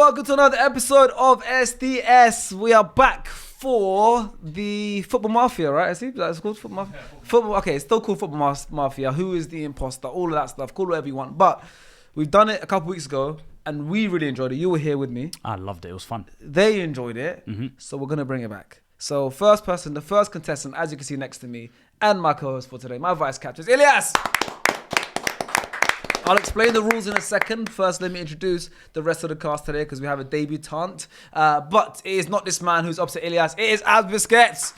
welcome to another episode of SDS. We are back for the Football Mafia, right? I see that's called Football Mafia. Football, okay, it's still called Football Mafia. Who is the imposter? All of that stuff. Call it whatever you want. But we've done it a couple weeks ago, and we really enjoyed it. You were here with me. I loved it. It was fun. They enjoyed it, so we're gonna bring it back. So first person, the first contestant, as you can see next to me, and my co-host for today, my vice captain, Ilyas. I'll explain the rules in a second. First, let me introduce the rest of the cast today because we have a debutante. But it is not this man who's opposite Ilyas. It is Ab Busquets.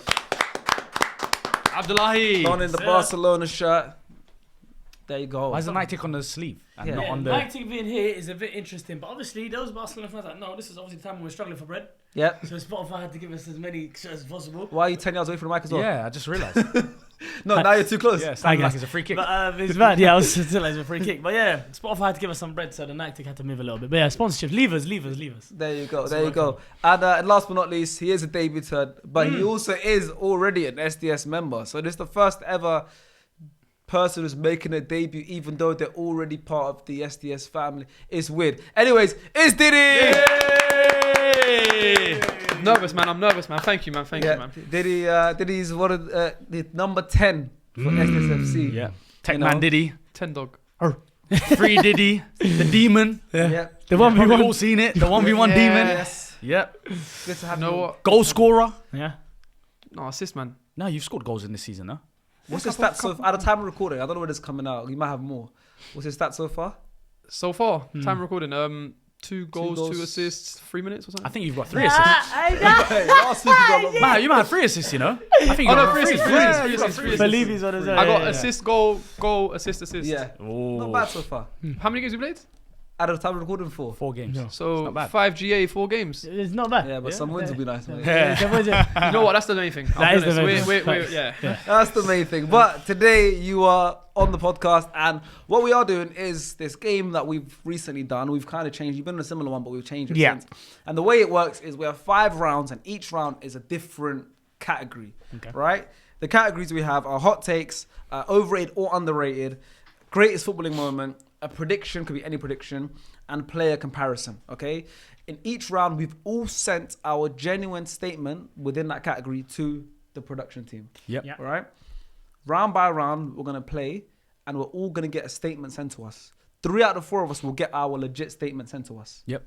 Abdullahi. Donning the Barcelona shirt. There you go. Why is the Nike on the sleeve and not on the... Nike being here is a bit interesting, but obviously those Barcelona fans are like, no, this is obviously the time when we're struggling for bread. Yep. So Spotify had to give us as many shirts as possible. Why are you 10 yards away from the mic as well? Yeah, I just realised. No, now you're too close. Yeah, sounding like it's a free kick. But it's bad, yeah, I was still like it's a free kick. But yeah, Spotify had to give us some bread, so the Nike had to move a little bit. But yeah, sponsorship, leave us. There you go, there you go. And last but not least, he is a debutant, but he also is already an SDS member. So this is the first ever person who's making a debut, even though they're already part of the SDS family. It's weird. Anyways, it's Diddy! Yay! Nervous, man. I'm nervous, man. Thank you, man. Thank you, man. Diddy's one of the number 10 for SDSFC. Yeah. Tech Man Diddy. 10 dog. Free Diddy. The demon. Yeah. The 1v1. We've all seen it. The 1v1 demon. Yes. Yep. Good to have You know what? Goal scorer. Yeah. No, assist, man. No, you've scored goals in this season, huh? What's his stats so far? At the time of recording, I don't know when it's coming out. You might have more. What's his stats so far? So far, time recording. 2 goals, 2 assists, 3 minutes or something. I think you've got 3 assists. Hey, last week you got a lot more. Man, you might have 3 assists, you know? I think you got 3 assists. Three assists. Believe he's on his own. I got assist, goal, assist. Yeah. Oh. Not bad so far. How many games you played? At the time of recording, 4. 4 games. So not bad. 5 GA, 4 games. It's not bad. Yeah, but some wins will be nice, mate. You know what? That's the main thing. That is the main thing. We're, yeah. That's the main thing. But today you are on the podcast, and what we are doing is this game that we've recently done. We've kind of changed. You've been in a similar one, but we've changed it since. And the way it works is we have 5 rounds, and each round is a different category. Okay. Right? The categories we have are hot takes, overrated or underrated, greatest footballing moment, a prediction, could be any prediction, and player comparison, okay? In each round, we've all sent our genuine statement within that category to the production team. Yep. All right? Round by round, we're going to play, and we're all going to get a statement sent to us. 3 out of 4 of us will get our legit statement sent to us. Yep.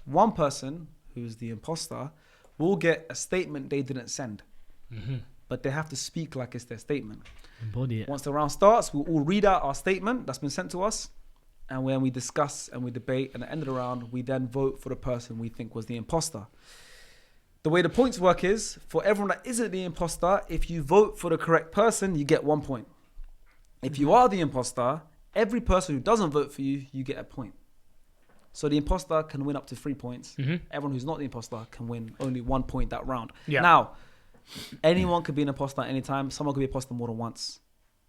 One person, who's the imposter, will get a statement they didn't send. But they have to speak like it's their statement. Embody it. Once the round starts, we'll all read out our statement that's been sent to us. And when we discuss and we debate, and at the end of the round, we then vote for the person we think was the imposter. The way the points work is, for everyone that isn't the imposter, if you vote for the correct person, you get 1 point. If you are the imposter, every person who doesn't vote for you, you get a point. So the imposter can win up to 3 points. Everyone who's not the imposter can win only 1 point that round. Yeah. Now, anyone could be an imposter at any time. Someone could be an imposter more than once.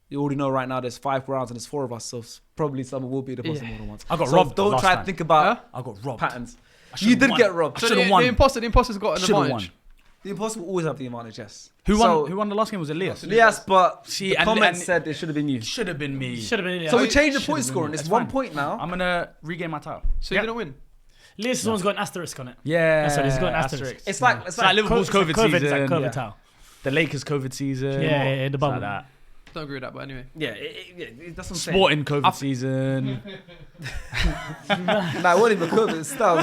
You already know right now there's 5 rounds and there's 4 of us, so probably someone will be the imposter more than once. I got so robbed. Don't try to think about I got robbed. patterns. You did get robbed. So Should have the won. imposter's got an Should've advantage. won. The imposter will always have the advantage, yes. Who So- won the last game? Was Elias? Yes, but See, the and- comments and- said it should have been you. Should have been me. Should have been. So we Yeah. changed the Should've point been scoring. me. It's That's 1 fine. point now. I'm going to regain my title. So you didn't win. Least one's got an asterisk on it. Yeah. That's what it's got an asterisk. It's like It's like Liverpool's COVID season. It's like COVID Yeah. towel. The Lakers COVID season. Yeah, the It's bubble. like that. Don't agree with that, but anyway. yeah, that's what I'm saying. Sporting COVID season. Nah, it wasn't even COVID. Still,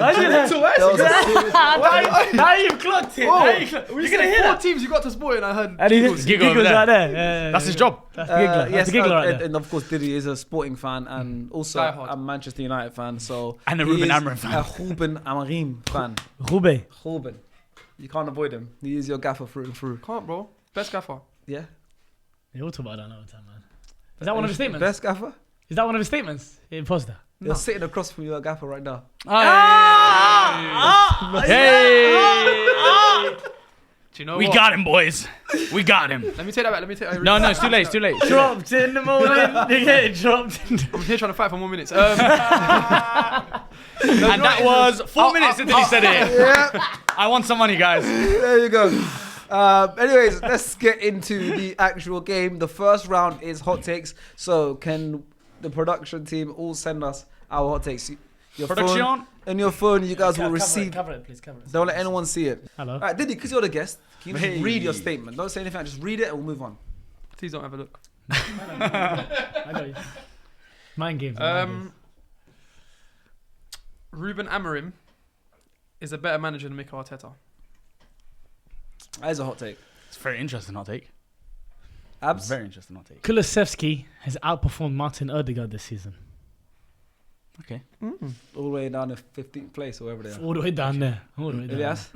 Now you've clocked it. Oh, Now you've clocked- You're gonna hear 4 that. teams you got to Sporting, I heard. And he giggles. Giggle over giggles there. right there. Yeah, That's his job. That's the giggler. yes, That's the giggler right and, there. and of course Diddy is a Sporting fan and also Die hard. a Manchester United fan. So And a he Ruben is Amorim fan. A Ruben Amorim fan. Roubaix. Ruben, you can't avoid him. He is your gaffer through and through. Can't, bro. Best gaffer. Yeah. You all talk about that all the time, man. Is that one of his statements? Best gaffer. Is that one of his statements? Imposter. You're sitting across from your gaffer right now. Hey! Do you know We what? got him, boys. We got him. Let me take that back. Let me take that. No, it's too late. It's too late. Dropped in the morning. They get dropped. I'm here trying to fight for more minutes. And that was 4 minutes until he said it. Yeah. I want some money, guys. There you go. Anyways, let's get into the actual game. The first round is hot takes. So can the production team all send us our hot takes? Your Production? phone, on your phone. You guys will Cover receive. Cover it, please. Cover it. Don't let anyone see it. Hello. All right, Diddy, because you're the guest, can you just Hey. read your statement? Don't say anything. Just read it and we'll move on. Please don't have a look. I got you. Mind games. Ruben Amorim is a better manager than Mikel Arteta. That is a hot take. It's a very interesting hot take. Abs? Very interesting hot take. Kulusevski has outperformed Martin Odegaard this season. Okay. All the way down to 15th place or wherever they are. All the way down there. All the way down Elias?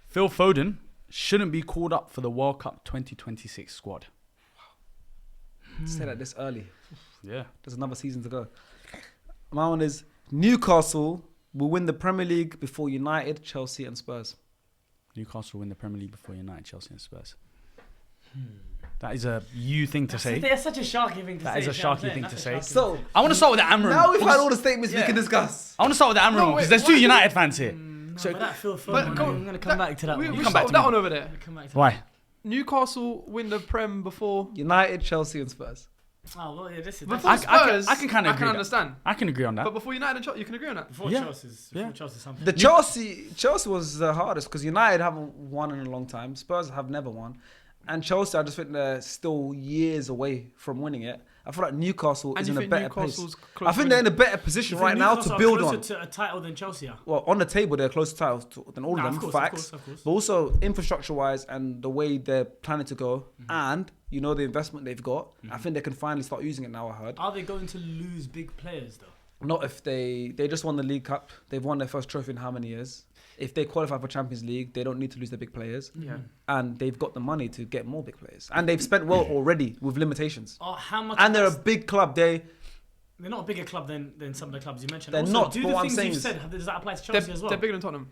Phil Foden shouldn't be called up for the World Cup 2026 squad. Say that this early. Yeah. There's another season to go. My one is Newcastle will win the Premier League before United, Chelsea and Spurs. Newcastle win the Premier League before United, Chelsea and Spurs. That is a you thing to say. That's such a sharky thing to That say. is a you know what I'm sharky saying? thing That's to a say. sharky So, thing. I want to start with the Amram. now we've had all the statements we Yeah. can discuss. I want to start with the Amram No, wait, because there's why- two United fans here. No, So- but that Phil Foden But one, go- I'm going to come back to that We one. we come start back with to that me. one over there. I'm gonna come back to Why? Newcastle win the Prem before. United, Chelsea and Spurs. that. Oh, well, yeah, this is... Before I Spurs, can kind of I can understand. I can agree on that. But before United and Chelsea, you can agree on that. Before Yeah. Chelsea's Yeah. something. The Chelsea was the hardest because United haven't won in a long time. Spurs have never won. And Chelsea, I just think they're still years away from winning it. I feel like Newcastle And is you in a think better place. Newcastle's I close think to they're in a winning? better position right now to build on. to a title than Chelsea are. Well, on the table, they're closer to titles than all Nah, of them, of course, facts. of course. But also infrastructure-wise and the way they're planning to go, and you know the investment they've got. I think they can finally start using it now. I heard. Are they going to lose big players though? Not if they just won the League Cup. They've won their first trophy in how many years? If they qualify for Champions League, they don't need to lose their big players. Yeah. And they've got the money to get more big players. And they've spent well already with limitations. Oh, how much? And they're a that's- big club. They're They're not a bigger club than some of the clubs you mentioned. They're Also, not, Do but the what I'm things saying you've is- said, does that apply to Chelsea as well? They're bigger than Tottenham.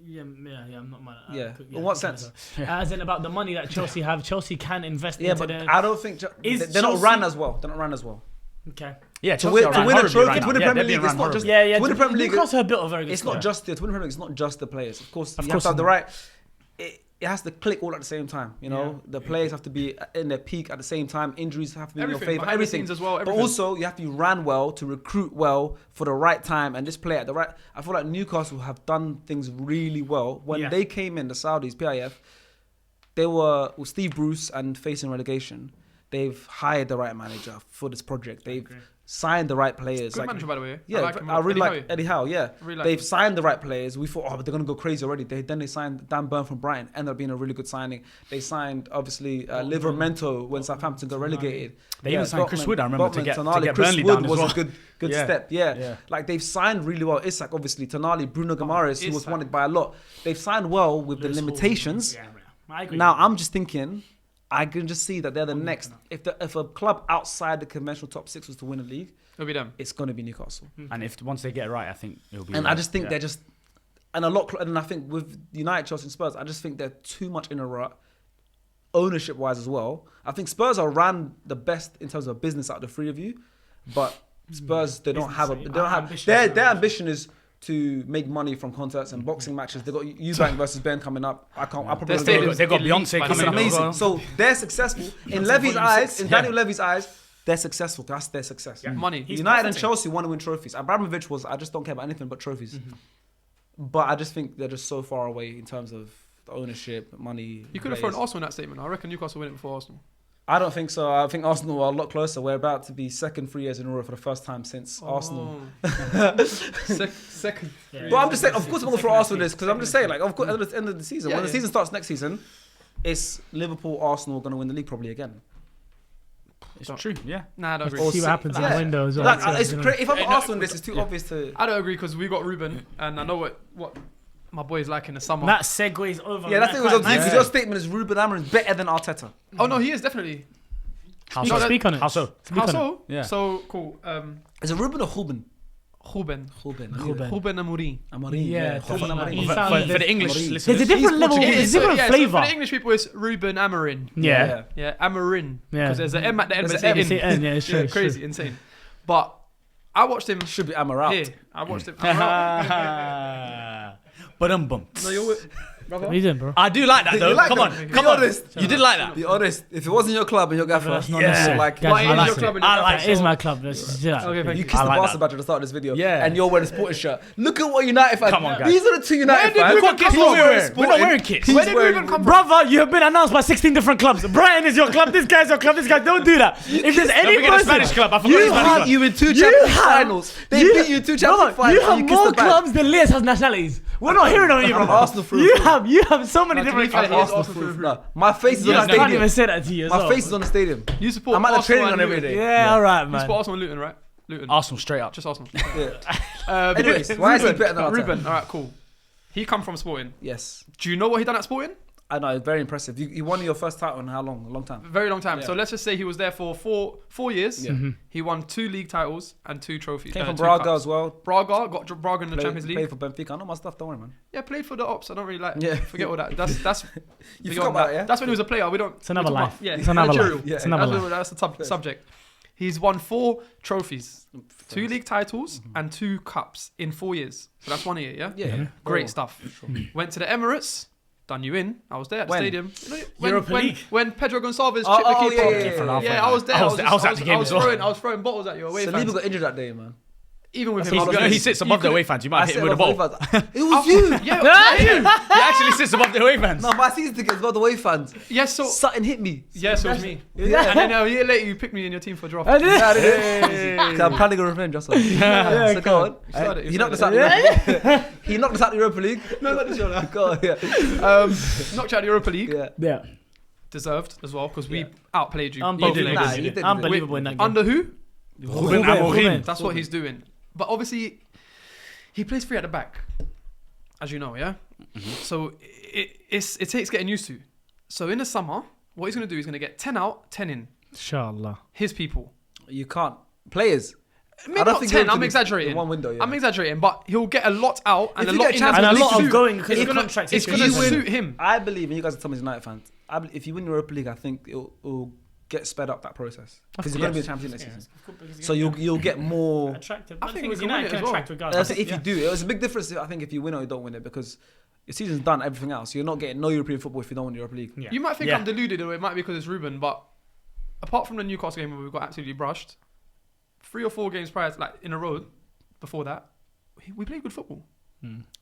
Yeah, I'm not mad. Yeah. In what sense? As in about the money that Chelsea have, Chelsea can invest yeah, into but their... I don't think Is they're not Chelsea- ran as well. They're not ran as well. Okay. Yeah, To Chelsea win, are to ran win a horribly trophy, right to win the now. Yeah, Premier they're being League, it's ran not horribly. just Yeah. to win the Premier League. Newcastle have built a very good It's squad. not just to win the Premier League. It's not just the players. Of course, Of you have course to have the not. right. It has to click all at the same time. You know, Yeah. the players have to be in their peak at the same time. Injuries have to be in your Everything, favor. behind the Everything scenes as well, But everything. also, you have to be ran well to recruit well for the right time and just play at the right. I feel like Newcastle have done things really well when Yeah. they came in. The Saudis, PIF, they were with Steve Bruce and facing relegation. They've hired the right manager for this project. They've signed the right players. Good like, manager, by the way. yeah, him. I really Eddie like Howe. Eddie Howe. Yeah, Really like they've him. signed the right players. We thought, oh, but they're gonna go crazy already. Then they signed Dan Burn from Brighton, ended up being a really good signing. They signed obviously Livermento when Southampton got relegated. They even signed Chris Wood, I remember, to get Burnley Chris down Wood as was well. a good Yeah. step. Yeah. Yeah. Like they've signed really well. Isak obviously, Tonali, Bruno Guimaraes, who was Isak. wanted by a lot. They've signed well with the Lewis Hall, limitations. Yeah, I agree. Now I'm just thinking, I can just see that they're the next. If a club outside the conventional top six was to win a league, It'll be them. it's going to be Newcastle. And if once they get it right, I think it'll be. And right. I just think Yeah. they're just, and a lot. And I think with United, Chelsea, and Spurs, I just think they're too much in a rut, ownership wise as well. I think Spurs are ran the best in terms of business out of the three of you, but Spurs they don't have a they don't have Ambitious, their ambition is to make money from concerts and boxing matches. They got Eubank versus Ben coming up. I probably Their don't stadium- go. They got elite Beyonce by coming It's up. amazing. as well. So they're successful in Levy's eyes. In Daniel Levy's eyes, they're successful. That's their success. Money. He's United and profiting. Chelsea want to win trophies. Abramovich was, I just don't care about anything but trophies. But I just think they're just so far away in terms of the ownership, money. You could have players. thrown Arsenal in that statement. I reckon Newcastle win it before Arsenal. I don't think so. I think Arsenal are a lot closer. We're about to be second 3 years in a row for the first time since Arsenal. Second. Yeah, But I'm just saying, of course, I'm going to throw second Arsenal and this because I'm just saying, like, of course, at the end of the season, Yeah, when the yeah. season starts next season, it's Liverpool, Arsenal going to win the league probably again. It's true. Yeah. Nah, I don't agree. Let's see what happens in Yeah. the window as well. Like, So, it's you know. if I'm no, Arsenal in this, it's too obvious to. I don't agree because we got Ruben, and I know what my boys like in the summer. That segues over. Yeah, that thing was quite up to you because nicely. your statement is Ruben Amorim better than Arteta. Oh no, he is definitely. How Speak- so? Speak on it. How so? Speak How on it. so? Yeah. So cool. Is it Ruben or Ruben? Ruben. Ruben. Ruben Amorim. Amorim. Yeah, Ruben he- Amorim. he For, sounds- for the English Amorim. listeners, There's a different level. Portuguese. There's a different So flavour. for the English people, it's Ruben Amorim. Yeah. Yeah, Amorim. Yeah. Because there's an M at the end. There's but an it's M. in. Yeah, it's true. Yeah, it's crazy, true. insane. But I watched him Should be Amaral. here. I watched him. I'm out. But bump. No, you're with, What are you doing, bro? I do like that though. like Come that? on, Be come on. honest. You did like that. Be honest. If it wasn't your club and your gaffer, it's not Yeah. necessarily like. Guys, Why I is like your it. club in I your like It is my club. Let's do that. Okay, thank You you. kissed I the like bastard that. badge at the start of this video, Yeah. and you're wearing a sporting shirt. Look at what United fans. Come on, guys. These are the two United did fans. Ruben What kits come are from? we wearing? We're not wearing kits. He's Where did wearing- Ruben come from? Brother, you have been announced by 16 different clubs. Brian is your club. This guy's your club. This guy. Don't do that. If there's any forget the person, Spanish club. I forgot you the Spanish have- club. You in two You Champions League have- finals. They beat you in two Champions League finals. You and have you kissed more the badge. clubs than Lias has nationalities. We're not hearing of you, bro. Arsenal through. You have so many No, to different be fair, clubs. he is Arsenal Arsenal through. through. No, my face is You on the can't even stadium. say that to you as My well. face is on the stadium. You support I'm at the Arsenal training and on every Luton. day. Yeah, all right, You man. support Arsenal and Luton, right? Luton. Arsenal straight up. Just Arsenal. Yeah. Anyways, why is he better than Arteta? Ruben, all right, cool. He come from Sporting. Yes. Do you know what he done at Sporting? I know, it's very impressive. You won your first title in how long? A long time. Very long time. Yeah. So let's just say he was there for four years. Yeah. He won 2 league titles and 2 trophies. Came from 2 Braga cups. as well. Braga got Braga in the Champions League. Played for Benfica. I know my stuff. Don't worry, man. Yeah, played for the Ops. I don't really like. Yeah. Forget all that. That's You beyond forgot about that. it, yeah? That's when he was a player. We don't. It's another we talk life. about- yeah, It's another managerial. life. Yeah. It's another That's, life. that's the subject. He's won 4 trophies, 2 league titles, and 2 cups in 4 years. So that's 1 year, yeah? Yeah. Great stuff. Went to the Emirates, done you in. I was there at the When? stadium. You know, Europa League. when Pedro Gonçalves Oh, chipped the oh, keeper. yeah, I was there. I was at the game as well. I was throwing bottles at you away Saliba fans. got injured that day, man. Even with That's him, what I was He sits above the away fans. You might hit him with a ball. It was you. Yeah, He actually sits above the away fans. No, my season tickets about the away fans. yeah. So Sutton hit me. yes, it was me. Yeah. And then a year later, you picked me in your team for draft. I did. Yeah, I did it. 'Cause I'm planning a revenge. That's all. So go on. started it, He you knocked us started out. it. The Europa- He knocked us out the Europa League. No, not the show. Go on. Yeah. Knocked you out of the Europa League. Yeah. Yeah. Deserved as well because we Yeah. outplayed you. Unbelievable. Nah, he did. Unbelievable in that game. Under who? Ruben Amorim. That's what he's doing. But obviously, he plays 3 at the back, as you know, yeah. So it takes getting used to. So in the summer, what he's going to do is going to get 10 out, 10 in. Inshallah. His people. You can't. Players. Maybe I don't not think 10. Liverpool I'm is exaggerating. in one window, yeah. I'm exaggerating, but he'll get a lot out and If a you lot get in. Champions And a League lot of suit. going because If of you- contract It's going to situation. suit him. I believe, and you guys are some of these United fans. If you win Europa League, I think it'll get sped up that process because you're going to be the champions next season. So you'll get more. Attractive. I I think think we can United win it can as well. attract regardless. If you do, it's a big difference. I think if you win or you don't win it because your season's done. Everything else, you're not getting no European football if you don't win the Europa League. Yeah. You might think Yeah. I'm deluded, or it might be because it's Ruben, but apart from the Newcastle game where we got absolutely brushed, 3 or 4 games prior, like in a row, before that, we played good football.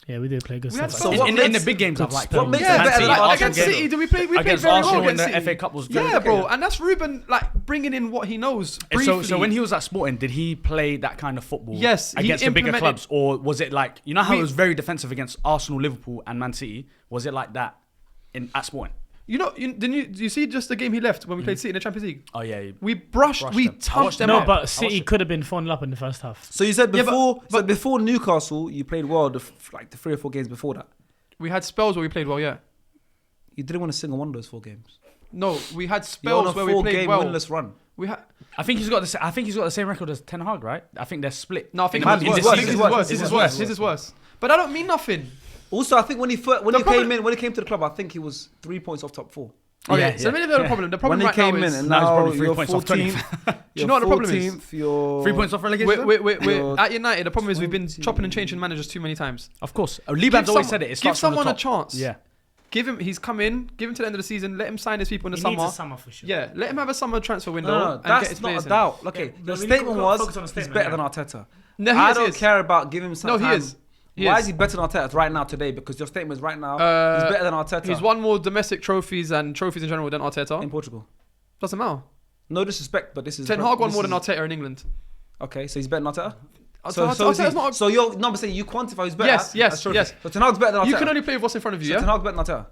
Yeah, we did play good We had stuff. So In what the makes- big games, I've liked what makes it Yeah, better than like Arsenal against game? City, we played against very Arsenal well in the against City. FA Cup was good. Yeah, bro, and that's Ruben like bringing in what he knows. So Briefly. when he was at Sporting, did he play that kind of football? Yes, he against the bigger implemented- clubs, or was it like you know how We- it was very defensive against Arsenal, Liverpool, and Man City? Was it like that at Sporting? you know, did you see just the game he left when we played City in the Champions League? Oh yeah, We Brushed we them. I touched watched them No, up. but City could have been 4-0 up in the first half. So you said Yeah, before, but- before Newcastle, you played well. Like the 3 or 4 games before that, We had spells where we played well. Yeah, you didn't win a single one of those 4 games. no, we had You're on a spells where we played 4-game well. winless run. We had I think he's got the same record as Ten Hag, right? I think they're split. no. I think Man, it's it's worse. worse, His it's is worse, worse. it's His is worse. worse. His is worse. But I don't mean nothing. Also, I think when he The problem- came to the club, I think he was 3 points off top 4. Okay, Yeah, so yeah. maybe the problem. The problem When he right now came in, is and now he's now probably 3 you're points off 14th. Do you know what the problem is? You're 3 points off relegation. We're at United. The problem is we've been 20. chopping and changing managers too many times. Of course, Liban's always said it. It Give starts from the someone a top. chance. Yeah, Give him. He's come in. Give him to the end of the season. Let him sign his people in the He summer. needs a summer for sure. Yeah, let him have a summer transfer window No, and get that's his not players a in. doubt. Okay, Yeah, the we statement need to was focus on the he's statement, better yeah. than Arteta. No, he I is, don't he is. care about giving him some No, time. he is. He Why is. is he better than Arteta right now today? Because your statement is right now he's better than Arteta He's won more domestic trophies and trophies in general than Arteta. in Portugal. Doesn't matter. No disrespect, but this is Ten Hag won this more than is- Arteta in England. Okay, so he's better than Arteta. Arteta's not. So you're not saying you quantify who's better. Yes, yes, as trophies. yes. So Ten Hag's better than Arteta. You can only play with what's in front of you. So Yeah. Ten Hag's better than Arteta,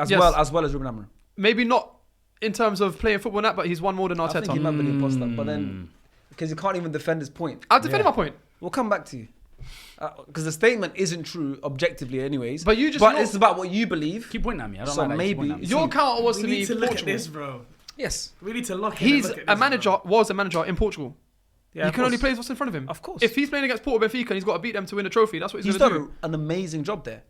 Yes. as well as Ruben Amorim. Maybe not in terms of playing football, and that, but he's won more than I think he Arteta. might be the imposter, but then because he can't even defend his point. I'll defend my point. We'll come back to you. Because the statement isn't true objectively, anyways. But you just But know- it's about what you believe. keep pointing at me. I don't So like that. maybe- Keep pointing at me. Your counter was We to need me to look at Portugal. this, bro. Yes, We need to look. He's look at a this, manager. bro. Was a manager in Portugal. yeah, He of can only course. play what's in front of him. Of course. If he's playing against Porto Benfica and he's got to beat them to win a trophy, that's what he's, He's going to done do. an amazing job there.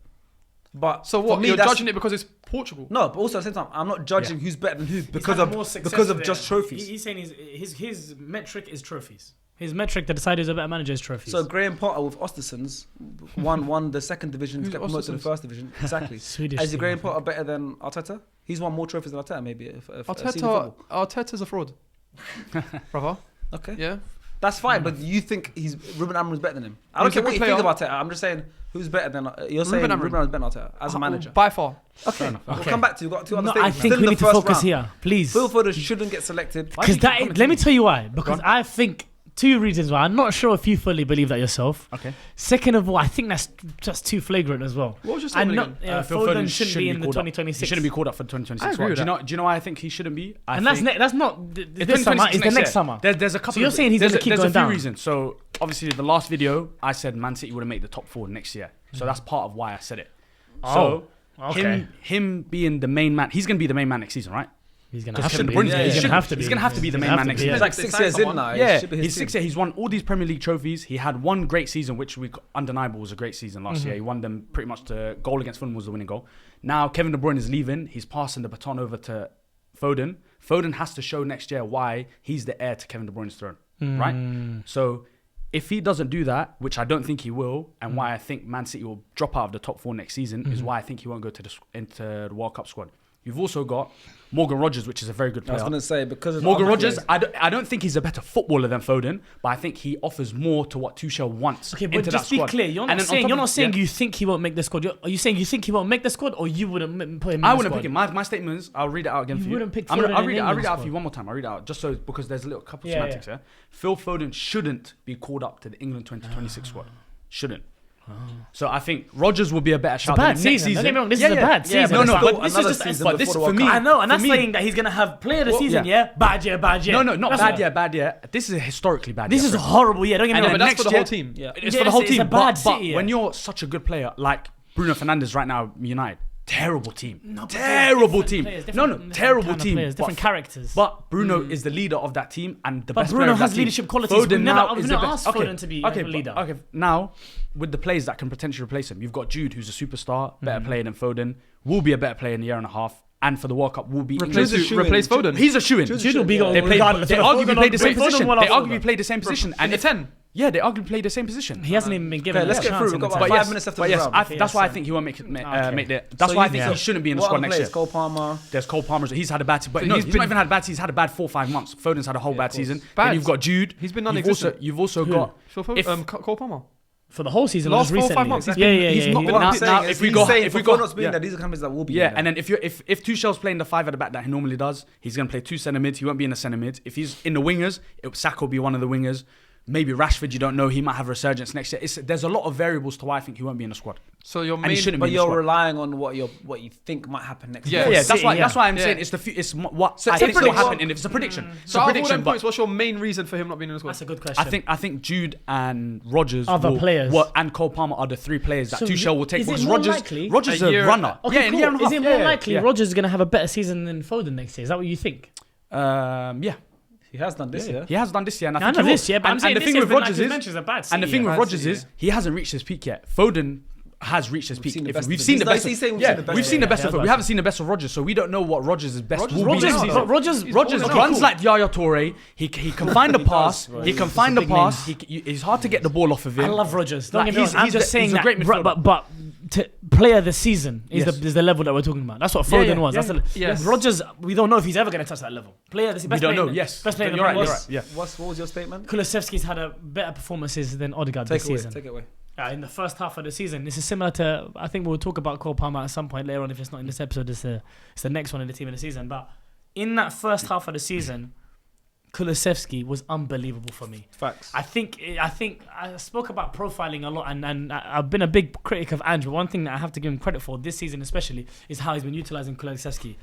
But So for what? me, You're that's- judging it because it's Portugal. No, but also at the same time, I'm not judging who's better than who He's because had of more success because of there. just trophies. He's saying his metric is trophies. His metric to decide who's a better manager is trophies. So Graham Potter with Östersunds won the second division to Who's get promoted to the Östersunds? first division. Exactly. Swedish. Is team. Graham Potter better than Arteta? He's won more trophies than Arteta, maybe. Senior football. Arteta's a fraud, brother. Okay. Yeah. That's fine, but you think Ruben Amorim's better than him? I don't He's a care what good you think player. about Arteta. I'm just saying who's better than you're saying Ruben Ruben Amorim. Amorim's better than Arteta as a manager. By far. Okay, we'll Okay. come back to you. We've got two other No, statements. I think Still we in need the to first focus round. here, please. Phil Foden shouldn't get selected. Because let me tell you why. Because I think 2 reasons why. I'm not sure if you fully believe that yourself. Okay. Second of all, I think that's just too flagrant as well. What was your And statement again? not, Phil Foden shouldn't be in the called up. 2026. He shouldn't be called up for the I 2026 agree squad. with Do you know why I think he shouldn't be? And that's not this summer. It's the next year. summer. There's a couple. So you're saying he's there's gonna a- keep there's going a few down? reasons. So obviously the last video I said Man City would have made the top 4 next year. So that's part of why I said it. So okay. him being the main man, he's gonna be the main man next season, right? He's gonna Because have to be. Kevin De Bruyne- He's he gonna have to be. He's gonna have to be the He's main gonna man have next to be, season. He's yeah. like 6 years in now. Yeah, It should be his he's team. 6 years. He's won all these Premier League trophies. He had one great season, which undeniable was a great season last year. He won them pretty much. The goal against Fulham was the winning goal. Now Kevin De Bruyne is leaving. He's passing the baton over to Foden. Foden has to show next year why he's the heir to Kevin De Bruyne's throne, right? So if he doesn't do that, which I don't think he will, and why I think Man City will drop out of the top 4 next season, is why I think he won't go to into the World Cup squad. You've also got Morgan Rogers, which is a very good I player. was going to say, because of Morgan other Rogers, players- I don't think he's a better footballer than Foden, but I think he offers more to what Tuchel wants Okay, but into just that be squad. clear. You're And not then on saying top of- you think he won't make the squad. Are you saying you think he won't make the squad, or you wouldn't put him? In I the wouldn't squad? pick him. My statement is, I'll read it out again You for you. wouldn't pick I'll Foden read in it. I'll read England's it out for squad. you one more time. I'll read it out just so because there's a little couple Yeah, semantics here. Phil Foden shouldn't be called up to the England 2026 squad. Shouldn't. So I think Rogers will be a better shout bad than next season. season. Don't get me wrong, this is a bad season. No, It's but still this is another just season but this before for the me. World I know, and for that's me- saying that he's gonna have player of the Well, season. yeah. Yeah, bad year, bad year. No, not That's bad what- year, bad year. This is a historically bad This year. is for a him. horrible year. Don't get me And wrong. then but that's next for the year- whole team. Yeah. It's Yeah, for the whole it's a team. bad But City, yeah. when you're such a good player like Bruno Fernandes right now, United, terrible team. No, but Terrible different team. players, No, different terrible kind of team. players, different But- characters. But Bruno is the leader of that team and the But best Bruno player of that has team. leadership qualities. We've never is the best. asked Foden to be a leader. Okay, now with the players that can potentially replace him, you've got Jude, who's a superstar, better player than Foden, will be a better player in a year and a half, and for the World Cup will be Replace England's- replace Foden. He's a shoo-in. Jude will be going They regardless. arguably played the same Foden position. will They have arguably Foden. played the same position. And And a if 10. yeah, they arguably played the same position. He hasn't even been given Okay, let's a get chance through. in We've the got team. about But 5 minutes left of but the yes, round. that's why I think he won't make it. Make That's why I think he shouldn't be in the squad next year. Cole Palmer. There's Cole Palmer. He's had a bad season. But So no, he's he's been- not even had a bad season. He's had a bad 4 or 5 months. Foden's had a whole bad season. Bad. Then you've got Jude. He's been You've non-existent. also got Phil if- Foden, Cole Palmer. For the whole season, Last or just 4 or 5 recently? months, he's Yeah, been- yeah, he's yeah. not he- been What I'm now- saying now is if we he's go- saying if we for go- Foden's being yeah. there, these are companies that will be Yeah, there. and then if Tuchel's playing the 5 at the back that he normally does, he's going to play 2 centre mids. He won't be in the centre mid. If he's in the wingers, Saka will be one of the wingers. Maybe Rashford, you don't know. He might have resurgence next year. There's a lot of variables to why I think he won't be in the squad. So your And he main. shouldn't But be in the you're squad. relying on what you think might happen next Yeah. year. Yeah, City, that's why I'm yeah. saying it's what So I think will typically- happen. And if it's a prediction, it's So a out of all prediction. them But points, what's your main reason for him not being in the squad? That's a good question. I think Jude and Rogers Other players. and Cole Palmer are the 3 players that So Tuchel will take is it because more Rogers likely- is A a year- runner. Okay, yeah, in a year and a cool. half. Is it more Yeah, likely yeah. Rogers is going to have a better season than Foden next year? Is that what you think? Yeah. He has done this year. He has done this year, and I I think know he will. this year, but I'm And saying the this thing year's with been like Rogers you is, mentioned, a bad and the season. thing with Bad Rogers season, is, he hasn't reached his peak yet. Foden has reached his peak. seen the If best we've of seen him. the best. He's saying we've Yeah, seen the best we've of seen the him. best Yeah, of him. We haven't seen the best of Rogers, so we don't know what Rogers' best will be Rogers, next season. Rogers Rogers balling runs out. like Yaya Toure. He can find a pass. does, right. He can He's find a a big pass. name. It's hard to get the ball off of him. I love Rogers. Don't Like, get me wrong. I'm he's just a- saying he's a that. great midfielder. But to player of the season is Yes. the level that we're talking about. That's what Yeah, Foden yeah, was. yeah. That's Yes. Rogers. We don't know if he's ever going to touch that level. Player of the We best don't player know. in- Yes, best player in the you're right. Premier You're League. right. Yeah. What was your statement? Kulusevski's had a better performances than Odegaard Take this it away. season. Take it away. In the first half of the season. This is similar to, I think we'll talk about Cole Palmer at some point later on. If it's not in this episode, it's the next one in the team of the season. But in that first half of the season, Kulusevski was unbelievable for me. Facts. I think I spoke about profiling a lot, and I've been a big critic of Ange. But one thing that I have to give him credit for this season, especially, is how he's been utilizing Kulusevski.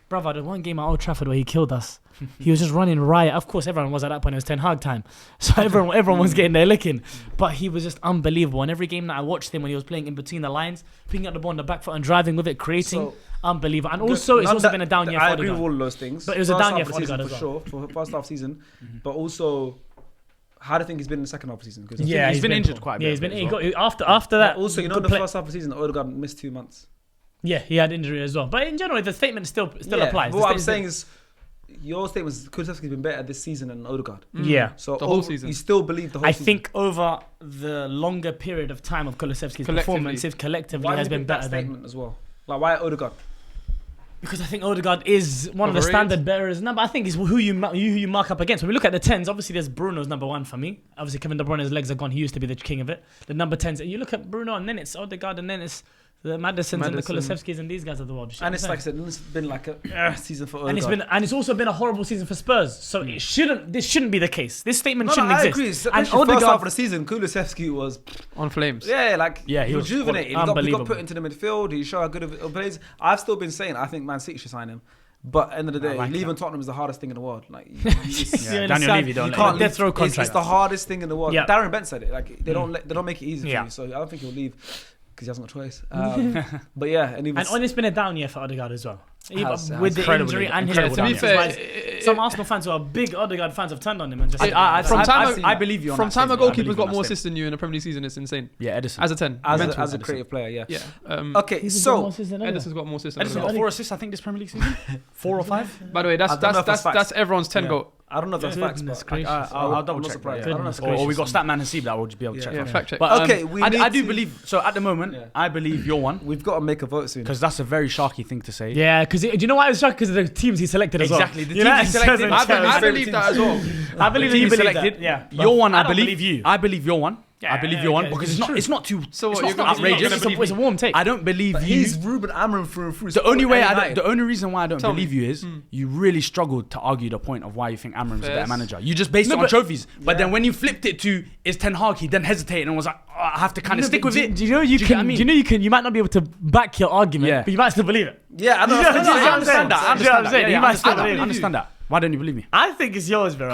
Brother, the one game at Old Trafford where he killed us, he was just running riot. Of course, everyone was at that point. It was Ten Hag time, so everyone was getting their licking. But he was just unbelievable. And every game that I watched him when he was playing in between the lines, picking up the ball on the back foot and driving with it, creating, So, unbelievable. And also, it's also been a down year for I agree with Odegaard. all of those things. But it was a First down half year of the for season Odegaard as for sure, for first half season. But also, how do you think he's been in the second half of the season? 'Cause I think Yeah, he's been injured poor. quite a bit Yeah, he's been. as He well. got after that. Also, you know, good the play- first half of the season, Odegaard missed 2 months. Yeah, he had injury as well. But in general, the statement still Yeah, applies. But The what I'm statement- saying is, your statement is Kulusevski's been better this season than Odegaard. Yeah. So The whole season. You still believe the whole I season? think over the longer period of time of Kulusevski's performances collectively Why has do you been think that better than. statement as well. Like why Odegaard? Because I think Odegaard is one of the Overrated. standard bearers. No, but I think it's who you mark up against. When we look at the 10s, obviously there's Bruno's number 1 for me. Obviously Kevin De Bruyne's legs are gone. He used to be the king of it. The number 10s. You look at Bruno and then it's Odegaard and then it's the Maddisons and the Kulusevskis and these guys of the world. And it's like I said, it's been like a season for Odegaard. and it's also been a horrible season for Spurs. So this shouldn't be the case. This statement shouldn't I exist. agree. And Especially first Odegaard half of the season, Kulusevski was On flames. he was rejuvenated. He got unbelievable. put into the midfield. He showed how good of it plays. I've still been saying I think Man City should sign him. But at the end of the day, like leaving Tottenham is the hardest thing in the world. Like, Yeah, Daniel Levy don't you let can't him. death row leave. It's contract. the hardest thing in the world. Yeah. Darren Bent said it. Like they don't make it easy Yeah. for you. So I don't think he'll leave because he hasn't got a choice. But yeah, and he was. And it's been a down year for Odegaard as well. Has With the incredibly- injury and his incredible To be down fair, some Arsenal fans who are big Odegaard fans have turned on him and just I believe you on from that time a statement. I goalkeeper's believe got you on more that assists than you in a Premier League season. It's insane. statement. Yeah, Edison. As a 10. as mental. a creative player, yeah. Yeah. Okay, so Edison's got more assists than Edison got Odegaard. 4 assists, I think, this Premier League season. 4 or 5. By the way, I don't know if that's facts. that's everyone's 10 Yeah. goal. I don't know if that's facts, Goodness but gracious. I'll double I'm not check. surprised. Yeah. I don't know if Goodness it's Or we got Statman Hasib that will just be able to check. Yeah, for me. fact check. But Okay, we need I do to- believe. So at the moment, Yeah. I believe you're one We've got to make a vote soon. because that's a very sharky thing to say. Yeah, because do you know why it was shocking? Because of the teams he selected as well. Exactly, the You know, teams he selected. it says in I Chelsea. believe that as well. I believe The you team believe selected. that. Yeah, You're one. I I don't believe you. I believe you're one. Yeah, I believe yeah, you're one okay, because it's it's not. true. It's not too. So it's what, not you're gonna- outrageous. It's a warm take. I don't believe But you. he's Ruben Amorim through and through. The only way United. the only reason why I don't Tell believe me. you is you really struggled to argue the point of why you think Amram's a better Fairs. manager. You just based No, it on but- trophies, but Yeah. then when you flipped it to is Ten Hag, he then hesitated and was like, oh, I have to kind of stick with it. Do you know you Do you get what I can? mean? Do you know you can? You might not be able to back your argument, Yeah. but you might still believe it. Yeah, I know. Yeah, that's what I'm yeah, saying. I understand that. I understand that. You might still I believe it. understand that. Why don't you believe me? I think it's yours, bro.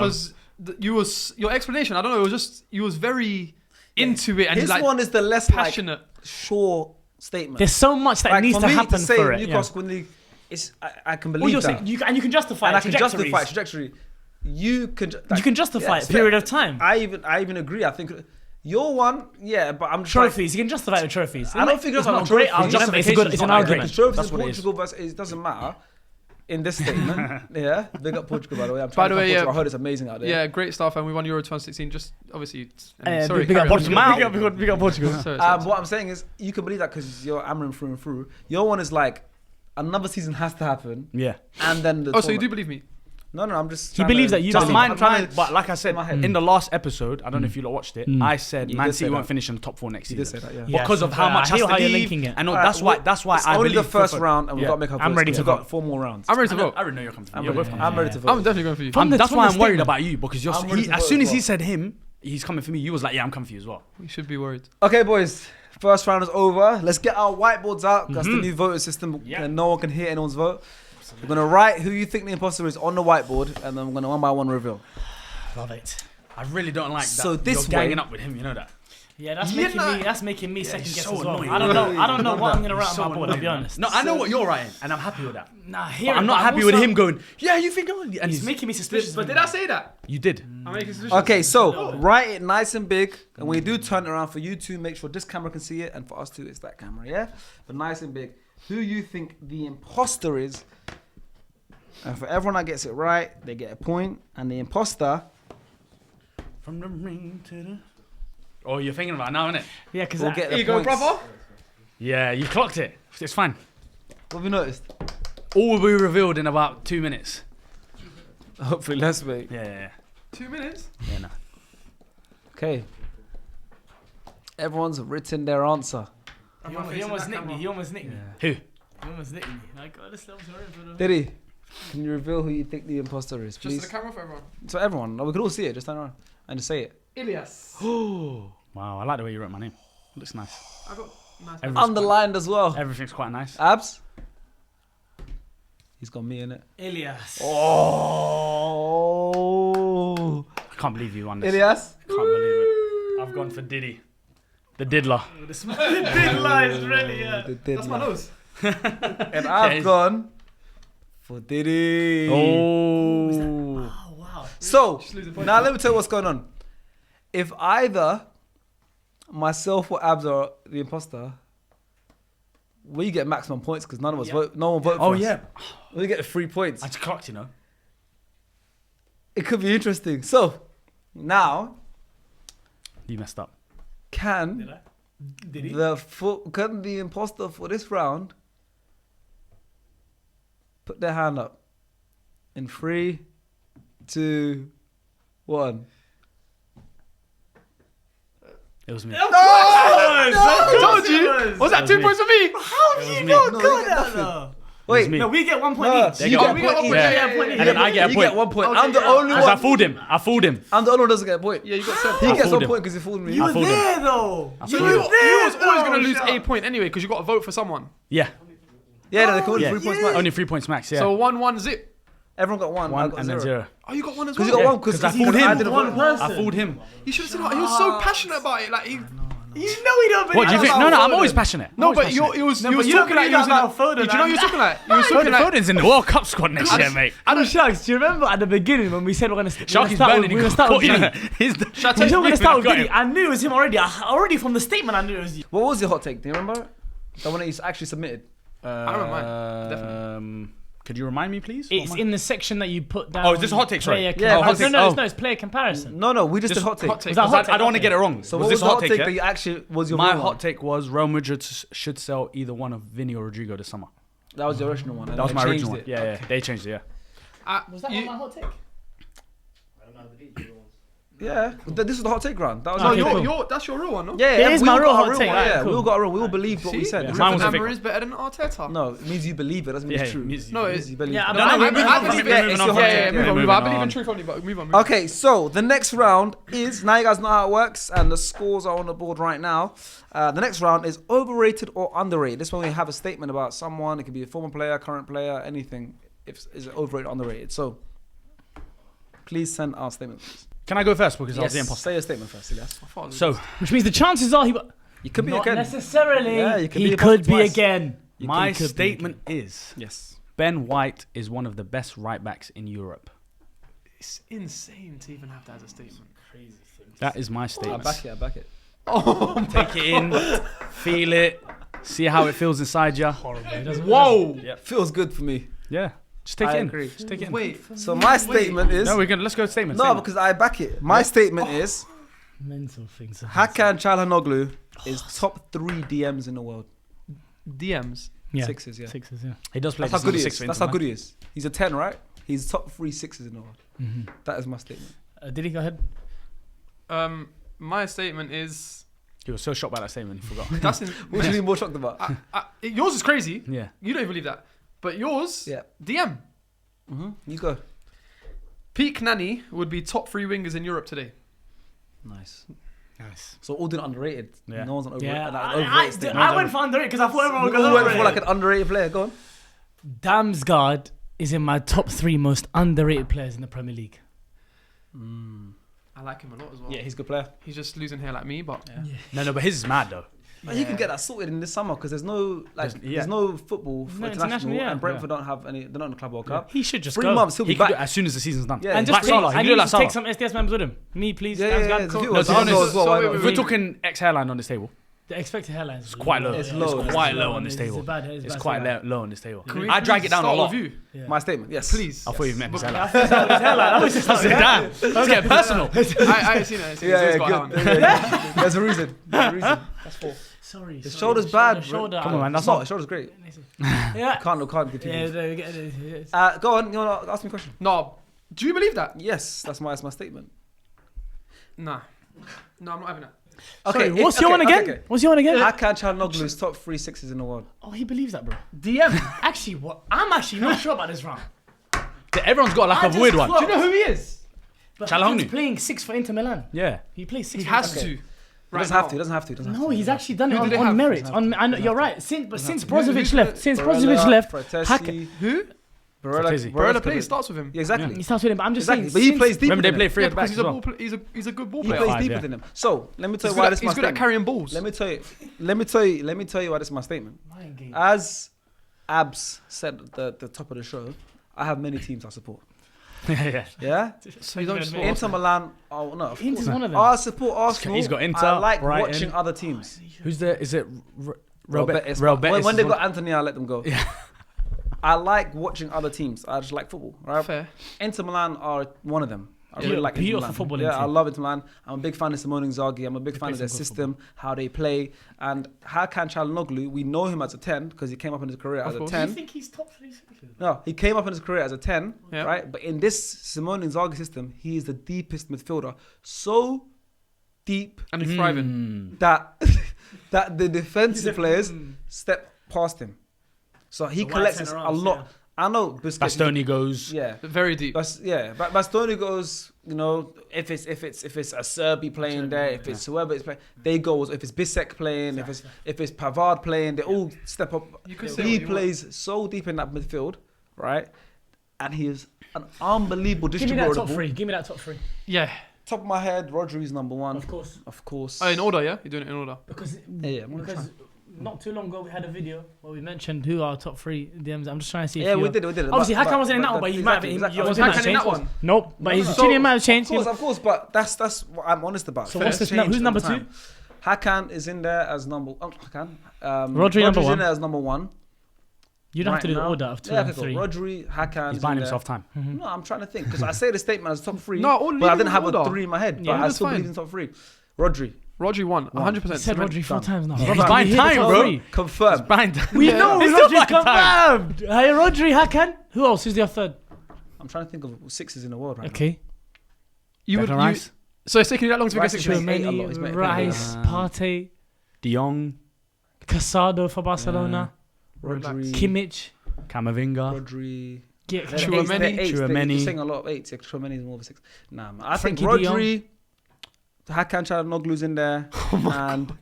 Because your explanation, I don't know, it was just, you was very into it and His like one is the less passionate. sure statement. there's so much that Like, needs for to me happen to say for it. Yeah. Newcastle win league, it's I can Well, believe you're that, saying you can justify and I can trajectories. justify trajectory. You can You can justify it. Period of time. I even agree. I think your one, yeah, but I'm just Trophies. You can justify it with trophies. I don't think it's it's not not great. trophies. Argument, but it's a good. It's an argument. Because trophies That's in what it is. Portugal versus it doesn't matter in this statement. Yeah, big up Portugal by the way. I'm By trying the to way, Portugal. yeah. I heard it's amazing out there. Yeah, great stuff, and we won Euro 2016. Just obviously, Sorry, carry big up on. Portugal. Big up Portugal. Sorry. What I'm saying is, you can believe that because you're Amorim through and through. Your one is like another season has to happen, Yeah. and then the Oh, so you do tournament- believe me? No, I'm just. He trying believes to that you Just believe justify- mine trying mine- to, but like I said, in my head. in the last episode, I don't know if you lot watched it. I said You Man did say City won't that. finish in the top 4 next You did season say that, yeah. Yeah, because so of how fair. much I has hear to how you're leave. linking it. I know Alright, that's why. That's why It's I only believe the first for- round, and we've Yeah. got to make our I'm votes. ready to We've got vote. 4 more rounds. I'm ready to I know- vote. I already know you're coming for me. I'm You're both ready. coming I'm for me. ready to vote. I'm definitely going for you. From the- That's from why the I'm worried statement. about you because I'm ready to as vote soon as as he well. said him, he's coming for me. You was like, yeah, I'm coming for you as well. We should be worried. Okay, boys. First round is over. Let's get our whiteboards out. That's the new voting system, Yeah. and no one can hear anyone's vote. We're gonna write who you think the imposter is on the whiteboard, and then we're gonna one by one reveal. Love it. I really don't like that. So this You're ganging way- up with him. You know that. Yeah, that's Yeah, making no. me. That's making me second he's guess so as well. annoying. I don't know. I don't know You're what I'm not- gonna write So on my board. I'll be annoying, honest. No, I know what you're writing, and I'm happy with that. Nah, But here I'm not happy with him going, yeah, you think I'm... And It's he's, making me suspicious. But did I say that? you did. I'm making suspicious. Okay, so write it nice and big, and when you do turn it around for you two, make sure this camera can see it, and for us too, it's that camera, yeah? But nice and big. Who you think the imposter is, and for everyone that gets it right, they get a point, and the imposter, From the ring to the... Oh, you're thinking about it now, innit? Yeah, because will get Here the you go, points. brother. Yeah, you clocked it. It's fine. What have you noticed? All will be revealed in about 2 minutes. Hopefully less, mate. Yeah. 2 minutes. Yeah, no. Okay. Everyone's written their answer. he almost nicked me. He almost nicked me. Who? He almost nicked me. Like, oh, this stuff's horrible. Did he? Can you reveal who you think the imposter is, Just to please? the camera for everyone. So everyone, we could all see it. Just turn around and just say it. Ilias. Wow, I like the way you wrote my name. Looks nice. I got nice. Everything's Underlined as well. Everything's quite nice. Abs. He's got me in it. Elias. Oh. I can't believe you won this. Ilias. I can't believe it. I've gone for Diddy. The diddler. Big lies, really, yeah. That's my nose. And I've Yes. gone for Diddy. Oh. Oh, wow. So Just lose a point. now let me tell you what's going on. If either myself or Abs are the imposter, we get maximum points because none of us vote. No one voted for Oh, us. yeah. We get 3 points. I just clocked, you know. it could be interesting. So now, You messed up. can Did he? can the imposter for this round put their hand up in 3, 2, 1? It was me. I told you. Was that 2 points for me? How It do was you me. not No, got you get that? nothing. though? Wait, me. No, we get 1 point No, each. They you got get one one point point each. each. Yeah, yeah, point And then I get a You point. get 1 point. Okay, I'm the yeah. only Because I one. fooled him. I fooled him. I'm the only one who doesn't get a point. Yeah, you got 7. He I gets fooled 1 him. point because he fooled me. You I were fooled him. there though. I So fooled you him. was always going to lose Shut a up. point anyway because you got to vote for someone. Yeah. Yeah, no, they can win Yeah. 3 points max. Only 3 points max. Yeah. So 1-1 zip. Everyone got 1. I one got and 0. then 0. Oh, you got 1 as Because well. you got Yeah, 1 because 'cause I fooled him. I didn't One vote. person. I fooled him. You should have seen how he was so passionate about it. Like he. You know he don't believe What do you that think? about No, I'm Foden. always passionate. No, I'm but always you passionate. was No, you but was you don't talking like believe you was in. that about Foden, Do you know what you was man. talking like? You was talking like. Foden's in the World Cup squad next year, mate. Adam Sharks, do you remember at the beginning when we said we're gonna Sharky's burning. we're gonna start with Giddy? He's the. Shall I We tell said we're you? gonna start with got Giddy. him. I knew it was him already. Already from the statement, I knew it was you. What was your hot take? Do you remember? The one that you actually submitted. I remember mine, definitely. Could you remind me, please? It's in the section that you put down. Oh, is this a hot take? Sorry. player Yeah, hot comparison. take. No, Oh. it's no, it's player comparison. No, we just Just did hot take. hot take. Was that hot take? I don't want to get it wrong. So was what this was a the hot take yeah? that you actually was your My real hot one? take was Real Madrid should sell either one of Vinny or Rodrigo this summer. That was the original one. and That was they my changed original one. it. Yeah, they changed it. Yeah. Was that You- my hot take? Yeah, this is the hot take round. That was No, Okay, your cool. that's your real one, no? Yeah, It is we my all real got our hot take. one. Alright, Yeah, we cool. all got our real. We all believed what we See? said. Yeah. We Mine all- was a Amber victim. is better than Arteta. No, it means you believe it. Doesn't mean Yeah, it's true. No, It it- means you believe Yeah, it. no, I believe it. Yeah, it's your hot take. Yeah, move on. moving I believe in on. truth only, but move on. Move on. Okay, so the next round is, now you guys know how it works, and the scores are on the board right now. The next round is overrated or underrated. This one we have a statement about someone. It could be a former player, current player, anything. If is it overrated or underrated. So please send our statement, please. Can I go first because I was the Yes, imposter? say your statement first, Elias. I thought it was- So Which means the chances are You could be not again. necessarily. Yeah, you could he be could be twice. again. my He could be statement is Yes. Ben White is one of the best right backs in Europe. it's insane to even have that as a statement. Crazy things. That is my I statement. back it. I back it. Oh, Take it in, feel it, see how it feels inside you. whoa! Feels good for me. Yeah, just take I it in. agree. Just take it in. Wait, So my statement is No, we're gonna let's go statement. no, statement. because I back it. My statement is Mental things. Hakan Çalhanoğlu is top 3 DMs in the world. DMs. Yeah. Sixes, yeah. Sixes, yeah. he does play. That's how this good number he six is. for That's Inter, how man. good he is. He's a 10, right? He's top 3 sixes in the world. That is my statement. Did he go ahead? My statement is He was so shocked by that statement, he forgot. that's in, What are you more shocked about? yours is crazy. Yeah. You don't believe that, but yours, Yeah. DM. You go. Peak Nani would be top 3 wingers in Europe today. Nice. Nice. So all doing underrated. Yeah. No one's on overrated. Yeah, Like, overrated statement. I went for underrated because I thought everyone We would go all went for overrated. like an underrated player. Go on. Damsgaard is in my top 3 most underrated players in the Premier League. I like him a lot as well. Yeah, he's a good player. He's just losing hair like me, but No, but his is mad though. But he can get that sorted in this summer because there's no Yeah. there's no football for No international, international, yeah. and Brentford don't have any. They're not in the Club World Cup. He should just 3 go. months he'll He be can do it back. as soon as the season's done. Yeah, And Like just Salah, please, he I can need do it to like Salah. take some SDS members with him. Me, please. Yeah, Damsgaard, yeah, cool. if it No, was to be Arsenal honest, as well, why not? if we're talking ex-hairline on this table, The expected hairline is quite low. It's low. It's quite low on this It's table. bad. It's quite low on this table. Can we I drag please it down a start lot. with you? Yeah. My statement, yes. Please. I thought you meant his I hairline. thought that was his hairline. I was just I said, damn, let's get personal. I ain't seen it. It's Yeah, got good. hair on it. Yeah. There's a reason. There's a reason. That's 4. Sorry. His shoulder's bad, bro. Shoulder. Come on, man. That's That's not. not. His shoulder's great. Yeah. Can't Yeah, continue. no, we get it. Go on. You want to ask me a question? No, do you believe that? Yes, that's my statement. Nah. No, I'm not having that. Sorry, if- what's your one okay, again? okay. What's your one again? Hakan Çalhanoğlu is top 3 sixes in the world. Oh, he believes that, bro. DM. Actually, what? I'm actually not sure about this round. Everyone's got like I a weird just one. clocked- Do you know who he is? But Çalhanoğlu. he's playing 6 for Inter Milan. Yeah. He plays 6. He for has Inter. to. He Right doesn't have now. to. He doesn't have to. He doesn't have No, to. he's actually done it Who do they on have? merit. Doesn't On, have to. I know, Doesn't you're have right. Since Who- Brozovic who's left, the- since Barella, Brozovic left, Fratesi, Who? Fratesi. Barella plays starts with him. Yeah, exactly. he starts with him. But I'm just Exactly. saying. But he since- plays deeper Remember they than play him. three Yeah, at the back because as well. he's a good ball He player. plays Five, deeper yeah. than him. So let me tell He's you why good this at, is my he's good at statement. carrying balls. Let me tell you why this is my statement. Mind game. As Abs said at the top of the show, I have many teams I support. Yeah. Yeah? So you don't Inter support Inter Milan, oh no, of Inter's course. one of them. I support Arsenal. He's got Inter, I like Brighton. watching other teams. Who's there? Is it Real Real Betis. Real When Betis they've is got one- Anthony, I let them go. Yeah. I like watching other teams. I just like football. Right? Fair. Inter Milan are one of them. I really like Inter beautiful Milan. footballing Yeah, I team. love Inter Milan. I'm a big fan of Simone Inzaghi. I'm a big fan of their some good system, how they play, and Hakan Çalhanoğlu. We know him as a 10 because he came up in his career as a course. 10. Do you think he's top 3? No, he came up in his career as a 10, Yeah. right? But in this Simone Inzaghi system, he is the deepest midfielder. So deep And he's thriving. that that the defensive players step past him. So he The collects wide this a centre-halves, lot. yeah. I know Busquets. Bastoni goes. Yeah. Very deep. But Bastoni goes. You know, if it's a Serbi playing there, if it's whoever is playing, they go. If it's Bisek playing, if it's Pavard playing, they all step up. You could say He what you plays so deep in that midfield, right? And he is an unbelievable Give me distributor. that of the top ball. 3. Give me that top 3. Yeah. Top of my head, Rodri's number one. Of course. Oh, in order, yeah? You're doing it in order. Because Yeah, I'm gonna because not too long ago we had a video where we mentioned who our top 3 DMs. I'm just trying to see. Yeah, if we you're- did it. Obviously, Hakan wasn't in that one, but he might have. exactly. Your Was opinion Hakan might in that change. one? Nope, but his no. opinion might have changed. Of course, but that's what I'm honest about. So Things what's this? change Who's all number the 2? time. Hakan is in there as number. Hakan. Rodri number Rodri's one. in there as number 1. You don't have to do the now. order of 2 Yeah, and okay, 3. cool. Rodri, Hakan. He's is buying in himself there. time. No, I'm trying to think because I say the statement as top 3. No, all but I leave didn't it have in a order. 3 in my head. Yeah, but I that's still fine. believe in top 3. Rodri. Rodri won. 100%. You said Rodri 4 Done. times now. He's Brother, buying you hear the time, top bro. 3? Confirmed. Buying We Yeah. know He's Rodri still buying confirmed. Hey, Rodri, Hakan. Who else is your third? I'm trying to think of 6s in the world right Okay. You would. Declan You, Rice, so it's taking you that long to Rice get is 6 playing eight a lot. He's Chouameni, made- Rice, Partey, De Jong, Casado for Barcelona, now. Rodri. Kimmich. Camavinga. Rodri. Get Chouameni. Chouameni. You're saying a lot of 8s. Chouameni is more of a 6. Nah, man. I think Frankie de Rodri, Hakan Çalhanoğlu's in there, and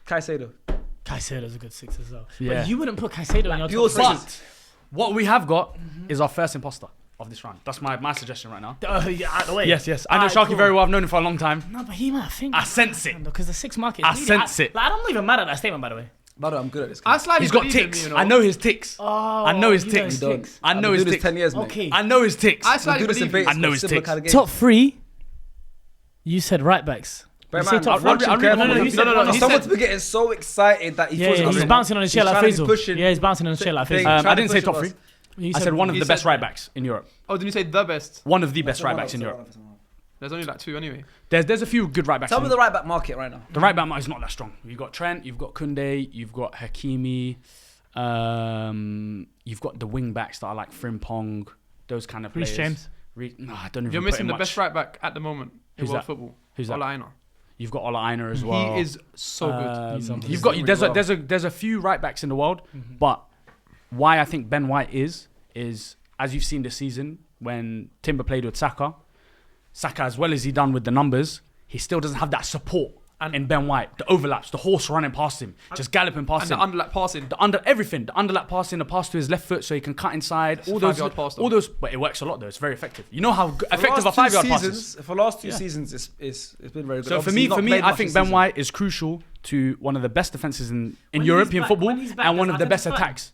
Caicedo. Caicedo's a good 6 as well. Yeah. But you wouldn't put Caicedo in your pure top 3. sixes. But what we have got is our first imposter of this round. That's my suggestion right now. Yeah, out of the way. Yes. I know Alright, Sharky cool. very well. I've known him for a long time. No, but he might think. I sense it. Because the 6 market. I sense it. Like, I'm not even mad at that statement, by the way. By the way, I'm good at this. I slightly He's got believe him, ticks. you know. I know his ticks. Oh, I know his you ticks. You don't. I I've know been his doing this ticks. 10 years, mate. Okay. I know his ticks. I We slightly do this in believe him. Vegas. I know his Similar ticks. kind of game. Top 3. You said right backs. But You say man, top I'm three? watching No, carefully. no, he said one of Someone's them. been getting so excited that he feels Yeah, like he's I'm bouncing on his chair he's like trying to be Faisal. pushing. Yeah, he's bouncing on his chair like Thing, Faisal. trying I to didn't say push top us. 3. You I said one of he the said- best right backs in Europe. Oh, didn't you say the best? One of the best right backs in Europe. There's only like 2 anyway. There's a few good right backs. Tell in- me the right back market right now. The right back is not that strong. You've got Trent, you've got Koundé, you've got Hakimi, you've got the wing backs that are like Frimpong, those kind of players. Reece James. No, I don't even. You're put missing in the much. best right back at the moment in Who's world that? football. Who's that? Ola Aina. You've got Ola Aina as well. He is so good. He's You've got doing there's really there's a few right backs in the world, but why I think Ben White is as you've seen this season when Timber played with Saka as well as he done with the numbers, he still doesn't have that support. And- in Ben White, the overlaps, the horse running past him, just galloping past And him. the underlap passing. The underlap passing, the pass to his left foot so he can cut inside. All those, 5-yard pass, though. all those. But it works a lot though. It's very effective. You know how For the effective a last 5-yard two pass is. seasons, for the last 2 Yeah. seasons, it's been very good. So Obviously, he's not for me, played I much think this Ben season. White is crucial to one of the best defenses in When European he's back- football when he's back, and one does of the best Arteta attacks.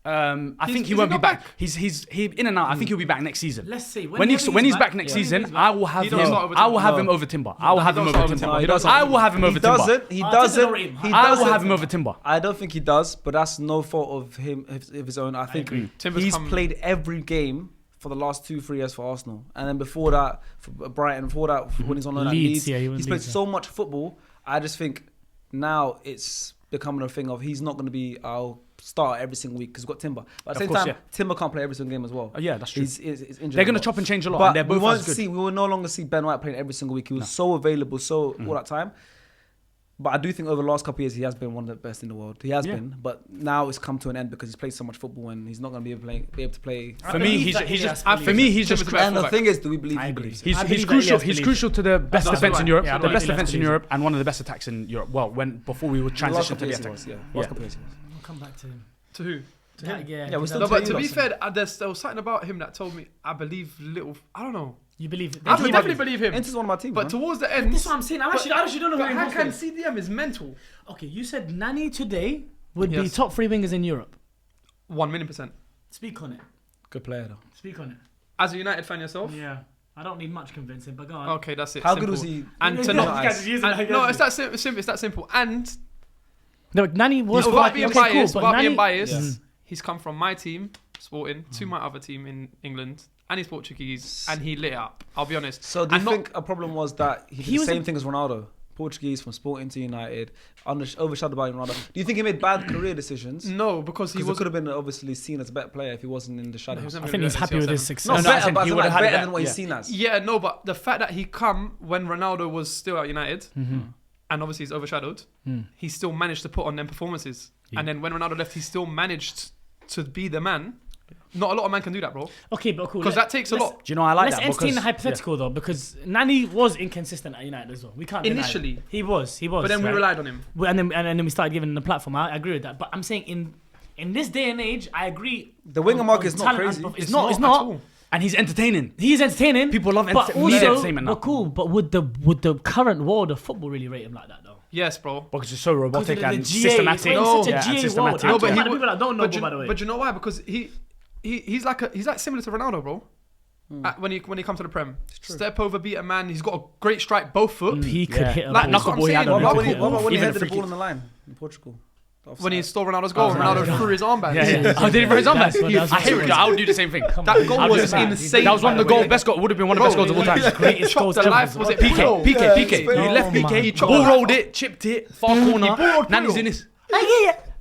I think he is won't he be not back. He's in and out. I think he'll be back next season. Let's see. When he's back next season, I will have He him. doesn't start over I will Timber. have No. him over Timber. I will have him don't over start over Timber. Timber. He doesn't. I will have him over He Timber. doesn't. He Arteta doesn't. don't rate him. He I will doesn't. have him over Timber. I don't think he does, but that's no fault of him of his own. I think agree. Timber's he's come- played every game for the last 2-3 years for Arsenal, and then before that for Brighton. Before that, when he's on loan at Leeds, Leeds, yeah, he was he's played Leeds, yeah. so much football. I just think now it's becoming a thing of he's not going to be our start every single week because we've got Timber. But at the Of same course, time, yeah. Timber can't play every single game as well. Yeah, that's true. He's injured. They're a going to lot. chop and change a lot. But And they're we both won't as good. see. We will no longer see Ben White playing every single week. He was so available, all that time. But I do think over the last couple of years he has been one of the best in the world. He has Yeah. been, but now it's come to an end because he's played so much football and he's not going to be able to play. For me, he's just. For me, he's just. Timber's the best And the fullback. thing is, do we believe I he agree. believes? He's I believe that crucial. Elias He's believes crucial to the best That's defense right. in Europe. Yeah, I The believe best Elias defense in believes Europe and one of the best attacks in Europe. Well, before we would The last transition to couple the of years he attack. was, yeah. Yeah. Last couple of years he was. We'll come back to him. To who? Yeah, Yeah, we're still No, but to Taylor. be fair, there was something about him that told me I believe little. I don't know. You believe? I definitely believe him. Inter's one of my teams. But man. towards the end, This is what I'm saying. I actually don't know but who how Imposter can is. CDM is mental? Okay, you said Nani today would be Yes. top 3 wingers in Europe. 1,000,000%. Speak on it. Good player though. Speak on it. As a United fan yourself, Yeah, I don't need much convincing, but go on. okay, that's it. How simple. good was he? And to This not. guy's using And, that no, against it's me. that simple. It's that simple. And No, Nani was without fine. being Okay, biased, cool, but without Nani, being biased, Yes. he's come from my team, Sporting, to my other team in England, and he's Portuguese, and he lit it up. I'll be honest. So do you think a problem was that he did the same thing as Ronaldo? Portuguese from Sporting to United, overshadowed by Ronaldo. Do you think he made bad career decisions? No, because he could have been obviously seen as a better player if he wasn't in the shadows. I think he's happy with his success. Not better, but better better than what he's seen as. Yeah, no, but the fact that he come when Ronaldo was still at United, and obviously he's overshadowed, he still managed to put on them performances. And then when Ronaldo left, he still managed to be the man. Not a lot of men can do that, bro. Okay, but cool. Because that takes a lot. Do you know I like let's that? entertain the hypothetical though, because Nani was inconsistent at United as well. We can't deny Initially. it. He was. But then we relied on him. And then we started giving him the platform. I agree with that. But I'm saying in this day and age, I agree. The winger market is not crazy. It's not. At all. And he's entertaining. He's entertaining. People love but entertainment now. But cool. But would the current world of football really rate him like that though? Yes, bro. Because it's so robotic Because of and the GA, systematic. it's such a and GA systematic. world. No, but I'm he talking about would- people that don't know, by the way. But you know why? Because he's like similar to Ronaldo, bro. When he comes to the Prem, step over, beat a man. He's got a great strike, both foot. He could hit a Like ball. knuckleball he had What on about him. when he Even headed the free ball kick. on the line in Portugal? When he stole Ronaldo's goal, Oh, Ronaldo right. threw his armband. Yeah. Oh, did he for his armband? That's I hate it. I would do the same thing. That goal I'll do was the same. insane. That was one of the by goals. way. Best goal. Would have been one of the best goals of all time. Greatest Chopped goals the ever. life. Was it PK. Puyol? He Oh left my PK. God. Ball rolled it, chipped it, far corner. ball rolled Nani's Puyol. in this.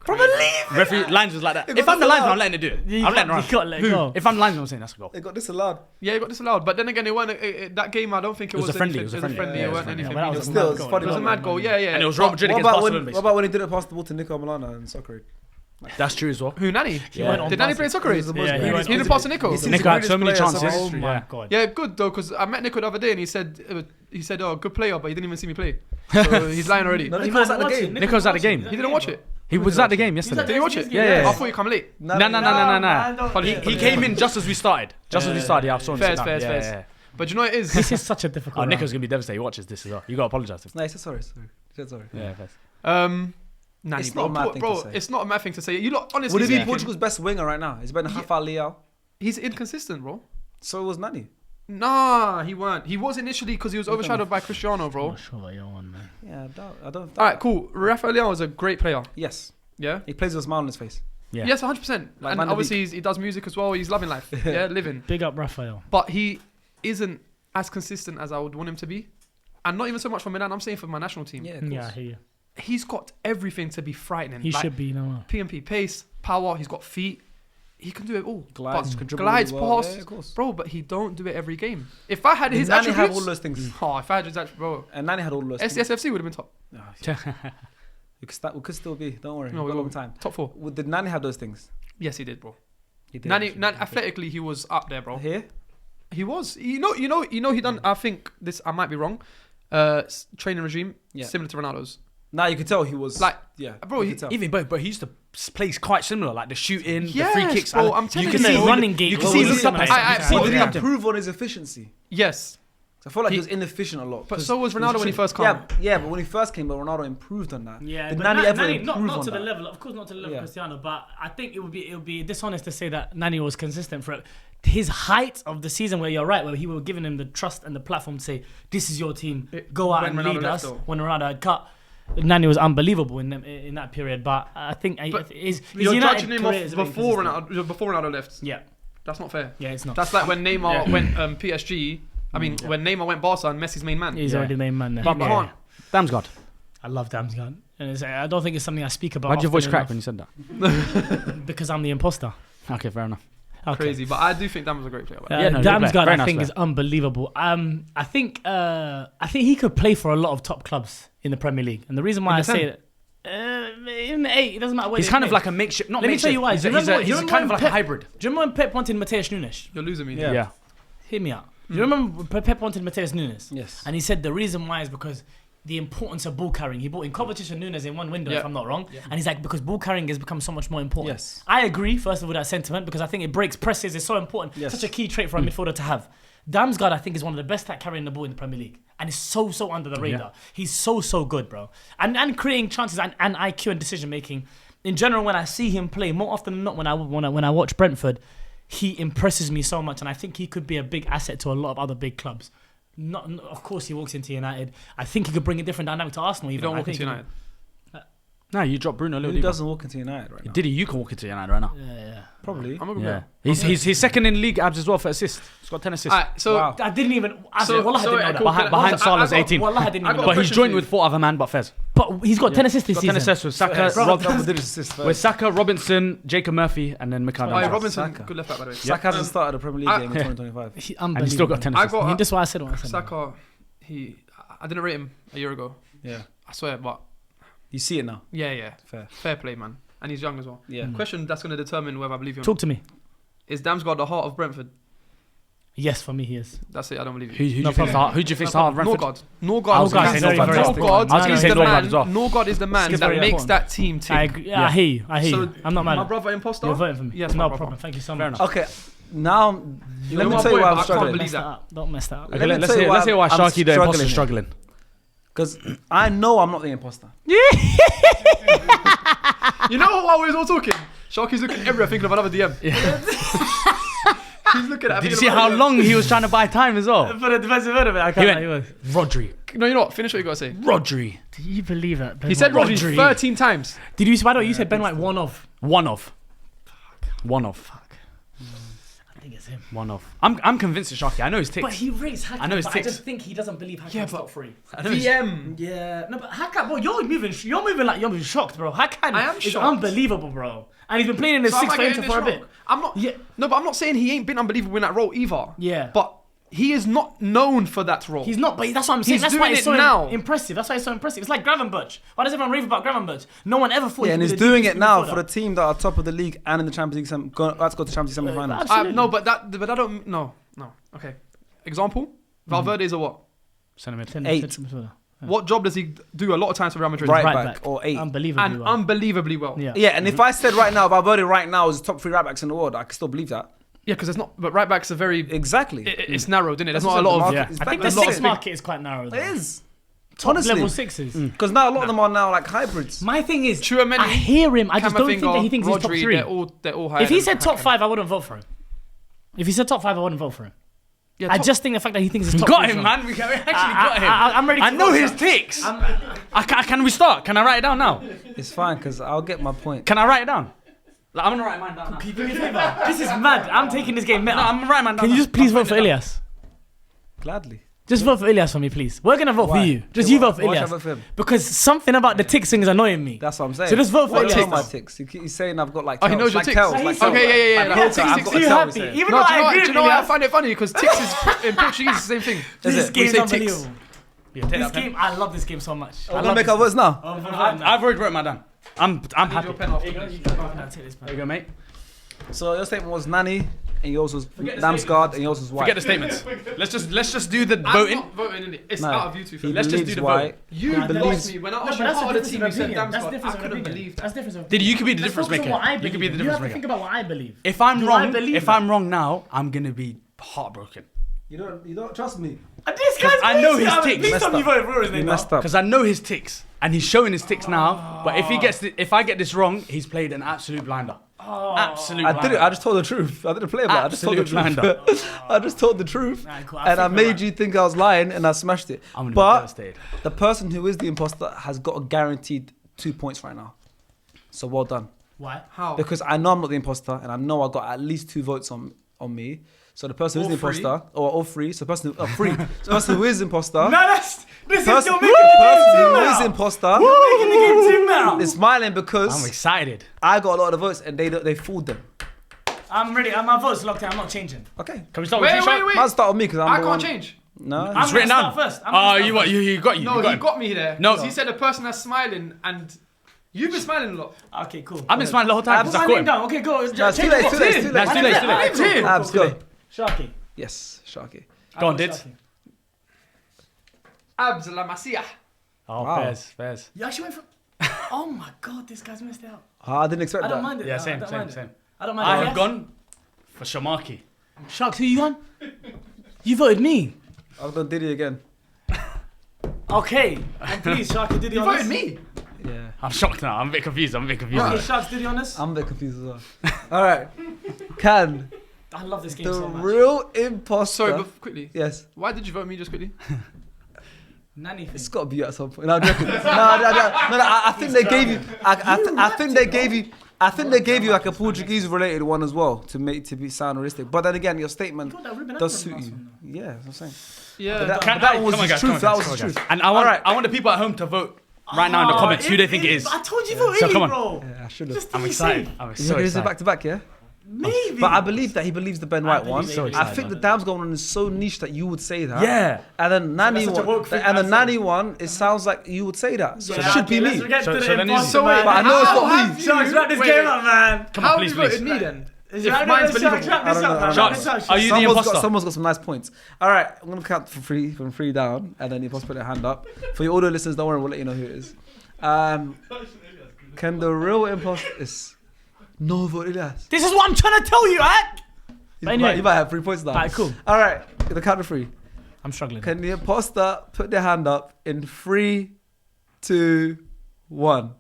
From a leave. Referee lines was like that. It If got I'm the linesman, disallowed. I'm letting it do it. You I'm letting it got to run. let go. If I'm the linesman, I'm saying that's a goal. They got disallowed. Yeah, he got disallowed. But then again, it weren't that game. I don't think it was a friendly, anything- it was a friendly. It Yeah, weren't it was a anything. friendly. Yeah, but that mean. was a Still, mad it's goal. funny. It was a mad goal. Yeah. And it was What Real Madrid against about Barcelona. when basically. what about when he didn't pass the ball to Nico Milana in soccer? That's true as well. Who, Nani? Yeah. Did Nani play in soccer? He was the most Yeah, he greatest went- He didn't pass to Nico. He's the Nico had so many greatest player chances. Oh of my Yeah. God. Yeah, good though, because I met Nico the other day and he said, "Oh, good player," but he didn't even see me play. So he's lying already. No, He Nico was might at the watch game. it. Nico's at the game. He didn't watch it. He was at the game yesterday. Did he watch it? Yeah. I thought you come late. No. Apologies. He came in just as we started. Just as we started. Yeah, I saw him. Fairs, sit down. fairs, Yeah, fairs. yeah, yeah. But you know what it is? This is such a difficult. Oh, Nico's round. gonna be devastated. He watches this as well. You gotta apologize to him. No, he said sorry. He said sorry. Yeah, fairs. Nani, It's bro, not a mad thing to say. it's not a mad thing to say. You lot, honestly, Would he be speaking, Portugal's best winger right now? He's better than Rafa Leao. he's inconsistent, bro. So was Nani. Nah, he weren't. He was initially because he was overshadowed by Cristiano, bro. I'm not sure what you're on, man. Yeah, I don't. All right, cool. Rafael Leao is a great player. Yes, Yeah. he plays with a smile on his face. Yeah. Yes, 100%. Like And Van de obviously he does music as well. He's loving life. Yeah, living. Big up Raphael. But he isn't as consistent as I would want him to be. And not even so much for Milan. I'm saying for my national team. Yeah, of course. Yeah, I hear you. He's got everything to be frightening. He Like, should be, you know. PMP, pace, power. He's got feet. He can do it all. Glides, But can dribble glides, really well. pass, Yeah, of course. bro. But he don't do it every game. If I had his Nani had attributes, all those things, oh, if I had his attributes, bro, and Nani had all those. things. SCSFC would have been top. We could still be. Don't worry. No, We've got a we long time. Top 4. Did Nani have those things? Yes, he did, bro. He did. Nani, actually. athletically, he was up there, bro. Here. He was. You know. He done. I think this. I might be wrong. Training regime Yeah. similar to Ronaldo's. Now you could tell he was Like, yeah, bro, you he- could tell. Even but he used to play quite similar, like the shooting, the Yes, free kicks. bro, and I'm telling you can you. see The all running the- gate You can was see really look up. nice. I- But did he yeah. improve on his efficiency? Yes, I feel like He- he was inefficient a lot. but 'cause so was he Ronaldo when he first came. Yeah, but when he first came, but Ronaldo improved on that. Yeah, Did but Nani ever Nani, improve not on to the that? level, of course, not to the level Yeah. of Cristiano, but I think it would be dishonest to say that Nani was consistent for it. His height of the season, where you're right, where he was giving him the trust and the platform to say, "This is your team, go out When and Ronaldo lead left, us." though. When Ronaldo had cut, Nani was unbelievable in that period. But I think his you're United judging him career off is a bit before inconsistent. Ronaldo left. Yeah, That's not fair. yeah, it's not. That's like when Neymar Yeah. went PSG. I mean, when Neymar went Barca and Messi's main man. He's already the main man there. But can't. Damn's God. I love Damsgaard. And I don't think it's something I speak about. Why'd your voice often crack enough when you said that? because I'm the imposter. Okay, fair enough. Okay. Crazy, but I do think Dam was a great player. Yeah, no, good Damsgaard, player. Very I nice think, player. is unbelievable. I think he could play for a lot of top clubs in the Premier League, and the reason why In I the say 10? that. In the 8, it doesn't matter where He's they kind of play. like a makeshift. Not Let me makeshift. tell you why. He's Do you remember- he's you kind of remember like a Pep- hybrid. Do you remember when Pep wanted Mateus Nunes? You're losing me. Yeah. Yeah. Hear me out. Do you remember when Pep wanted Mateus Nunes? Yes. And he said the reason why is because the importance of ball carrying. He brought in Kovacic and Nunes in one window, Yeah. if I'm not wrong. And he's like, because ball carrying has become so much more important. Yes. I agree, first of all, that sentiment, because I think it breaks presses. It's so important. Yes. Such a key trait for a midfielder to have. Damsgaard, I think, is one of the best at carrying the ball in the Premier League. And is so under the radar. He's so good, bro. And creating chances and IQ and decision making. In general, when I see him play, more often than not, when I watch Brentford, he impresses me so much. And I think he could be a big asset to a lot of other big clubs. Of course, he walks into United. I think he could bring a different dynamic to Arsenal. You Even. don't I walk think into he- United. No, you dropped Bruno. Who doesn't walk into United right now? Did he? You can walk into United right now. Yeah. Probably. I'm a good Yeah, player. he's second in league abs as well for assists. He's got 10 assists. Alright, so Wow. I didn't even. So- Wallah, I so, didn't know that. cool. Behind Salah's 18. Wallah, I didn't I even got know But that. he's question joined for you. with 4 other man, but Fez. But he's got 10 assists this Got 10 season. assists with Saka, Double digits assists with first. Saka, Robinson, Jacob Murphy, and then Mikhail. Aye, Danjuma. Robinson, Saka. good left back by the way. Saka hasn't started a Premier League game in 2025. And he's still got 10 I assists. got That's why I said what I said. Saka. I didn't rate him a year ago. Yeah. I swear, but You see it now. yeah, Fair. fair play, man. And he's young as well. Yeah. Question that's going to determine whether I believe you. Talk to me. Is Damsgaard the heart of Brentford? Yes, for me he is. That's it. I don't believe Who you. do you think's the who do you think's the heart of Brentford? Norgard. I was gonna say Norgard. Norgard. I was gonna say is the Norgard man. as well. Norgard is the man Skip that very makes important. that team tick. I agree. I hear you. So, I'm not mad. My brother Imposter. You're voting for me. Yes, my no brother. problem. Thank you so Fair much. enough. Okay. Now, You're let me my tell you boy, why but I'm I can't struggling. believe Mess that that. up. Don't mess that up. Okay, Let me let's tell you say why I'm Sharky the imposter is struggling. Because I know I'm not the imposter. You know while we was all talking, Sharky's looking everywhere thinking of another DM. He's looking at. Did you see how long he was trying to buy time as well? For the defensive end of it, I He can't. went, Rodri. No, you know what? Finish what you gotta say. Rodri. Did you believe that? He said Rodri 13 times. Did you? By the way, you said Ben White one off. One off. I think it's him. One off. I'm convinced it's Sharky. I know his But ticks. he rates Hakan. I know his but I ticks. just think he doesn't believe Hakan's Yeah, but- top three. I know his- DM. Yeah, no, but Hakan, bro, you're moving like you're moving shocked, bro. Hakan I am is shocked. unbelievable, bro. And he's been playing in the So am sixth I for getting Inter this for a wrong? bit. I'm not. Yeah. No, but I'm not saying he ain't been unbelievable in that role either. Yeah. But he is not known for that role. He's not, but that's what I'm saying. He's That's why doing it's it so now. impressive. That's why it's so impressive. It's like Gravenberch. Why does everyone rave about Gravenberch? No one ever thought. Yeah, and he he's could be doing the it now before for the that. team that are top of the league and in the Champions League. Let's go to Champions League semi-finals. Absolutely. No, but I don't. No. Okay. Example. Valverde is a what? Centimetre. 8. What job does he do a lot of times for Real Madrid? Right Right back back. or 8. Unbelievably And well. unbelievably well. Yeah. Yeah, and if I said right now Valverde right now is the top 3 right backs in the world, I can still believe that. Yeah, because it's not. But right backs are very. Exactly. It's narrow, isn't it? There's That's not a what lot the of. market Yeah. is I think back- the a lot six of- market is quite narrow. It though. is. Top Honestly. level sixes. Because now a lot of them are now like hybrids. My thing is, Chouameni, I hear him. I just don't think that he thinks he's top Rodri, 3. They're all higher. If he than said top Hakan. 5, I wouldn't vote for him. If he said top 5, I wouldn't vote for him. Yeah, I top- just think the fact that he thinks he's top Got 3 is him, wrong. man. We actually got him. I'm ready to I know vote his for him. ticks. Can we start? Can I write it down now? It's fine because I'll get my point. Can I write it down? Like, I'm gonna write mine down now. Can you do me a favor? This is mad. I'm taking this game meta. No, I'm gonna write mine down. Can you now. just please I'm vote for writing it down. Elias? Gladly. Just vote for Elias for me, please. We're gonna vote Why? for you. Just Yeah, you why- vote for why should I Elias. vote for him? Because something about the tick thing is annoying me. That's what I'm saying. So just vote for What Elias. are my ticks? He's saying I've got like Oh, he tells, knows your like ticks. tells, Like like he's- tells. Okay, yeah. Like Like poker, ticks, I've ticks, got too a tell, happy. he's saying. Even No, though do you I know, agree do you with know why I Elias, find it funny? Because ticks is in Portuguese is the same thing. this We say game's ticks. unbelievable. Yeah, take This that pen. game, I love this game so much. I'm gonna make our votes now. I've already wrote mine down. I'm happy. your pen off. Take this, There you go, mate. So your statement was Nani, and yours was the Damsgaard, and yours was White. Forget the statements. Let's just do the I'm voting. not voting in it. It's No, out of you two. he Let's just believes do the White. You Nah, lost believes- me when I No, asked but you that's part the of the team. difference You of said opinion. That's Damsgaard. difference I of couldn't opinion. believe that. That's difference of Did opinion. you could be the Let's difference focus on maker. what I You could be believe. the You difference have to think maker. about what I believe. If I'm Do I wrong, believe if that? I'm wrong now, I'm gonna be heartbroken. You don't trust me. This guy's I know crazy. his ticks. Please Messed tell me up. vote for his You name. messed up. Because I know his ticks, and he's showing his ticks now. But if I get this wrong, he's played an absolute blinder. Absolute I blinder. didn't. I just told the truth. I didn't play about it. I just told the Absolute truth. I just told the truth, Alright, cool. and I think made you're right. you think I was lying, and I smashed it. I'm gonna be But devastated. the person who is the imposter has got a guaranteed 2 points right now. So well done. Why? How? Because I know I'm not the imposter, and I know I got at least 2 votes on me. So the person who's the All three? imposter, or all 3, so the person who, 3. So the person who is imposter, No, this is person, still making the person game who too is now. imposter Making the game too now. is smiling I'm because excited. I got a lot of votes and they fooled them. I'm ready. My vote's locked in. I'm not changing. Okay, Can we start with you, Wait, Shark? wait, might wait. start with me because I'm I the can't one. change. No, I'm It's written gonna down. start first. I'm Oh, gonna you start what? first. You got you. No, you got he him. got me there. No. No, he said the person that's smiling, and you've been smiling a lot. Okay, cool. I've been smiling the whole time. Put because I my caught name him. down. Okay, go. No, it's too late, too late, too late. That's too late, too late. Name's here. Abs, go. Sharky. Yes, Sharky. Go on, Dids. Abs la Masia. Oh, Wow. fairs. You actually went for. Oh my god, this guy's messed out. I didn't expect I that. don't mind it. Yeah, I same. don't mind it. I I don't mind it. have Yes. gone for Shamaki. Sharks, who you on? You voted me. I've done Diddy again. Okay. And please, Sharky, do the You honors. voted me. Yeah, I'm shocked now. I'm a bit confused. Okay, Sharks, do the honors. I'm a bit confused as well. All right, Can I love this game the so much. real imposter? Sorry, but quickly. Yes. Why did you vote me just quickly? Nanny thing. It's got to be you at some point. No, I'm joking. No, I think they gave you. I think they gave you. I think they gave you like a Portuguese related one as well to be sound realistic. But then again, your statement does suit you. Yeah, that's what I'm saying. Yeah. But that was the truth. That was the truth. And I want the people at home to vote right now in the comments who they think it is. I told you vote So Illy, come on. bro. Yeah, I should have. I'm excited. I'm so Is it excited. back to back? Yeah. Maybe. But I believe that he believes the Ben White believe one. so I excited, think the man. Dam's going on is so niche that you would say that. Yeah. And then Nanny that's such a one, woke thing and the to say. Nanny one, it sounds like you would say that. So it Yeah, should be let's me. get So- to the so then you- imposter, So wait, man. But I know it's how not me. have you- Sharks, wrap this wait, game wait. up, man. Come on, How please, have you voted please. me then? If Sharks, mine's Sharks, believable. wrap this I don't up, know, man. I Wrap don't this know. up, Are Sharks. you the imposter? Someone's got some nice points. All right, I'm gonna count from three down, and then you put their hand up. For your audio listeners, don't worry, we'll let you know who it is. Can the real imposter is no vote Elias? This is what I'm trying to tell you, Ak. But anyway. You might have 3 points now. Alright, cool. All right, the count of 3. I'm struggling. Can the imposter put their hand up in 3, 2, 1?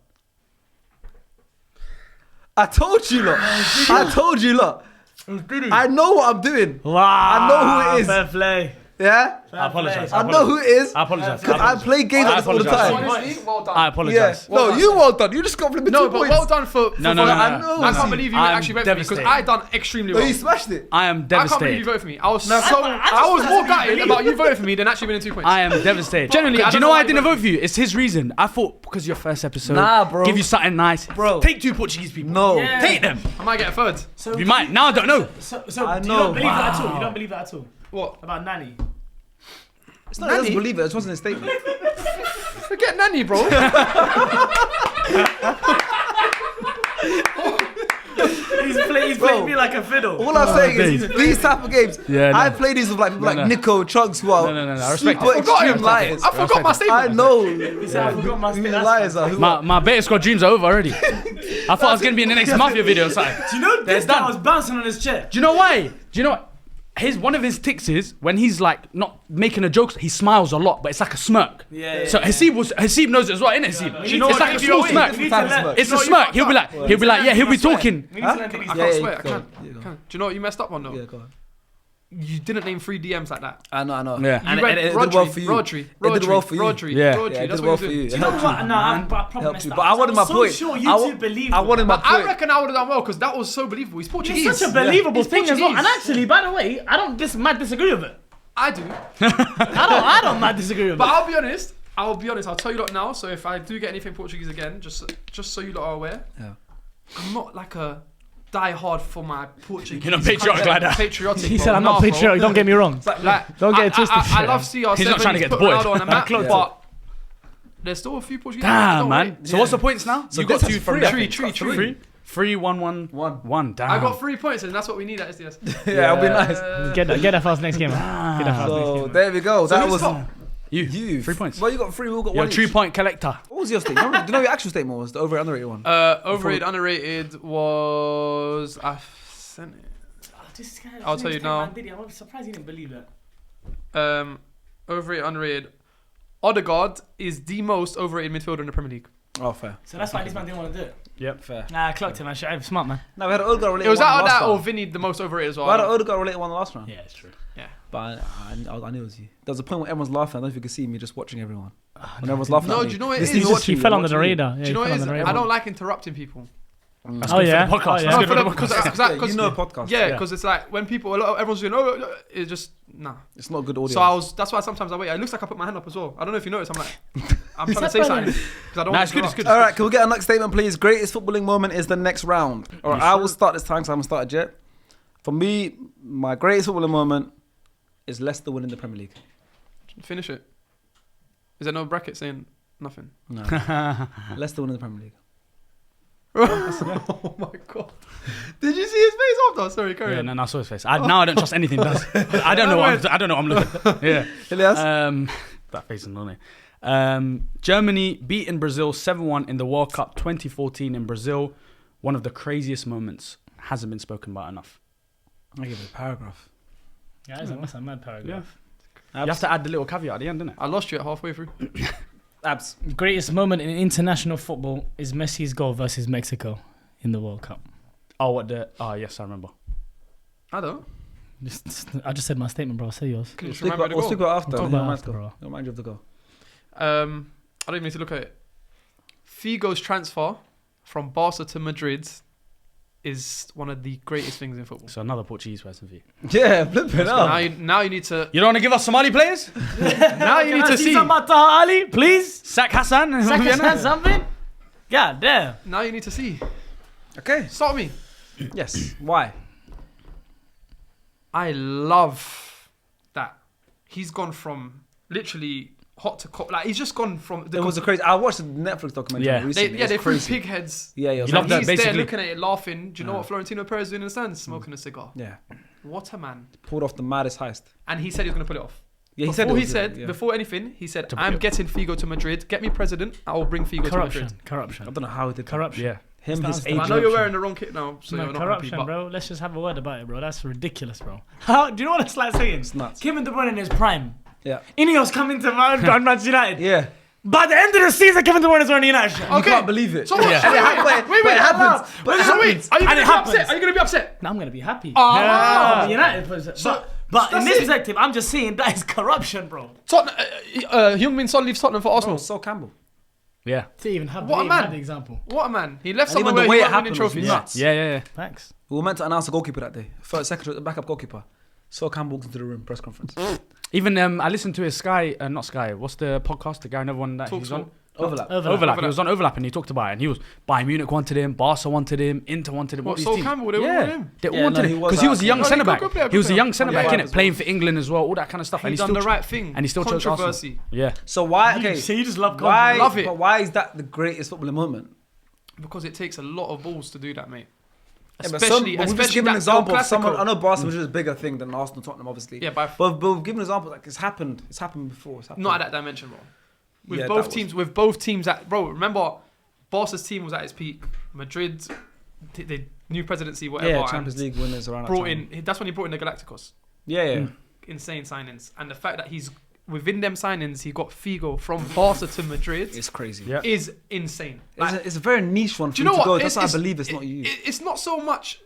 I told you, lot. I told you, lot. I know what I'm doing. Wow. I know who it is. Fair play. Yeah? I apologize. I know who it is. I apologize. Because I play games like this all the apologize. time. Honestly, well done. I Yeah. apologize. No, you well done. You just got flipping No, 2 but points. well done for No, for- no. I know. I can't believe you I'm actually voted for me because devastated. I done extremely No, well. you smashed it. I am I can't believe you devastated. voted for me. I was No, so I was more gutted believe about you voting for me than actually winning 2 points. I am devastated. Generally, I do you don't know know why why I didn't you vote for you? It's his reason. I thought because your first episode, Nah, bro. give you something nice. Bro. Take 2 Portuguese people. No. Yeah. Take them. I might get a third. So You might. Now I don't know. So I you know. don't believe that at all? Wow. You don't believe that at all? What? About Nanny? It's not. He doesn't believe it. It wasn't a statement. Forget Nanny, bro. He's playing me like a fiddle. All I'm saying is these type of games. Yeah, I no. play these with like people like no. Nico, Chunks, who are No. I respect super it. extreme liars. I forgot my I statement. know He said, I forgot my who state. the liars are. Who are. My beta squad dreams are over already. I thought I was gonna be in the next Mafia video or something. Do you know There's this guy done. was bouncing on his chair? Do you know why? Do you know what? One of his tics is when he's like not making a joke, he smiles a lot, but it's like a smirk. Yeah. So Hasib knows it as well, innit Hasib? Do you know It's what like a give small you away? smirk. We need to Type of learn- smirk. It's No, a you smirk. fucked He'll be up. like, yeah, he'll be talking. We need to learn things. I Yeah, can't yeah, swear. I go can't. on. Yeah, go on. Do you know what you messed up on though? Yeah, go on. You didn't name 3 DMs like that. I know. Yeah. And You it went did well for you. Rodri. It did well for you. Rodri. Yeah. Rodri. Yeah, it That's did well what for you you. did. Do you know Helped what? you. No, I probably Helped messed you. up. But I wanted my so point. sure I you wa- two believe. I wanted my But I point. reckon I would have done well because that was so believable. He's Portuguese. It's such a believable He's thing as well. Portuguese. And actually, by the way, I don't disagree with it. I do. I don't mad disagree with But it. I'll be honest. I'll tell you lot now. So if I do get anything Portuguese again, just so you lot are aware, Yeah. I'm not like a die hard for my Portuguese. You're not patriotic like that. Patriotic. He bro. said I'm not Nah, bro. patriotic. Don't get me wrong. Like, Don't get it twisted. I love CR7. He's not trying to get the put point. Ronaldo on the map, Clear. but there's still a few Portuguese. players that Damn, don't man. rate. So what's the points now? So You got this 2 has from three, there. I think. Three. 3, 1, 1, 1. Damn. I got 3 points, and that's what we need at SDS. Yeah, it'll be nice. Get that fast next game. Man. Get that fast next So game. there we go. That who's was top? you. 3 points. Well, you got 3. We all got You're 1 a 3 each. point collector. What was your statement? Do you know your actual statement was the over underrated one? Overrated, underrated was I sent it. I'll tell you now. I'm surprised he didn't believe that. Overrated, underrated. Odegaard is the most overrated midfielder in the Premier League. Oh, fair. So that's why this man didn't want to do it. Yep. Fair. Nah, I clocked him, man. I'm smart, man. No, we had an Odegaard related It was one out of last that or round. Vinny the most overrated as well. We had an Odegaard related one last round. Yeah, it's true. But I knew it was you. There was a point where everyone's laughing. I don't know if you could see me just watching everyone. When everyone's laughing No, at do me. you know what it This is? team's He watching He you, fell under watching the you. radar. Do you know what he it fell is? under the I radar. don't like interrupting people. Oh yeah. For the podcast. Oh, yeah. That's good for the No, podcast. Yeah, you know a podcast. Yeah, Yeah. because it's like when people, everyone's doing, it's just nah. It's not good audio. So that's why sometimes I wait. It looks like I put my hand up as well. I don't know if you noticed. I'm like, I'm trying to say something because I don't. Nah, want it's to good. interrupt. It's good. All right, can we get a next statement, please? Greatest footballing moment is the next round. All right, I will start this time because I haven't started yet. For me, my greatest footballing moment is Leicester winning the Premier League. Finish it. Is there no bracket saying nothing? No. Leicester winning the Premier League. Oh my god! Did you see his face after? Sorry, carry Yeah, on. no, I saw his face. Now I don't trust anything. Does I don't know. I don't know. What I'm looking. Yeah. Elias? That face is annoying. Germany beating Brazil 7-1 in the World Cup 2014 in Brazil. One of the craziest moments. Hasn't been spoken about enough. I give it a paragraph. Yeah, that's a mad paragraph. You have to add the little caveat at the end, didn't it? I lost you at halfway through. Abs. Greatest moment in international football is Messi's goal versus Mexico in the World Cup. Oh, what the? Oh, yes, I remember. I don't. I just said my statement, bro. Say yours. Can you just We'll remind me speak of the about goal? after. Talk Yeah, about let's after, go. bro. Remind you of the goal. I don't even need to look at it. Figo's transfer from Barca to Madrid is one of the greatest things in football. So another Portuguese person for you. Yeah, flipping Now up. you need to. You don't want to give us Somali players? Now you need to see. Some Taha Ali, please. Sack Hassan? Second something. God damn. Now you need to see. Okay. Start with me. Yes. Why? I love that he's gone from literally hot to cold. Like he's just gone from. It was a crazy. I watched the Netflix documentary Yeah. recently. They It's threw crazy. pig heads. Yeah, yeah. You love And that, he's there basically. looking at it, laughing. Do you know what Florentino Perez is doing in the stands? Smoking a cigar. Yeah. What a man! Pulled off the maddest heist. And he said he was going to pull it off. Yeah, he Before said. It he was, said yeah. before anything, he said, To "I'm put- getting Figo to Madrid. Get me president. I will bring Figo to Corruption. Madrid." I Corruption. don't know how he did that. Corruption. Yeah. Him, his Stands for- agent. I know you're wearing the wrong kit now, so No, you're not corruption, happy. But bro. Let's just have a word about it, bro. That's ridiculous, bro. How? Do you know what it's like saying? It's nuts. Kevin De Bruyne in his prime. Yeah. Ineos coming to Manchester United. Yeah. By the end of the season, Kevin De Bruyne is wearing a United shirt. You Okay. can't believe it. So what? Yeah. So wait, But it happens. But so wait, are you And going it to be happens. upset? Are you going to be upset? Now I'm gonna be happy. Ah. From the United person. So- but in that's this it. perspective, I'm just saying that is corruption, bro. Tottenham, Heung-min Son leaves Tottenham for Oh, Arsenal. so Campbell. Yeah. To even have, What a to even man. have the example. What a man! He left And somewhere even the where way he it wasn't winning happened was trophies. nuts. Yeah. Thanks. We were meant to announce a goalkeeper that day. First, second, backup goalkeeper. So Campbell walked into the room, press conference. Even I listened to his Sky, not Sky. What's the podcast? The guy, another one that he's on. Overlap. Overlap. He was on Overlap and he talked about it. And he was Bayern Munich wanted him, Barca wanted him, Inter wanted him. all What, these Sol teams. Campbell, they all yeah, wanted him? they all Yeah, wanted no, him he was because he was a out. young No, centre good back. player, He was a good young player. centre Yeah, back, yeah, innit? Playing for England as well, all that kind of stuff. He And done the chose- right thing. and he still chose Arsenal. Controversy. Yeah. So why? Okay. So you just love Why? Love it. But why is that the greatest footballing moment? Because it takes a lot of balls to do that, mate. Yeah, but Especially, we've just especially given an that example El of someone. Clasico. I know Barca was just a bigger thing than Arsenal, Tottenham, obviously. Yeah, but we've given an example like it's happened. It's happened before. It's happened. Not at that dimension, bro. With Yeah, both that was- teams, with both teams at remember, Barca's team was at its peak. Madrid, the new presidency, whatever, Yeah, and Champions League winners around. that brought time. in. That's when he brought in the Galacticos. Yeah, yeah. Insane signings, and the fact that he's within them signings, he got Figo from Barca to Madrid It's crazy. Yeah. is insane. Like, It's a very niche one for do you you know to what? go. That's why I believe it's not you. It's not so much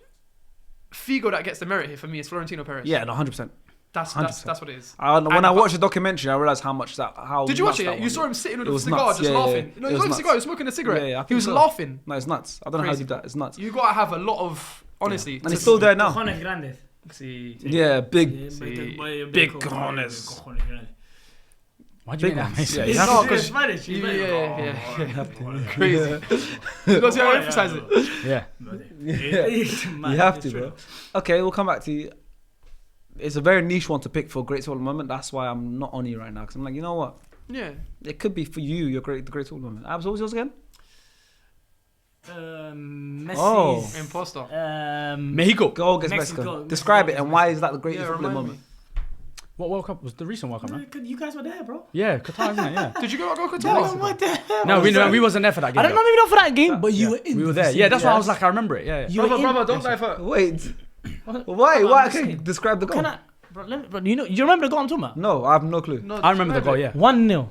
Figo that gets the merit here for me. It's Florentino Perez. Yeah, no, 100%. that's 100%. what it is. When And- I watched the documentary, I realized how much that. How Did you watch nuts that it? You one saw is. him sitting with It a was cigar, nuts. just Yeah, yeah, laughing. yeah. No, It he was was nuts. cigar, he was smoking a cigarette. Yeah, yeah, I he think was so. laughing. No, it's nuts. I don't know how Crazy. you do that. It's nuts. You gotta have a lot of honestly. And it's still there now. Cojones grandes. See, Yeah, big. Big cojones. Why'd you Big make that ones. face? Yeah, Yeah, you have No, to. 'cause- Spanish. yeah. Crazy. Because you emphasize it. yeah. You have to, bro. Okay, we'll come back to you. It's a very niche one to pick for great tournament moment. That's why I'm not on you right now because I'm like, you know what? Yeah. It could be for you. The great tournament moment. Abs, what was yours again? Messi's. Oh. Imposter. Mexico. Go against Mexico. Mexico. Describe it and why is that the greatest Yeah, footballing remind moment? me. What World Cup was the recent World Cup? No? You guys were there, bro. Yeah, Qatar, isn't it? Yeah. Did you go Oh, Qatar? what the hell? No, we wasn't there for that game. I don't know, maybe not for that game, but you were in. We were the there. scene. Yeah, that's why I was like, I remember it. Yeah, yeah. You were in. Brother, don't die for. Wait. What? Why? I'm Why? just Okay, saying. describe the goal. Can I, bro, bro, you remember the goal I'm talking about? No, I have no clue. No, I remember the goal. Yeah. 1-0.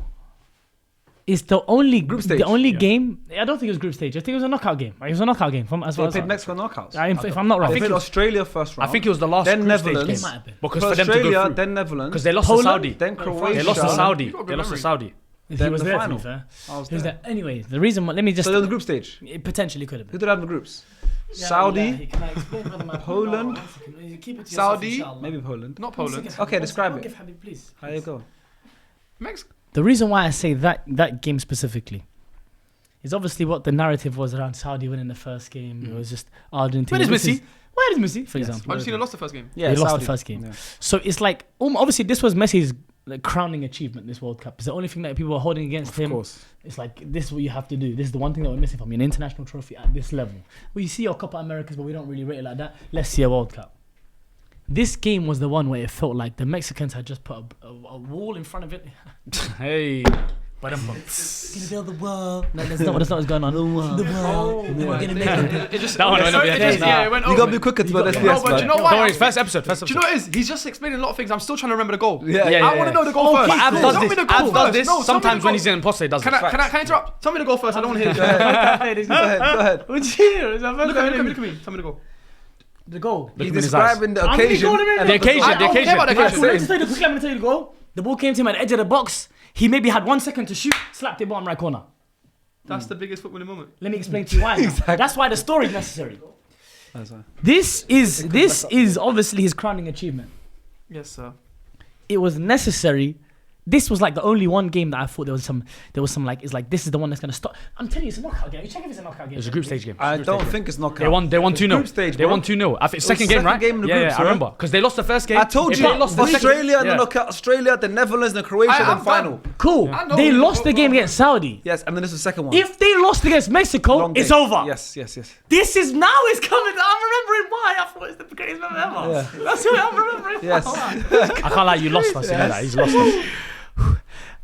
It's the only Group stage. The only Yeah. game. I don't think it was group stage. I think it was a knockout game. It was a knockout game. From as They far as played Mexico knockouts. if I'm not wrong, They I played think Australia first round. I think it was the last Then group stage Netherlands. game. it might have been. Because for them to Australia, go through. then Netherlands, Because they lost Poland? to Saudi. then Croatia. They lost to Saudi. You got good They lost to memory. Saudi. He Then was the there. final. To be fair. I was He was there. there. Anyway, the reason. Let me just. So they're in the group stage. It potentially could have Who been. did I have in the groups? Yeah, Saudi, can I explain further my point? Poland, No, 1 second. You keep it to Saudi, yourself, inshallah. maybe Poland. Not 1 Poland. second, Okay, 1 describe second. it. Give Habib, please. How you go? Mexico. The reason why I say that game specifically is obviously what the narrative was around Saudi winning the first game. It was just Argentina. Where is This Messi? Where is Messi, for example? Argentina lost the first game. Yeah, They lost Saudi. the first game. Yeah. So it's like, obviously, this was Messi's crowning achievement, this World Cup. It's the only thing that people are holding against Of him. course. It's like, this is what you have to do. This is the one thing that we're missing from you, an international trophy at this level. We see your Copa Americas, but we don't really rate it like that. Let's see a World Cup. This game was the one where it felt like the Mexicans had just put a wall in front of it. Hey. But I'm gonna build the wall. No, that's not what's going on. The wall. Oh, We're my gonna days. make it. It just That one it went over your just- head. yeah, it went You over. gotta be quicker to go got- SBS, No, but you know man. why? Don't worry, it's first episode. Do you know what it is? He's just explaining a lot of things. I'm still trying to remember the goal. Yeah, Yeah, I want to know the goal Oh, first. but Abs Cool. does Tell me this. the goal Abs does first. this. No, tell me Sometimes the when goal. he's in imposter, he does Can it. I interrupt? Tell me the goal first. I don't want to hear Go it. ahead. Go ahead. What's here? Is that Look at me. Look at me. Tell me the goal. The goal. Look He's him in his eyes. describing the How many occasion. goals did he and make? The occasion, I the don't care occasion. about the Yeah, occasion. Let me tell you the quickly. I'm gonna tell you the goal. The ball came to him at the edge of the box. He maybe had 1 second to shoot, slapped it bottom right corner. That's the biggest footballing moment. Let me explain to you why. Exactly. That's why the story is necessary. That's fine. This is obviously his crowning achievement. Yes, sir. It was necessary. This was like the only one game that I thought there was some like, it's like, this is the one that's gonna stop. I'm telling you, it's a knockout game. You check if it's a knockout game. It was a group stage game. I don't think it's knockout. They won 2-0. Group stage, They bro. won 2-0. I think second the game, right? second game in the yeah, groups, I right? remember. Because they lost the first game. I told If you, they lost the second- Australia, yeah. the knockout, Australia, the Netherlands, the Croatia, I'm then final. Cool. I know They you- lost the game against Saudi. Yes, and then this is the second one. If they lost against Mexico, Long it's game. over. Yes. This is now it's coming. I'm remembering why I thought it's the greatest moment ever. Yeah. That's what I'm remembering. Yes. I can't lie, you lost us. You know that. He's lost us.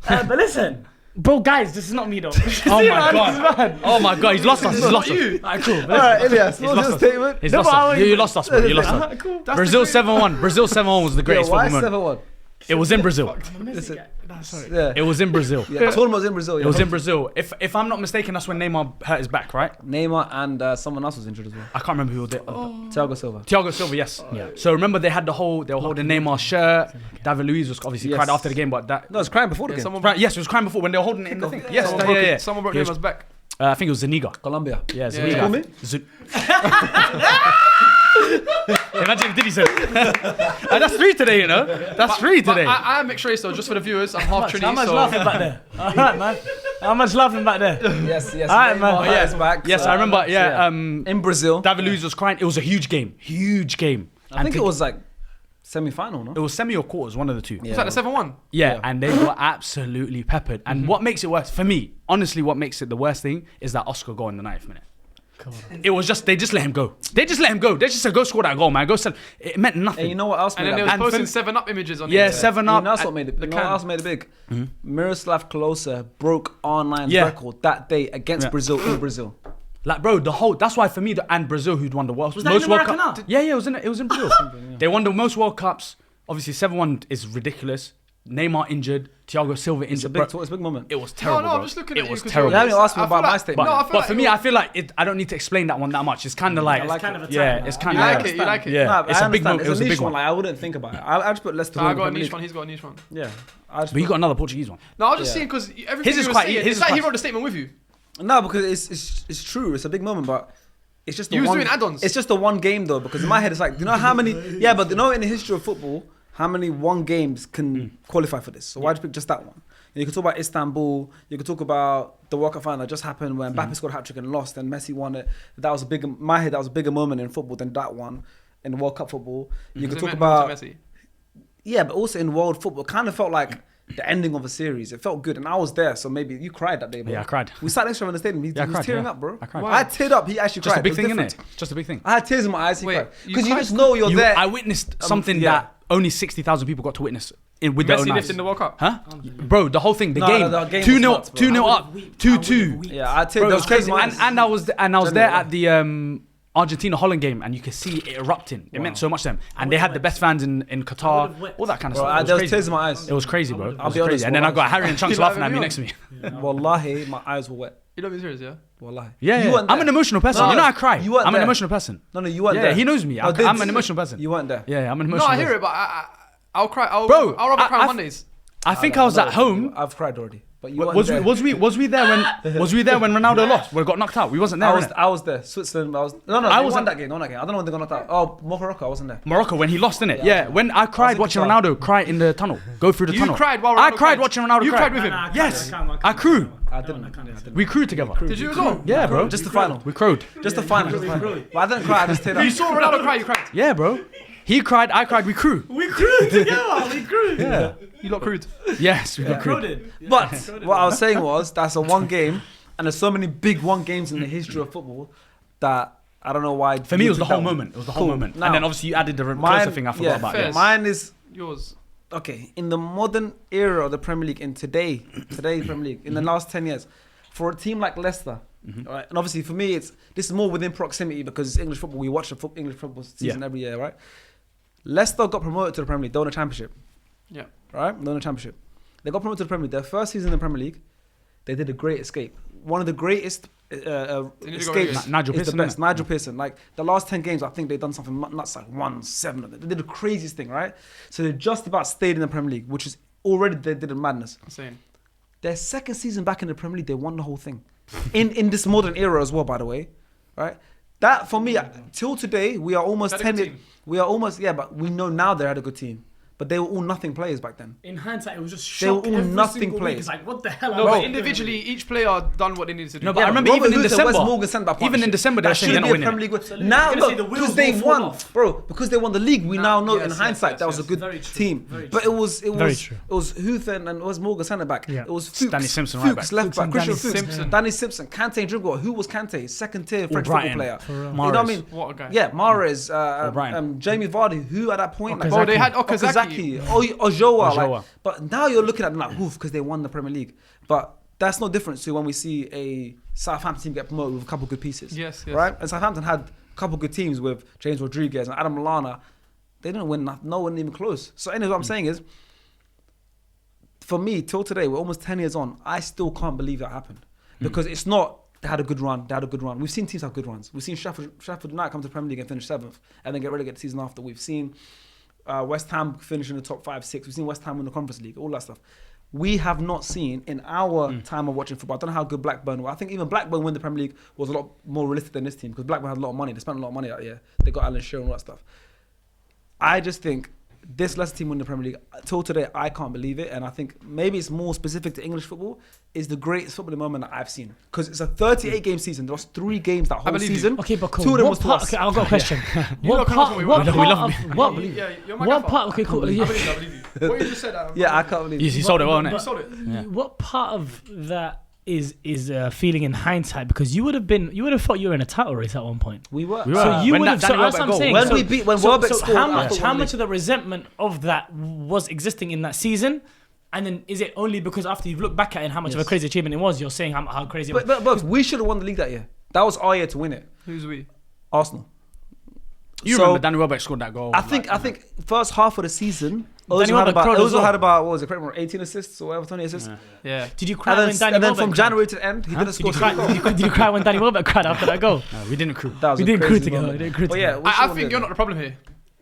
But listen, bro, guys, this is not me though. Oh my god. Oh my god, he's lost us. He's lost us. Alright, cool. All right, Ilyas, what was lost your us. statement? He's No, lost but us. I- You lost us, bro. You lost us. Alright, cool. Brazil 7-1. Brazil 7-1 was the greatest Why football moment. 7-1? It was in Brazil. Listen, Sorry. yeah. It was in Brazil. Yeah, the tournament was in Brazil. It was in Brazil. If I'm not mistaken, that's when Neymar hurt his back, right? Neymar and someone else was injured as well. I can't remember who did. Thiago Silva. Thiago Silva, yes. Yeah. So remember they were holding Neymar's shirt. David Luiz was obviously Yes. cried after the game, but that. No, it was crying before the game. Someone, Right, yes, it was crying before when they were holding it in the thing. Yes, someone yeah, broke yeah. it. Someone broke He was- Neymar's back. I think it was Zuniga. Colombia. Yeah, Yeah, Zuniga. yeah. Call me? Imagine if Diddy said, that's free today, you know. That's free But today. I am mixed race though, just for the viewers. I'm half Trini, How much so laughing back there? Alright, man. How much laughing back there? Yes. Alright, man. Neymar Oh, yeah. is back. Yes, so- I remember. Yeah, in Brazil. David Luiz was crying. It was a huge game. I think it was like semi-final, no? It was semi or quarters, one of the two. Yeah. was that the 7-1? Yeah, and they were absolutely peppered. And what makes it worse, for me, honestly, what makes it the worst thing is that Oscar goal in the 90th minute. It was just, they just let him go. They just said, go score that goal, man. Go sell. It meant nothing. And you know what else And made then they it was big? And posting for- 7-Up images on Yeah, it. 7 You up. know what made it, the you know what can. else made it big? Miroslav Klose broke R9's Yeah. record that day against Yeah. Brazil in Brazil. Like, bro, that's why for me, and Brazil, who'd won the World Was that in World America Cup. now? Yeah, it was in Brazil. They won the most World Cups. Obviously, 7-1 is ridiculous. Neymar injured, Thiago Silva It's a injured. big, bro. it's a big moment. It was terrible. No, bro. I'm just looking it at you was 'cause terrible. You haven't asked me I about feel my like- statement. No, I feel But like for me, I feel like I don't need to explain that one that much. It's kind of like, like kind of a yeah, tag, it's man. kind You of like it, you like it. Yeah, Nah, it's I a big understand. moment. It was It's a a big niche one. one. Like, I wouldn't think about it. I just put Leicester. I win got a Premier niche League. one. He's got a niche one. Yeah. I just But you put- got another Portuguese one. No, I was just Yeah. saying because everything His is you were quite- saying, his it's is like he quite- wrote the statement with you. No, because it's true. It's a big moment, but it's just the You was one. doing add-ons. It's just the one game though, because in my head it's like, do you know how many? Yeah, but you know in the history of football, how many one games can qualify for this? So why'd you pick just that one? You could talk about Istanbul. You could talk about the World Cup final that just happened when Mbappe scored a hat trick and lost, and Messi won it. That was a bigger. In my head, that was a bigger moment in football than that one in World Cup football. You could Because it talk meant more to about Messi. yeah, but also in world football, it kind of felt like the ending of a series. It felt good, and I was there, so maybe you cried that day, bro. Yeah, I cried. We sat next to him in the stadium. He Yeah, I was cried, tearing yeah. up, bro. I cried. I teared up. He actually Just cried. a big It thing, was innit? different. Just a big thing. I had tears in my eyes. He Wait, cried you because you cried? just know you're there. I witnessed something yeah. that only 60,000 people got to witness with their own Messi eyes. lifting the World Cup. Huh? Bro, the whole thing, the No, game, no, the game 2-0 was nuts, bro. 2-0 I up, would've weeped. 2-2. Yeah, I teared. Bro, it That was crazy. tears in my eyes. And I was there Genuinely. at the Argentina Holland game, and you could see it erupting. It meant so much to them, and they had the best fans in Qatar, would've wept. all that kind of Bro, stuff. It there was was crazy. tears in my eyes. It was crazy, bro. It I'll was be honest, crazy. And then I got Harry and Chunks You like laughing at me me next to me. Wallahi, my eyes were wet. You don't be serious, yeah? Wallahi. Yeah, You yeah. weren't I'm there. an emotional person. No, You know I cry. you weren't I'm an there. emotional person. No, you weren't Yeah, there. he knows me. No, I'm an emotional person. You weren't there. Yeah, I'm an emotional No, I person. hear it, but I'll cry. Bro, I'll rather cry on I've- Mondays. I think I was at home. I've cried already. But you weren't Was there. we there when Ronaldo lost? We got knocked out. We wasn't there. innit? I was there. Switzerland. I I was wasn't- on that game. I don't know when they got knocked out. Oh, Morocco. I wasn't there. Morocco when he lost, innit? Yeah. When I cried in watching Qatar. Ronaldo cry in the tunnel, go through the You tunnel. cried while I Ronaldo cried cried. watching Ronaldo You cry. cried with him. Yes, I crew. I didn't. We crewed together. Did you as well? Yeah, bro. Just the final. We crowed. Just the final. Just the final. But I didn't cry. I just teared up. You saw Ronaldo cry, you cried. Yeah, bro. He cried. I cried. We crew. We grew together. We grew. Yeah. You lot crude. Yes, we got crewed. Crowded. But what I was saying was that's a one game, and there's so many big one games in the history of football that I don't know why. For me, it was the you took whole that one. moment. It was the whole Cool. moment. Now, And then obviously you added the mine- closer thing I forgot yeah, about. fair. Yeah. Mine is Yours. okay in the modern era of the Premier League in today's Premier League in the last 10 years for a team like Leicester. Right? And obviously for me, this is more within proximity because it's English football. We watch the English football season every year, right? Leicester got promoted to the Premier League. They won a championship. Yeah. Right? They won a championship. They got promoted to the Premier League. Their first season in the Premier League, they did a great escape. One of the greatest need to go escapes relegation. Nigel is the Pearson, best. innit? Nigel Pearson. Like the last 10 games, I think they've done something nuts, like 1-7 of them. They did the craziest thing, right? So they just about stayed in the Premier League, which is already they did a madness. Insane. Their second season back in the Premier League, they won the whole thing. In this modern era as well, by the way, right? That for me, till today, we are almost Had a good 10. team. We are almost but we know now they had a good team, but they were all nothing players back then. In hindsight, it was just They were shock. all Every nothing single week. players. It's like, what the hell? No, am I but doing? individually, each player done what they needed to do. No, but I remember Robert even in Luther, December. Wes Morgan sent that Even in partnership. December, they were that saying should they're be not a winning Premier it. League. Now, You're gonna say no, the because wheels they will fall won, off. bro. Because they won the league, we now know in yes, hindsight yes, that was a yes. good Very true, team. very But true. it was Very true. it was Huth and Wes Morgan centre back. Yeah. It was Fuchs, Danny Simpson right Fuchs back. left back, and Christian Danny Fuchs, Simpson. Danny Simpson, Kante and Drinkwater. Who was Kante? Second tier French football Brighton. player. For real. You know what I mean? What a guy. Yeah, Mahrez, Brighton. Jamie Vardy, who at that point, Okazaki. Bro, they had Okazaki. Ojoa. Ojoa. But now you're looking at them like, oof, because they won the Premier League. But that's no different to when we see a Southampton team get promoted with a couple good pieces. Yes. Right? And Southampton had a couple good teams with James Rodriguez and Adam Lallana. They didn't win, no one even close. So anyway, what I'm saying is, for me, till today, we're almost 10 years on, I still can't believe that happened. Because it's not, they had a good run. We've seen teams have good runs. We've seen Sheffield United come to the Premier League and finish 7th and then get relegated the season after. We've seen West Ham finish in the top 5, 6. We've seen West Ham win the Conference League, all that stuff. We have not seen in our time of watching football. I don't know how good Blackburn were. I think even Blackburn win the Premier League was a lot more realistic than this team because Blackburn had a lot of money. They spent a lot of money that year. They got Alan Shearer and all that stuff. I just think this Leicester team win the Premier League. Till today, I can't believe it. And I think maybe it's more specific to English football. Is the greatest footballing moment that I've seen. Because it's a 38-game season. There was 3 games that whole believe you. season. Okay, but cool. 2 of them What was to part? us. Okay, I've got a question. You lot come up with What what part we love of what? Yeah, you're my What gaffer. part? Okay, cool. I Yeah. believe you. What you just said, Adam. Yeah, I can't believe You it. sold it well, innit? You sold it. Yeah. What part of that is feeling in hindsight? Because you would have thought you were in a title race at one point. We were. We were. So you When would that have. So Danny that's what I'm Welbeck saying. goal. When So- we beat, when so, Welbeck so scored, how much of the resentment of that was existing in that season? And then is it only because after you've looked back at it and how much of a crazy achievement it was, you're saying how crazy it was? But we should have won the league that year. That was our year to win it. Who's we? Arsenal. You So, remember Danny Welbeck scored that goal. I think first half of the season, Danny Ozil had Welbeck crowed as well. about what was it, 18 assists or whatever, 20 assists. Yeah. Yeah. Did you cry And when Danny then Welbeck from cried? January to end, he didn't Did score you cry? a goal. Did you cry when Danny Welbeck cried after that goal? No, we didn't crew. That was We a didn't crazy crew together. moment. We didn't crew But together. yeah, we I should've think done you're it. not the problem here.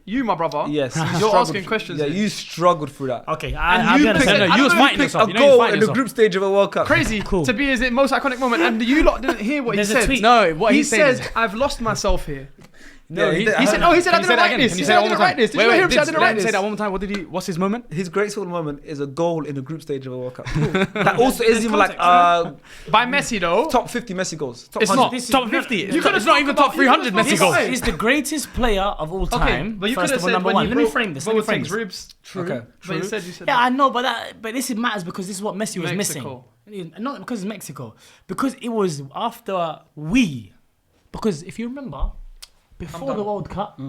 You, my brother. Yes, you You're struggled asking through- questions. Yeah, here. you struggled through that. Okay, And I'll you be honest. picked, No, I you don't was know, fighting you picked yourself. a You know you was goal fighting in the yourself. group stage of a World Cup. Crazy Cool. to be his most iconic moment, and you lot didn't hear what There's he a said. tweet. No, what He he's saying said, is... "I've lost myself here." No, Yeah, he he He said, "Oh, he said I Can you didn't say that write again? this." Can He you said say I that one didn't more write time? this. Did you hear him say I didn't write Say this? that one more time. What did he? What's his moment? His greatest moment is a goal in the group stage of a World Cup. That also isn't even like By Messi though. top 50 Messi goals. Top It's 100. not This is- top 50. You It's not even top 300 you could've Messi spoken goals. about This is the greatest player of all Okay, time. but you First could have of all, said number when one. you Let me broke frame this. Let me frame Boateng's this. ribs. True. Okay. But you said Yeah, I know, but this matters because this is what Messi was Mexico. missing. Not because it's Mexico, because it was after because if you remember, before the World Cup,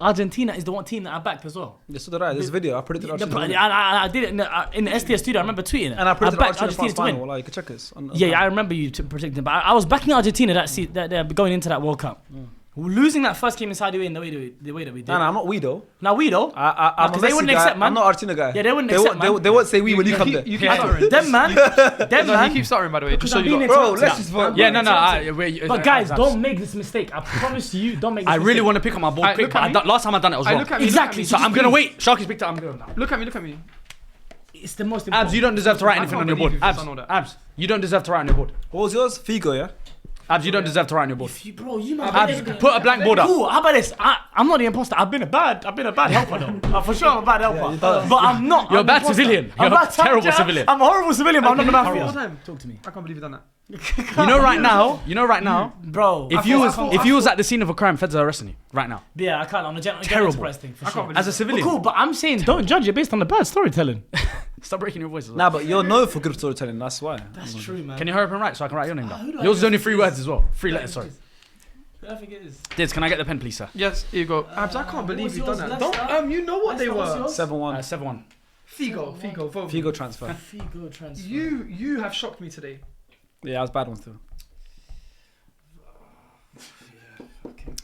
Argentina is the one team that I backed as well. Yeah, so did I. There's a video. I predicted Argentina. I did it in the SDS studio. I remember tweeting it. And I predicted backed Argentina Argentina to final. win. Like, you can check this. Yeah, I remember you predicting, but I was backing Argentina that going into that World Cup. Losing that first game in Saudi Arabia the way that we did. No, I'm not we though. Now we though. I'm a Because they Messi wouldn't guy. accept, man. I'm not Argentina guy. Yeah, they wouldn't accept, man. They won't say we when you come there. You keep stuttering. Them man. No, man. he keeps stuttering, by the way. Just Because so I'm you being lot. Bro, interrupted. let's just vote. Yeah, no. But guys, don't make this mistake. I promise you, don't make this I mistake. really want to pick up my ball Alright, quick, look but at me. last time I done it, I was wrong. Look at me. Exactly. So I'm gonna wait. Sharky's picked it. I'm going now. Look at me. Look at me. It's the most important. Abs, you don't deserve to write I anything can't on your board. believe you Abs, just done all that. Abs, you don't deserve to write on your board. What was yours? Figo, yeah? Abs, you don't deserve to write on your board. If you, bro, you man. Abs, put a blank board up. Cool. How about this? I'm not the imposter. I've been a bad helper though. For sure, I'm a bad helper. But I'm not. You're a I'm bad the imposter. civilian. I'm You're a bad terrible civilian. I'm a horrible civilian, but I'm not the All the mafia. time. Talk to me, I can't believe you've done that. You know right now, bro. if you was at the scene of a crime, feds are arresting you right now. Yeah, I can't on a general Terrible. enterprise thing. For I sure. can't believe As a But civilian, cool, but I'm saying don't judge it based on the bad storytelling. stop breaking your voice. as well. Nah, but you're known for good storytelling. That's why. That's true, man. Can you hurry up and write so I can write your name Who down? do I Yours is think only it 3 is? words as well. 3 letters, sorry. I think it is. Diz, can I get the pen, please, sir? Yes, here you go. Abs, I can't believe what's you've done yours, that. Leicester? Don't. You know what they Leicester, what's were. yours? 7-1. 7-1. Figo, vote. Figo transfer. Figo transfer. You have shocked me today. Yeah, I was bad ones too.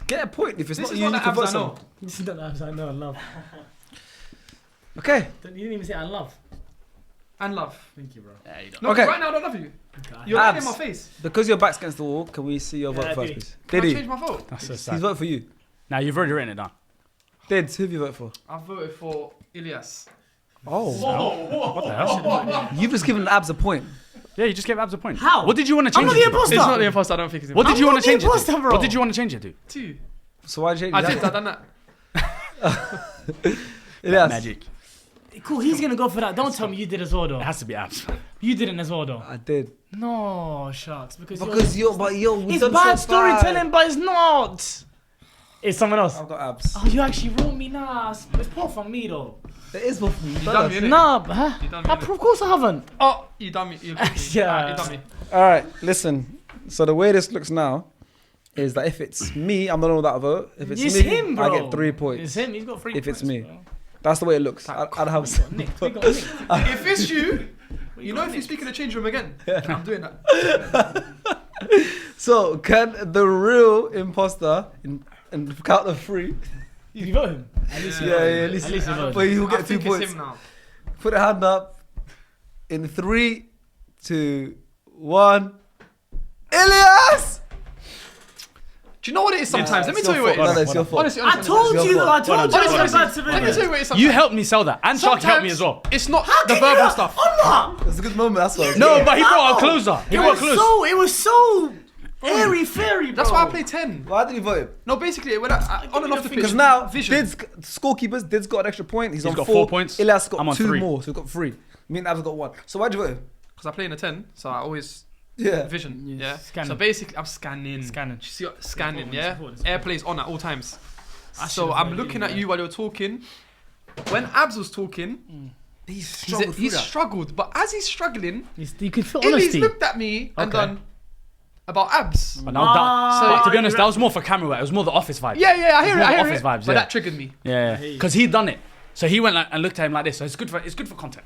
Get a point. If it's This not is you, not you the can abs vote I know. someone. This is not the abs I know and love. Okay. You didn't even say I love. And love. Thank you, bro. Yeah, you don't. No, Okay. right now I don't love you. Okay. You're lying in Abs. my face. Because your back's against the wall, can we see your vote Yeah, first, Diddy. please? Can I Diddy. change my vote? That's so He's sad. vote for you. Now you've already written it down. Dids, who have you voted for? I voted for Ilyas. Oh. What the hell? You've just given Abs a point. Yeah, you just gave Abs a point. How? What did you want to I'm change not it the to? imposter. It's not the imposter. I don't think it's the What imposter. did you I'm want to not the change it imposter, to? bro. What did you want to change it to? 2. So why change I that? done that. Yes. Magic. Cool, he's gonna go for that. Don't tell me you did as well, though. It has to be Abs. You didn't as well, though. I did. No, sharks. Because we it's done bad so bad. storytelling, but it's not. It's someone else. I've got Abs. Oh, you actually wrote me. Nah, it's poor from me though. It is both of you. You done me, innit? Nah, but, huh? You done me, innit? Of course I haven't. Oh, you done me. You done me. Yeah. You done me. All right, listen. So the way this looks now is that if it's me, I'm the one without a vote. If it's me, him, bro. I get 3 points. It's him. He's got 3 If points. it's me. Bro. That's the way it looks. I'd have. We got nicked. If it's you, you know if you speak in the change room again, I'm doing that. So can the real imposter in count of 3? You vote him. At least you Yeah, vote him. yeah, at least you vote him. But he'll I get 2 think points. it's him now. Put a hand up. In 3, 2, 1. Ilias! Do you know what it is sometimes? Let me It's tell you your what it fault. is. No, it's your fault. Honestly, I told It's you your though. I fault. told you I was Honestly, a bad let me civilian. tell you what it is sometimes. You helped me sell that, and Sharky helped me as well. It's not How the can you verbal not? stuff. I'm not. It's a good moment, that's why. No, but he brought How? a closer. He It brought was close. so airy fairy, bro. That's why I play 10. Why did you vote him? No, basically, when on and off the pitch. Because now, vision. scorekeepers, Did's got an extra point. He's on got 4 4 points. Ilias got I'm on 2 3. more, so we've got 3. Me and Abs got 1. So why'd you vote him? Because I play in a 10, so I always Yeah. vision. Yeah, Yeah. scanning. So basically, I'm scanning. Scanning. You see, scanning. Important, Yeah. important. Airplay's on at all times. I So should've I'm voted looking you, at you while you're talking. When Abs was talking, he's struggled. But as he's struggling, You could feel Illy's honesty. looked at me and Okay. done about Abs. But now that, but to be honest, you that was more for camera work. It was more the office vibes. Yeah, I hear it. more I hear office it. vibes, But yeah. that triggered me. Yeah, because he done it. So he went and looked at him like this. So it's good for content.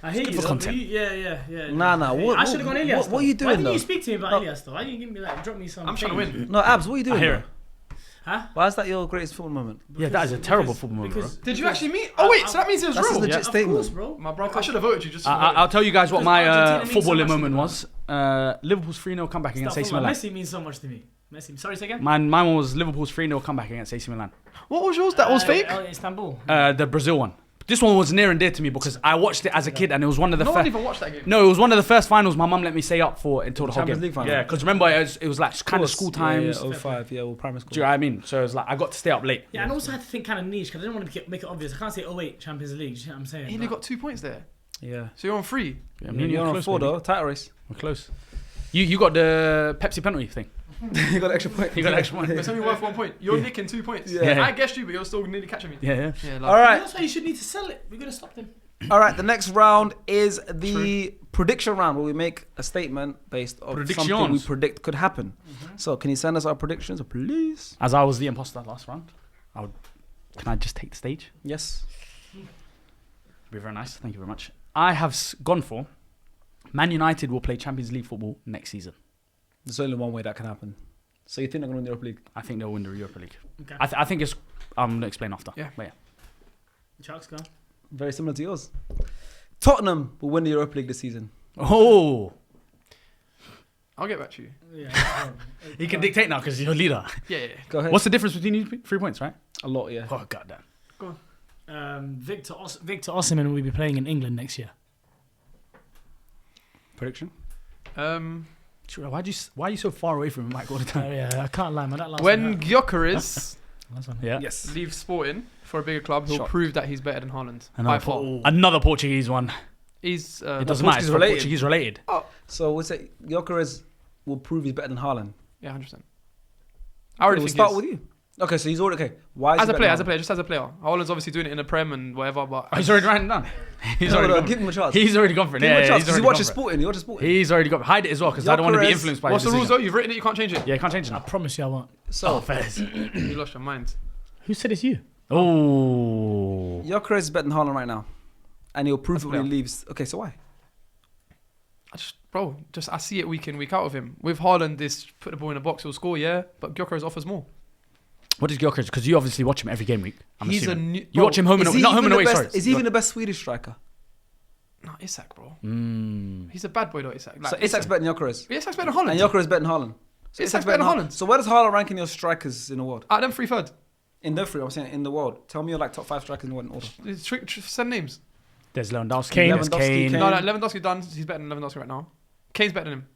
I hear good you. for though, content. but Yeah. Nah. I should have gone Ilias. What are you Why doing didn't though? you speak to me about Ilias though? Why didn't you give me drop me some? I'm trying to win. No, Abs, what are you doing? I hear though? it. Huh? Why is that your greatest football moment? Yeah, that is a terrible football moment, bro. Did you actually meet? Oh wait, so that means it was That's a real. legit Of statement. course, bro. My bro, I should have voted you just. I'll tell you guys what Because my Argentina means so footballing much to moment me, was. Liverpool's 3-0 comeback against AC Milan. Messi means so much to me. Messi. Sorry, say again. Mine one was Liverpool's 3-0 comeback against AC Milan. What was yours? That was fake. Istanbul. The Brazil one. This one was near and dear to me because I watched it as a kid and it was one of the No one first. even watched that game. No, it was one of the first finals my mum let me stay up for until the whole Champions game. League final? Yeah, because remember it was like kind of school times. Yeah, 05, yeah, well, primary school. Do you know what I mean? So it was like I got to stay up late. Yeah, and also I had to think kind of niche because I didn't want to make it obvious. I can't say 08 Champions League. You know what I'm saying? He only got 2 points there. Yeah. So you're on 3. I You're on close, 4 baby. though, title race. We're close. You got the Pepsi penalty thing. You got an extra point. You got an extra point. It's only worth 1 point. You're nicking 2 points. Yeah. I guessed you, but you're still nearly catching me. Yeah. Yeah. All right. That's why you should need to sell it. We're gonna stop them. All right, the next round is the prediction round where we make a statement based on something we Predictions. predict could happen. So can you send us our predictions, please? As I was the imposter last round, can I just take the stage? Yes. Be very nice. Thank you very much. I have gone for Man United will play Champions League football next season. There's only one way that can happen. So you think they're going to win the Europa League? I think they'll win the Europa League. Okay. I think it's. I'm gonna explain after. Yeah. But yeah. Sharks go. Very similar to yours. Tottenham will win the Europa League this season. Oh, I'll get back to you. Yeah. he can dictate now because he's your leader. Yeah. Go ahead. What's the difference between you? 3 points, right? A lot, yeah. Oh goddamn. Victor Osimhen will be playing in England next year. Prediction? Sure, why are you so far away from him, Mike, all the time? Yeah, I can't lie, man. That last When one hurt. Gyökeres Last one hurt. Yeah. Yes. leaves Sporting for a bigger club, he'll Shot. prove that he's better than Haaland. By far. Another Portuguese one. He's It doesn't matter. It's Portuguese for related. Portuguese related. So we'll say Gyökeres will prove he's better than Haaland. yeah, 100%. I already We'll think start he is. with you. Okay, so he's already... Okay, why is As he a player, better than just as a player. Haaland's obviously doing it in the Prem and whatever, but Oh, he's already writing it down. He's Haaland? already No, gone give for him a chance. it. He's already gone for it. Give him a Yeah, chance, he's because he already watches gone for Sporting. He watches Sporting. it. He's already got hide it as well because I don't want to be Gyökeres- influenced by what's his the rules though? decision. You've written it, you can't change it. Yeah, you can't change it I now. promise you I won't. So, Fairs. You lost your mind. Who said it's you? Oh. Gyökeres is better than Haaland right now. And he'll prove As a it when he player. leaves. Okay, so why? I see it week in, week out of him. With Haaland, this put the ball in a box, he'll score, yeah, but Gyökeres offers more. What is Gyökeres? Because you obviously watch him every game week. I'm He's assuming. a new. You watch him home and Is away. he Not home even and away, the sorry. best? Is he even the best Swedish striker? No, Isak, bro. Mm. He's a bad boy, though, Isak. So Isak's better than Gyökeres. But Isak's better than Haaland. And Gyökeres better than Haaland. So Isak's better than Haaland. So where does Haaland rank in your strikers in the world? Out them 3/3. In the three, I'm saying in the world. Tell me your like top 5 strikers in the world in order. Send names. There's Lewandowski. Kane. There's Lewandowski, Kane. Kane. No, Lewandowski done. He's better than Lewandowski right now. Kane's better than him.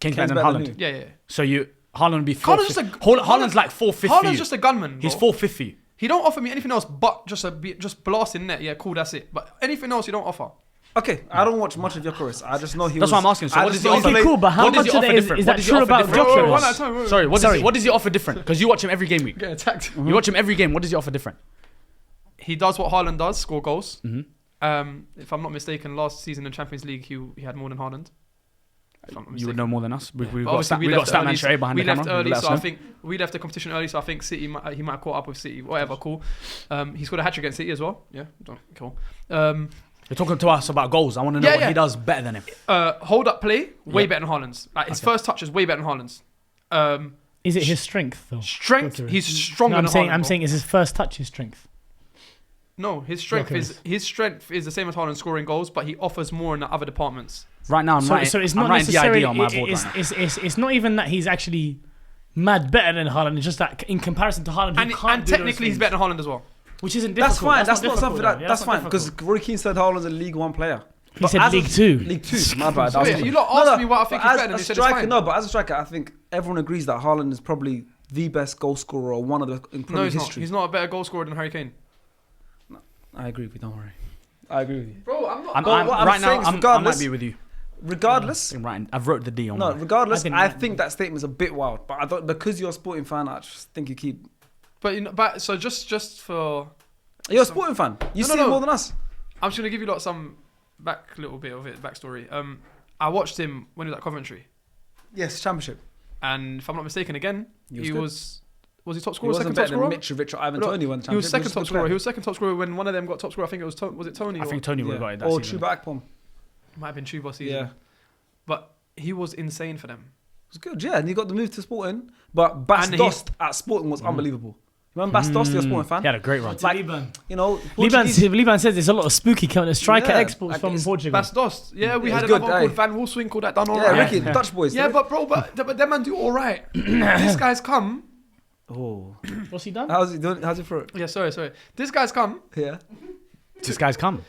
Kane's Kane's better than better Haaland. than Yeah. So Haaland would be Haaland's 450. just a- Haaland's like 450. Haaland's just a gunman. He's bro. 450. He don't offer me anything else but just blasting net. Yeah, cool, that's it. But anything else, he don't offer. Okay, I don't watch much of Gyökeres. I just know he That's was... why I'm asking. So I what just does he know offer? Okay, cool, but how What does much he of offer it is different? is What that does he true offer about different? Wait, one at a Gyökeres? time. Sorry, Sorry. what does he offer different? Because you watch him every game week. Get attacked. You watch him every game. What does he offer different? He does what Haaland does, score goals. Mm-hmm. If I'm not mistaken, last season in Champions League, he had more than Haaland. If I'm not You would mistaken. know more than us. We've got Obviously, we got Statman Shay behind we the camera. left early, Let us so I know. think we left the competition early, so I think City he might have caught up with City. Whatever, cool. He scored a hat trick against City as well. Yeah, cool. You're talking to us about goals. I want to know what he does better than him. Hold up play, way Yeah. better than Haaland's. Like his first touch is way better than Haaland's. Is it his strength though? Strength, Gyökeres? he's stronger No, I'm than saying Haaland. I'm bro. saying is his first touch his strength. No, his strength is the same as Haaland scoring goals, but he offers more in the other departments. Right now, So it's not writing necessarily. DID on my board right now. It's not even that he's actually mad better than Haaland. It's just that in comparison to Haaland, And technically, he's better than Haaland as well. which isn't difficult. That's fine. That's not difficult, something though. that... Yeah, That's fine. Because difficult. Roy Keane said Haaland's a League One player. He But said as a- League Two. League Two, my bad. So you lot asked me what I think but is better, and as you a said it's striker, fine. no, but as a striker, I think everyone agrees that Haaland is probably the best goal scorer or one of the in No, Premier he's not. history. He's not a better goal scorer than Harry Kane. I agree with you. Don't worry. I agree with you. Bro, I'm not. what I'm right now, saying is I might regardless- be with you. Regardless, I'm writing. I've wrote the D on no, mine. regardless, I I didn't- think that statement's a bit wild. But I don't because you're a sporting fan. I just think you keep. But so just for, You're a sporting fan. You No, see no, it no. more than us. I'm just gonna give you lot some little bit of it backstory. I watched him when he was at Coventry, Yes, championship. and if I'm not mistaken, again, He was good. was he top He scorer, wasn't second top better than scorer? Mitrovic or Ivan No, Toney when the He was championship. second just a top good scorer. player. He was second top scorer when one of them got top scorer. I think it was it Tony? I think Tony would have got it that Or season. Chuba Akpom. might have been Chuba season. Yeah. But he was insane for them. It was good, yeah. And he got the move to Sporting. But Bas And Dost at Sporting was unbelievable. Remember Bas Dost, you're a Sporting fan? He had a great run. Like, Liban. you know, Portuguese- Liban says there's a lot of spooky counter striker Yeah, exports like from it's Portugal. Bas Dost. Yeah, we Yeah, had he's good, another one aye. called Van Wolfswinkel that done all Yeah, right. Ricky, Dutch boys. Yeah, but them man do all right. This guy's come. Oh. What's he done? How's he doing? How's he throw it? Yeah, sorry. This guy's come. Yeah. This guy's come.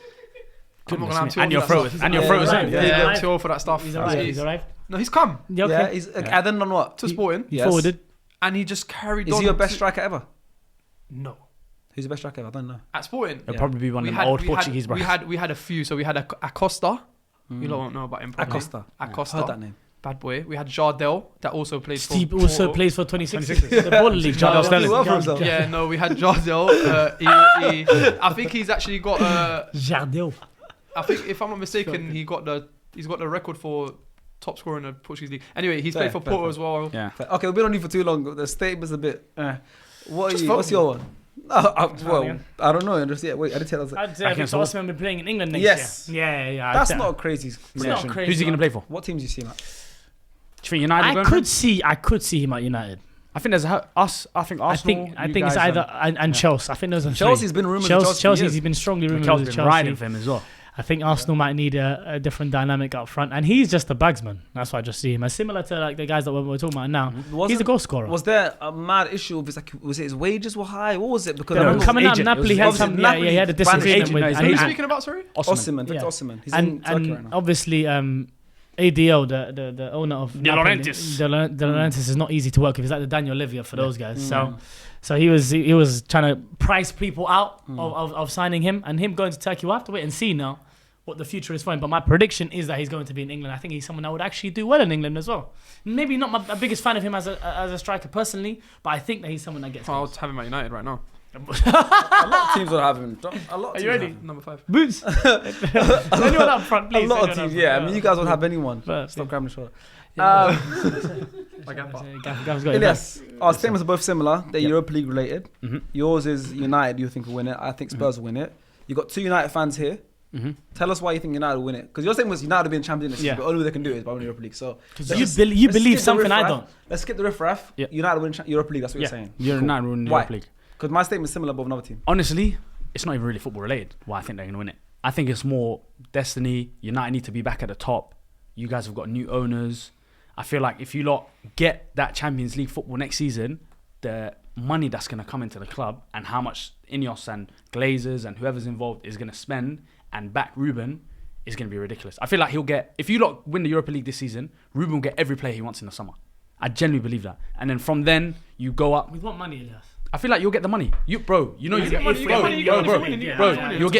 I'm not gonna Goodness have me. too And your old for throat that is stuff. and your Yeah, throat is yeah, in. yeah. Yeah, Yeah. too old for that stuff. He's alright. He's- He's alright. No, he's come Yeah, Yeah, okay. he's and then on what? to Sporting, Yes. Forwarded. and he just carried Is on. he your best to- striker ever? No, Who's your best striker ever? I don't know. at Sporting. It'll Yeah. probably be one of them old Portuguese we brothers. had a few. So we had Acosta. You lot won't know about him. Probably. Acosta. Acosta. Heard that name. Bad boy. We had Jardel that also plays for. Steve also Porto. plays for 26. The Baller League. Jardel Jardel. Sterling. Well for himself. Yeah, no, we had Jardel. I think he's actually got. Jardel. I think if I'm not mistaken, he's got the record for top scorer in the Portuguese league. Anyway, he's played Fair, for fair, Porto fair. as well. Yeah. Okay, we've been on you for too long. The statement's a bit. What are Just you? vote What's me. your one? No, well, again. I don't know. Just yeah. Wait, I didn't tell us. I'd say Against Victor Osimhen will be playing in England next Yes. year. Yeah. That's I'd say- not a crazy It's prediction. not crazy. Who's he going to play for? What teams do you see, Matt? Do you think United are I going for could him? see him at United. I think there's us. I think Arsenal. I you think it's guys, either and Chelsea. I think those are Chelsea's been rumored. Chelsea's he's been strongly rumored Mikel's with been riding Chelsea. for him as well. I think Arsenal might need a different dynamic up front, and he's just a bagsman. That's why I just see him as similar to like the guys that we're talking about now. He's a goal scorer. Was there a mad issue with was it his wages were high? What was it? Because I No, remember coming out, agent. It Napoli was had obviously some. Napoli He had a banned his disagreement agent, with. no, he's Who are you And- speaking about? Sorry. Osimhen, Victor Yeah. Osimhen. He's in Turkey right now. Obviously, ADL, the owner of De Napoli, Laurentiis. De Laurentiis is not easy to work with. He's like the Daniel Levy for those guys. So he was trying to price people out of signing him, and him going to Turkey. We'll have to wait and see now what the future is for him. But my prediction is that he's going to be in England. I think he's someone that would actually do well in England as well. Maybe not my biggest fan of him as a striker personally, but I think that he's someone that gets I'll goals. have him at United right now. A lot of teams would have him. A lot. Of Are teams you ready? have him. Number 5. Boots. Anyone up front, please. A lot of Anyone up teams, front. yeah. I mean, you guys would have anyone. But- Stop grabbing the shoulder. Gav's got it. Yes, our statements are both similar. They're Europa League related. Mhm. Yours is United. You think will win it. I think Spurs will win it. You got two United fans here. Mhm. Tell us why you think United will win it. Because your statement was United will be in Champions League. Yeah. The only way they can do it is by winning Europa League. So Because let's you let's believe skip the something I riff-raff. don't. Let's skip the riff-raff. Yeah. United win Europa League. That's what Yeah. you're saying. You're Cool. not ruining the Why? Europa League. Because my statement is similar but with another team. Honestly, it's not even really football related. Why I think they're going to win it. I think it's more destiny. United need to be back at the top. You guys have got new owners. I feel like if you lot get that Champions League football next season, the money that's going to come into the club and how much Ineos and Glazers and whoever's involved is going to spend and back Ruben, is going to be ridiculous. I feel like he'll get, if you lot win the Europa League this season, Ruben will get every player he wants in the summer. I genuinely believe that. And then from then, you go up. With what money, Elias? I feel like you'll get the money. You get money you get money for winning.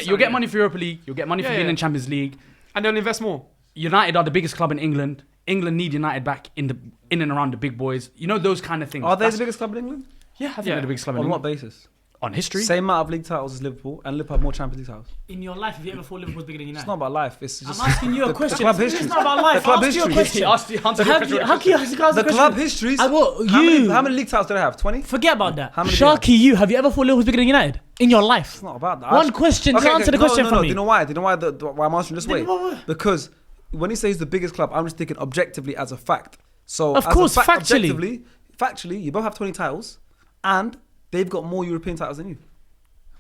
You'll get money for Europa League. You'll get money for being in Champions League. And they'll invest more. United are the biggest club in England. England need United back in and around the big boys. You know, those kind of things. Are they the biggest club in England? Yeah, I think they're the biggest club in On England. what basis? On history. Same amount of league titles as Liverpool, and Liverpool have more Champions League titles. In your life, have you ever thought Liverpool's bigger than United? It's not about life. It's just I'm asking you a the question. club history. It's not about life. The club I asked you a history. question. He asked the answer. How can you ask the The question? club histories. How many league titles do they have? 20? Forget about that. How many Sharky, have you ever thought Liverpool's bigger than United in your life? It's not about that. One question. Okay, Answer the question for Do me. you know why? Do you know why why I'm answering this way? what? Because when he says the biggest club, I'm just thinking objectively as a fact. So Of as course, a fact, factually. Factually, you both have 20 titles, and they've got more European titles than you.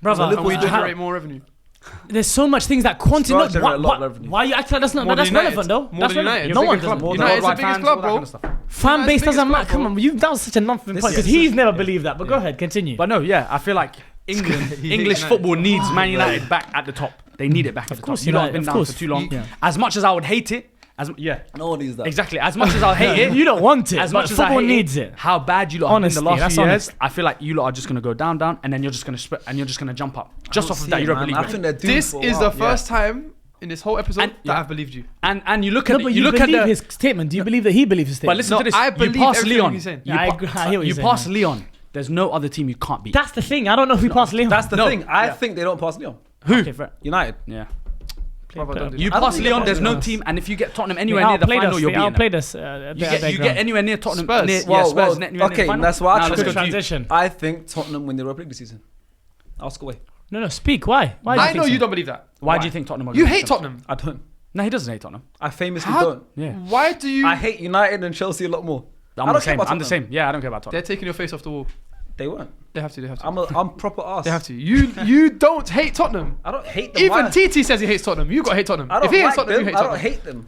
Brother, And we how- generate more revenue. there's so much things that Spurs continue. generate a lot of revenue. Why are you acting like that's not? More That's than United. relevant though. More That's than relevant. United. No It's one a big does. club. No United's one. the biggest club, bro. Fan United's base the doesn't biggest matter. club, Come on, that was such a nothing This point because is- he's never believed that. But go ahead, continue. But no, yeah, I feel like English United. football needs Man United back at the top. They need it back at the course top. You lot have United, been of down course. for too long. Yeah. As much as I would hate it, No one needs that. exactly. As much as I'll hate it, You don't want it. as but much as I football hate needs it. how bad you lot have been Honesty, the last that's few years, honest. I feel like you lot are just gonna go down, and then you're just gonna spread, and you're just gonna jump up just off of that Europa League. I win. think they're doomed This for a is while. the first time in this whole episode And- that yeah. I've believed you. And you look No, at but you you look at believe the. his statement. Do you believe that he believes his But statement? listen No, to this. I You believe pass everything Leon. he's saying. Yeah, I agree. I hear what You you're pass saying. Leon. There's no other team you can't beat. That's the thing. I don't know if we pass Leon. That's the No. thing. I Yeah. think they don't pass Leon. Okay, fair. United. Yeah. Brother, don't do You that. I don't pass think Leon. they There's no pass. team, and if you get Tottenham They anywhere near the outplayed final, us. you're They beating them. outplayed us. You get anywhere near Tottenham. Spurs. Near, Well, Spurs. well, near the okay, final. that's why I Now chose let's Good go to you. transition. I think Tottenham win the Europa League this season. Ask away. No, speak. Why? Why? do I think know so? you don't believe that. Why do you think Tottenham are You gonna hate beat them? Tottenham. I don't. No, he doesn't hate Tottenham. I famously How? don't. Yeah. Why do you? I hate United and Chelsea a lot more. I'm I the don't care same. about I'm the Tottenham. same. Yeah, I don't care about They're Tottenham. taking your face off the wall. They weren't. They have to. They have to. I'm proper ass. They have to. You don't hate Tottenham. I don't hate them. Even Why? TT says he hates Tottenham. You got to hate Tottenham. I don't If he hates like Tottenham, them. you hate I don't Tottenham. hate them.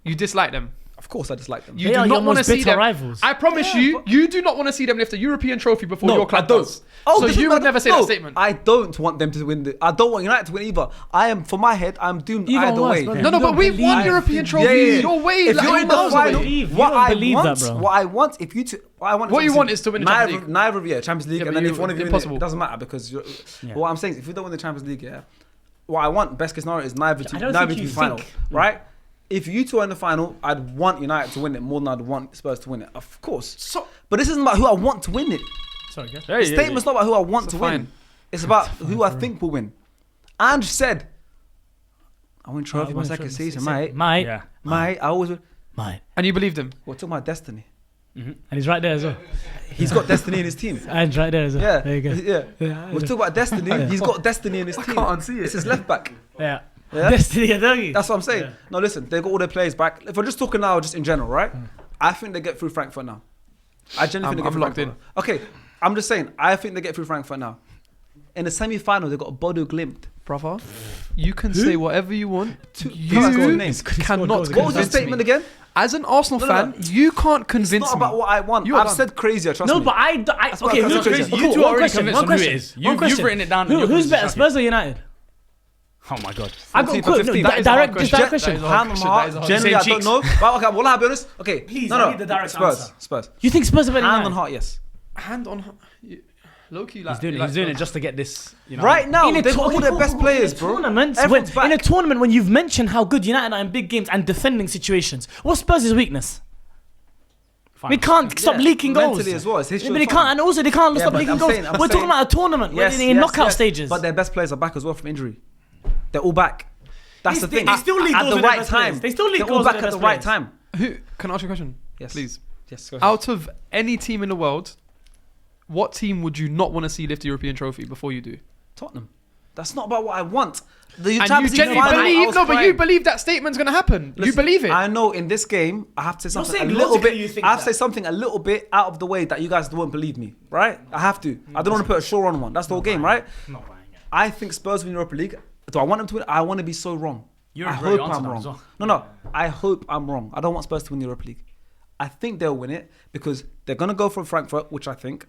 You dislike them. Of course, I dislike them. You They do are your not want to most see bitter them. rivals. I promise you do not want to see them lift a European trophy before No, your club I don't. does. Oh, So this is you not would the- never say no, that statement. I don't want them to win. I don't want United to win either. I am, for my head, I'm doomed Even either worse, way. brother. No, You but don't we've won believe- European Yeah, trophies. yeah, yeah. You're way If like you're in the miles final, away. believe. You what don't I believe want, that, bro. what I want, if you two, what I want, What you obviously want is to win the Champions neither, League. neither of you, Champions League, Yeah, and but then if one of you win it, impossible. it doesn't matter because you're. Yeah. What I'm saying is, if you don't win the Champions League, yeah, what I want, best case scenario, is neither I to don't neither think to you the final, think- right? If you two are in the final, I'd want United to win it more than I'd want Spurs to win it, of course. So But this isn't about who I want to win it. Sorry, guys. The statement's not about who I want to So win. fine. It's about who I think will win. And said, I win trophy my second season, mate. Mate. Yeah. Mate, I always. Mate. and you believed him. We're talking about destiny. And he's right there as well. He's got destiny in his team. And right there as well. Yeah, There you go. yeah. Yeah. We're talking about destiny. He's got destiny in his team. can't unsee it. It's his left back. Yeah. Yeah? Destiny, doggy. That's what I'm saying. Yeah. No, listen, they've got all their players back. If we're just talking now, just in general, right? I think they get through Frankfurt now. I genuinely think they get I'm through locked Frankfurt. Okay, I'm just saying, I think they get through Frankfurt now. In the semi-final, they got a Bodo Glimt. Brother, you can say whatever you want. He scored You names. cannot What was your convince statement me. again? As an Arsenal No, no, fan, no. you can't It's convince not me. about what I want. You are I've done. said crazier, trust No, me. but I. what Okay, I who's thought crazy? it was. You two are already convinced on who it is. You've written it down. You're Who's convinced better, it's Spurs or United? Oh my god. I got 14 quick. for No, 15. direct, That is a hard just question. direct question. That is a hard Hand on question. heart, That is a hard generally, question. I Same don't know. But okay, well, I'll be honest. Okay, Please, no, I no. need the direct Spurs, answer. Spurs. You think Spurs are better than Hand on United? heart, yes. Hand on low key. Like, He's doing it just to get this. You know. Right now, In a they've got all their best players, bro. Tournament, Everyone's in a back. tournament when you've mentioned how good United are in big games and defending situations, what's Spurs' weekness? Fine. We can't stop Yeah, leaking goals. mentally as well, it's history Yeah, but they of can't, fun. and also they can't Yeah, stop but leaking I'm goals. saying- I'm We're talking saying- about a tournament in knockout stages. But their best players are back as well from injury. They're all back. That's the thing. They still leak At goals the with their right best time. players. They still leak They're all goals with back their at the best right players. time. Who can I ask you a question? Yes, Please. Yes. Go ahead. Out of any team in the world, what team would you not want to see lift the European trophy before you do? Tottenham. That's not about what I want. The And Champions you League genuinely final, I believe? was No, but you crying. believe that statement's gonna happen. You Listen, believe it. I know in this game, I have to say something a saying little logically bit. you think I have to that. say something a little bit out of the way that you guys won't believe me, right? I have to. I don't want to put a sure on one. That's the whole game, right? Not buying it. I think Spurs win Europa League. Do I want them to win? I want to be so wrong. You're I a very hope answer I'm now wrong. as well. No. I hope I'm wrong. I don't want Spurs to win the Europa League. I think they'll win it because they're gonna go for Frankfurt, which I think,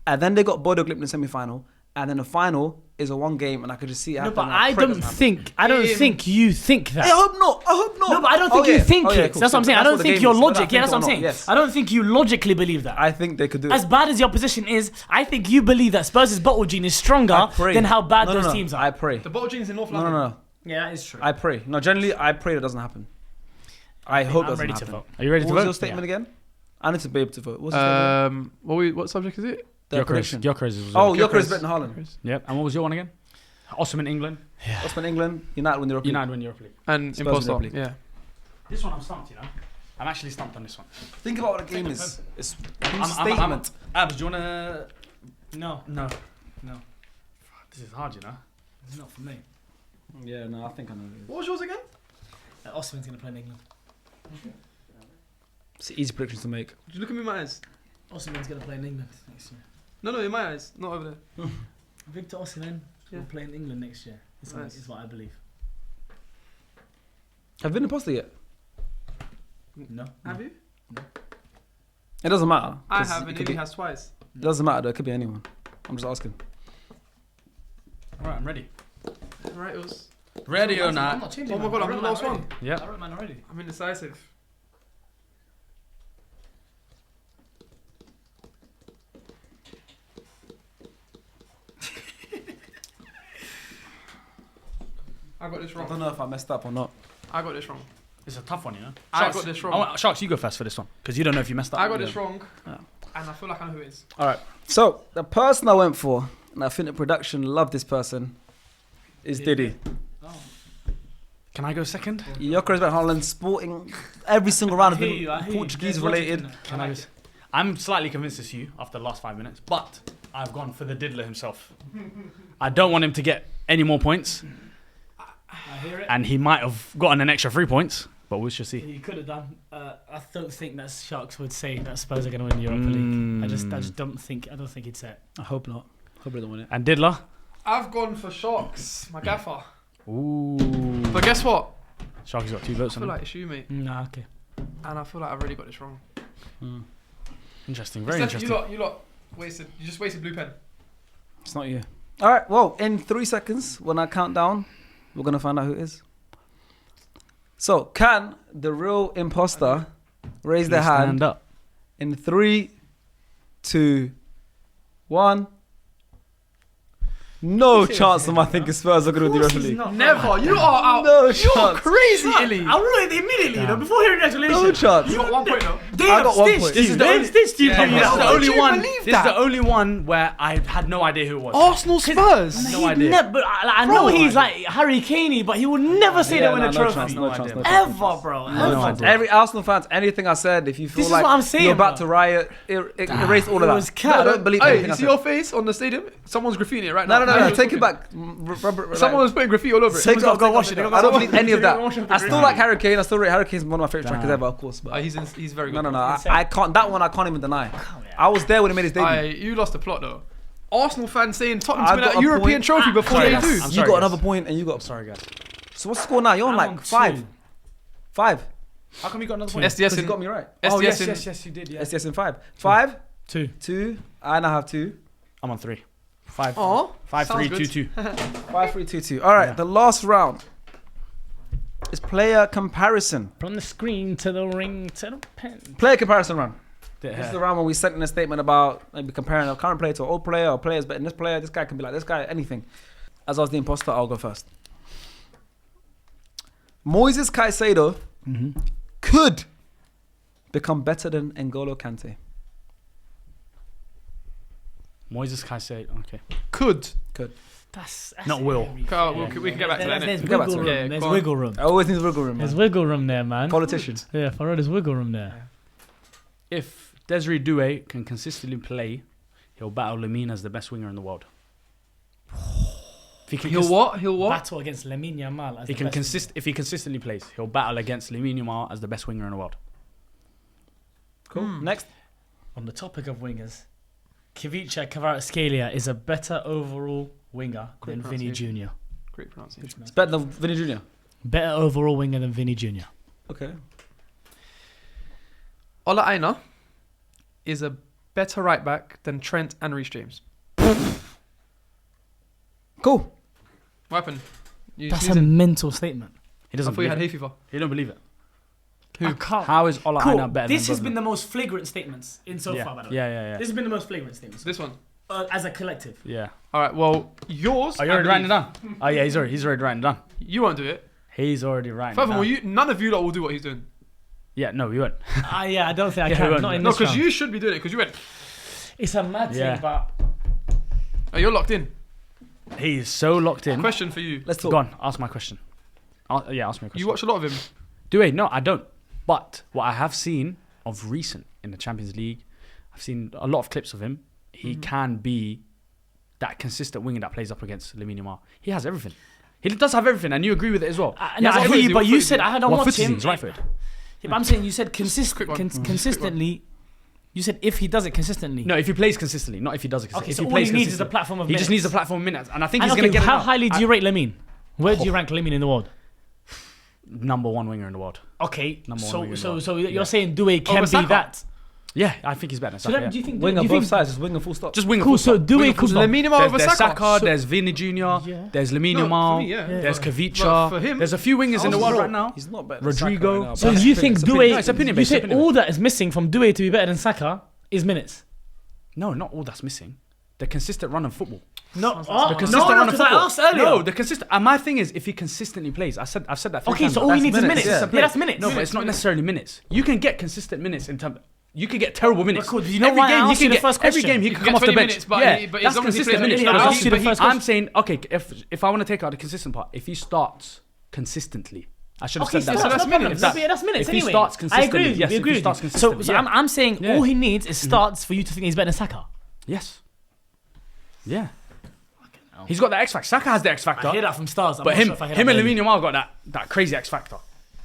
and then they got Bodo Glimt in the semi-final, and then the final is a one game, and I could just see it No, happen. but and I pray it don't doesn't happen. think. I don't think you think that. I hope not. I hope not. No, but I don't think you think it. Cool. That's what I'm saying. I That's don't what the think game your is, whether I logic. think Yeah, that's it what or I'm not, saying. yes. I don't think you logically believe that. I think they could do it. As bad as your position is, I think you believe that Spurs' bottle gene is stronger I pray. than how bad No, those no. teams are. I pray. The bottle gene's in North No, London. no, no. Yeah, that is true. I pray. No, generally, I pray that doesn't happen. I hope it I'm doesn't ready happen. to vote. Are you ready What to was vote? your statement again? I need to be able to vote. What's your statement? What subject is it? The prediction. Gyökeres was Oh, Gyökeres. Gyökeres better than Haaland. Yep. And what was your one again? Osimhen, England. Osman, England. United win the Europa League. United win Europa League. And Spurs Imposter. Europa League. Yeah. This one I'm stumped, you know. I'm actually stumped on this one. Think about what the game is. It's a I'm- statement. Abs, do you wanna? No, No. This is hard, you know. it's not for me. Yeah, no, I think I know. What was yours again? Osimhen's going to play in England. It's an easy prediction to make. Did you look at me in my eyes? Osimhen's going to play in England next year. No, in my eyes, not over there. Victor Osimhen Yeah. will play in England next year. Nice. Is what I believe. Have you been imposter yet? No. Have you? It doesn't matter. I 'cause have, it and could he be- has twice. It doesn't matter though. It could be anyone. I'm just asking. Alright, I'm ready. Right, it was. Ready or I'm not? not changing Oh my mine. god, I I'm wrote the mine last already. one. Yeah. I wrote mine already. I'm indecisive. I got this I wrong. don't know if I messed up or not. I got this wrong. It's a tough one, you know. I got this wrong. Sharks, you go first for this one because you don't know if you messed up. I got this wrong. Yeah. And I feel like I know who it is. All right. So the person I went for, and I think the production loved this person, is Diddy. Can I go second? Gyökeres better than Haaland, sporting every single round I of hear you, I hear you. Portuguese There's logic in related. that. Can I? I'm slightly convinced it's you after the last 5 minutes, but I've gone for the diddler himself. I don't want him to get any more points, I hear it. and he might have gotten an extra 3 points, but we shall see. You could have done. I don't think that Sharks would say that Spurs are going to win the Europa League. I just don't think. I don't think he'd say it. I hope not. Hope they don't win it. And diddler? I've gone for Sharks, my gaffer. Ooh. But guess what? Sharky's got 2 votes I on feel him. like it's you, mate. Nah, okay. And I feel like I've really got this wrong. Interesting, very It's interesting. You lot wasted. You just wasted blue pen. It's not you. All right. Well, in 3 seconds, when I count down, we're gonna find out who it is. So, can the real imposter raise their hand Stand up. in 3, 2, 1? No chance of I think Spurs are going to win the Europa League. Never. You are out. No You're chance. crazy, Illy. I wrote it immediately, you know, before hearing the explanation. No chance. You got 1 point though. They I have got 1 stitched point. you. This is the They have only- stitched you. Yeah, from yeah. This is that. the Would only you one. believe This is the that? only one where I had no idea who it was. Arsenal Spurs. No idea. But I know he's like Harry Caney, but he will never say they win a no trophy. chance, no chance, no chance. Ever, bro. No Ever. idea. Every Arsenal fans, anything I said, if you feel This is like what I'm saying, you're about bro. to riot, erase all of It that. was No, cat. I don't believe Hey, anything you I see said. your face on the stadium? Someone's graffitiing it right No, now. no, no, no. You're Take it talking. back. Someone was putting graffiti all over it. Take it off. go wash it. They I gotta don't go believe wash it. any of that. Wash it. I still like Harry Kane. I still rate Harry Kane as one of my favorite strikers ever, of course. But He's very no, good. no, no. I can't. That one I can't even deny. I was there when he made his debut. You lost the plot though. Arsenal fans saying Tottenham I to win got that a European point. trophy before Sorry, they guys. do. I'm You sorry, got guys. another point, and you got. Sorry, guys. So what's the score now? You're on I'm like on 5. 2. 5. How come you got another point? SDS Because you in got me right. Oh, yes, SDS in yes, you did, yeah. SDS in 5. 5, 2. 2. I now have 2. I'm on 3. 5. Aw, 5, sounds 3, good. 2, 2. 5, 3, 2, 2. All right. Yeah. The last round is player comparison. From the screen to the ring to the pen. Player comparison round. This is Yeah. the round when we sent in a statement about maybe comparing a current player to an old player or players better than this player. This guy can be like this guy, anything. As I was the imposter, I'll go first. Moises Caicedo could become better than N'Golo Kante. Moises Caicedo. Okay. Could. That's Not will. very Carl, fair. we can get back to that. There's innit? We'll get back wiggle to room. it. Yeah, There's go on. wiggle room. I always need wiggle room, There's man. wiggle room there, man. Politicians. Yeah, for real, there's wiggle room there. If Desiree Doué can consistently play, he'll battle Lamine as the best winger in the world. If he can He'll what? He'll what? Battle against Lamine Yamal. As He the can best if he consistently plays, he'll battle against Lamine Yamal as the best winger in the world. Cool. Next. On the topic of wingers, Kvaratskhelia Kvaratskhelia is a better overall winger Great than Vinny pronunciation. Jr. Great pronunciation. It's better than Vinny Jr. Better overall winger than Vinny Jr. Okay. Ola Aina is a better right back than Trent and Reece James. Cool. What happened? You That's a sneezing? mental statement. He I doesn't thought you believe had hay it. fever. He don't believe it. I can't. How is Ola Cool. Aina better This than has been Brosnan? the most flagrant statements in so yeah. far, by the way. Yeah. This has been the most flagrant statements This one. as a collective. Yeah. All right. Well, yours. Are you I already writing it believe- down? Oh yeah, he's already writing it down. You won't do it. He's already writing it Furthermore, down. none of you lot will do what he's doing. Yeah, no, we won't. Yeah, I don't think I Yeah, can. we won't. Not in No, this because round. you should be doing it. Because you went. It's a mad Yeah. thing, but Oh, you're locked in. He is so locked in. Question for you. Let's talk. Go on, ask my question. Ask me a question. You watch a lot of him. Do I? No, I don't. But what I have seen of recent in the Champions League, I've seen a lot of clips of him. He can be that consistent winger that plays up against Lamine Yamal. He has everything. He does have everything, and you agree with it as well. no, what I foot hear is you. he? But What you foot is said he? I don't What watch foot is he? him. He's right foot. Yeah, but I'm saying you said Quick one. consistently. You said if he does it consistently. No, if he plays consistently, not if he does it consistently. Okay, if so he all plays he needs is a consistently. platform of He minutes. just needs a platform of minutes, and I think And he's going to get how it. highly do you rate Lamine? Where do you rank Lamine in the world? Number one winger in the world. Okay, Number one so winger in the so world. so you're Yeah. saying Due can Over be Saka? that? Yeah, I think he's better than So Saka. then, do Yeah. you think? Wing do on you both think? sides, just wing and full stop. Just wing. Cool. So Due could. Lamine Yamal over There's Saka. Saka, there's Vini Jr., Yeah. there's Lamine No, Yamal, for me, yeah. there's But Kavicha. for him- There's a few wingers in the world right now. He's not better. Rodrigo. Than Saka right now, So but you it's think opinion. Due? No, it's opinion You based, said opinion all that is missing from Due to be better than Saka is minutes. No, not all that's missing. The consistent run of football. No, The consistent run of because I football. asked earlier. No, the consistent. And my thing is, if he consistently plays, I've said that. 3 Okay, times. so all he needs is minutes, minutes. yeah. Yeah, that's minutes. No, but it's not necessarily minutes. You can get consistent minutes in terms. You can get terrible minutes. But cool, do you know every why I game, asked you the first every question? game he You can can come get off the 20 bench. minutes, but yeah, he- but as that's long as he consistent plays minutes. every game. I asked you the But first I'm question. saying, okay, if I want to take out the consistent part, if he starts consistently, I should have Okay, said so that. that's that's no minutes. problem. That's minutes If he anyway. starts I consistently, agree. yes, We if he agree. starts So consistently, yeah. I'm saying Yeah. all he needs is starts for you to think he's better than Saka. Yes. Yeah. He's got the X factor. Saka has the X factor. I hear that from stars. But him and Lamine Yamal got that crazy X factor.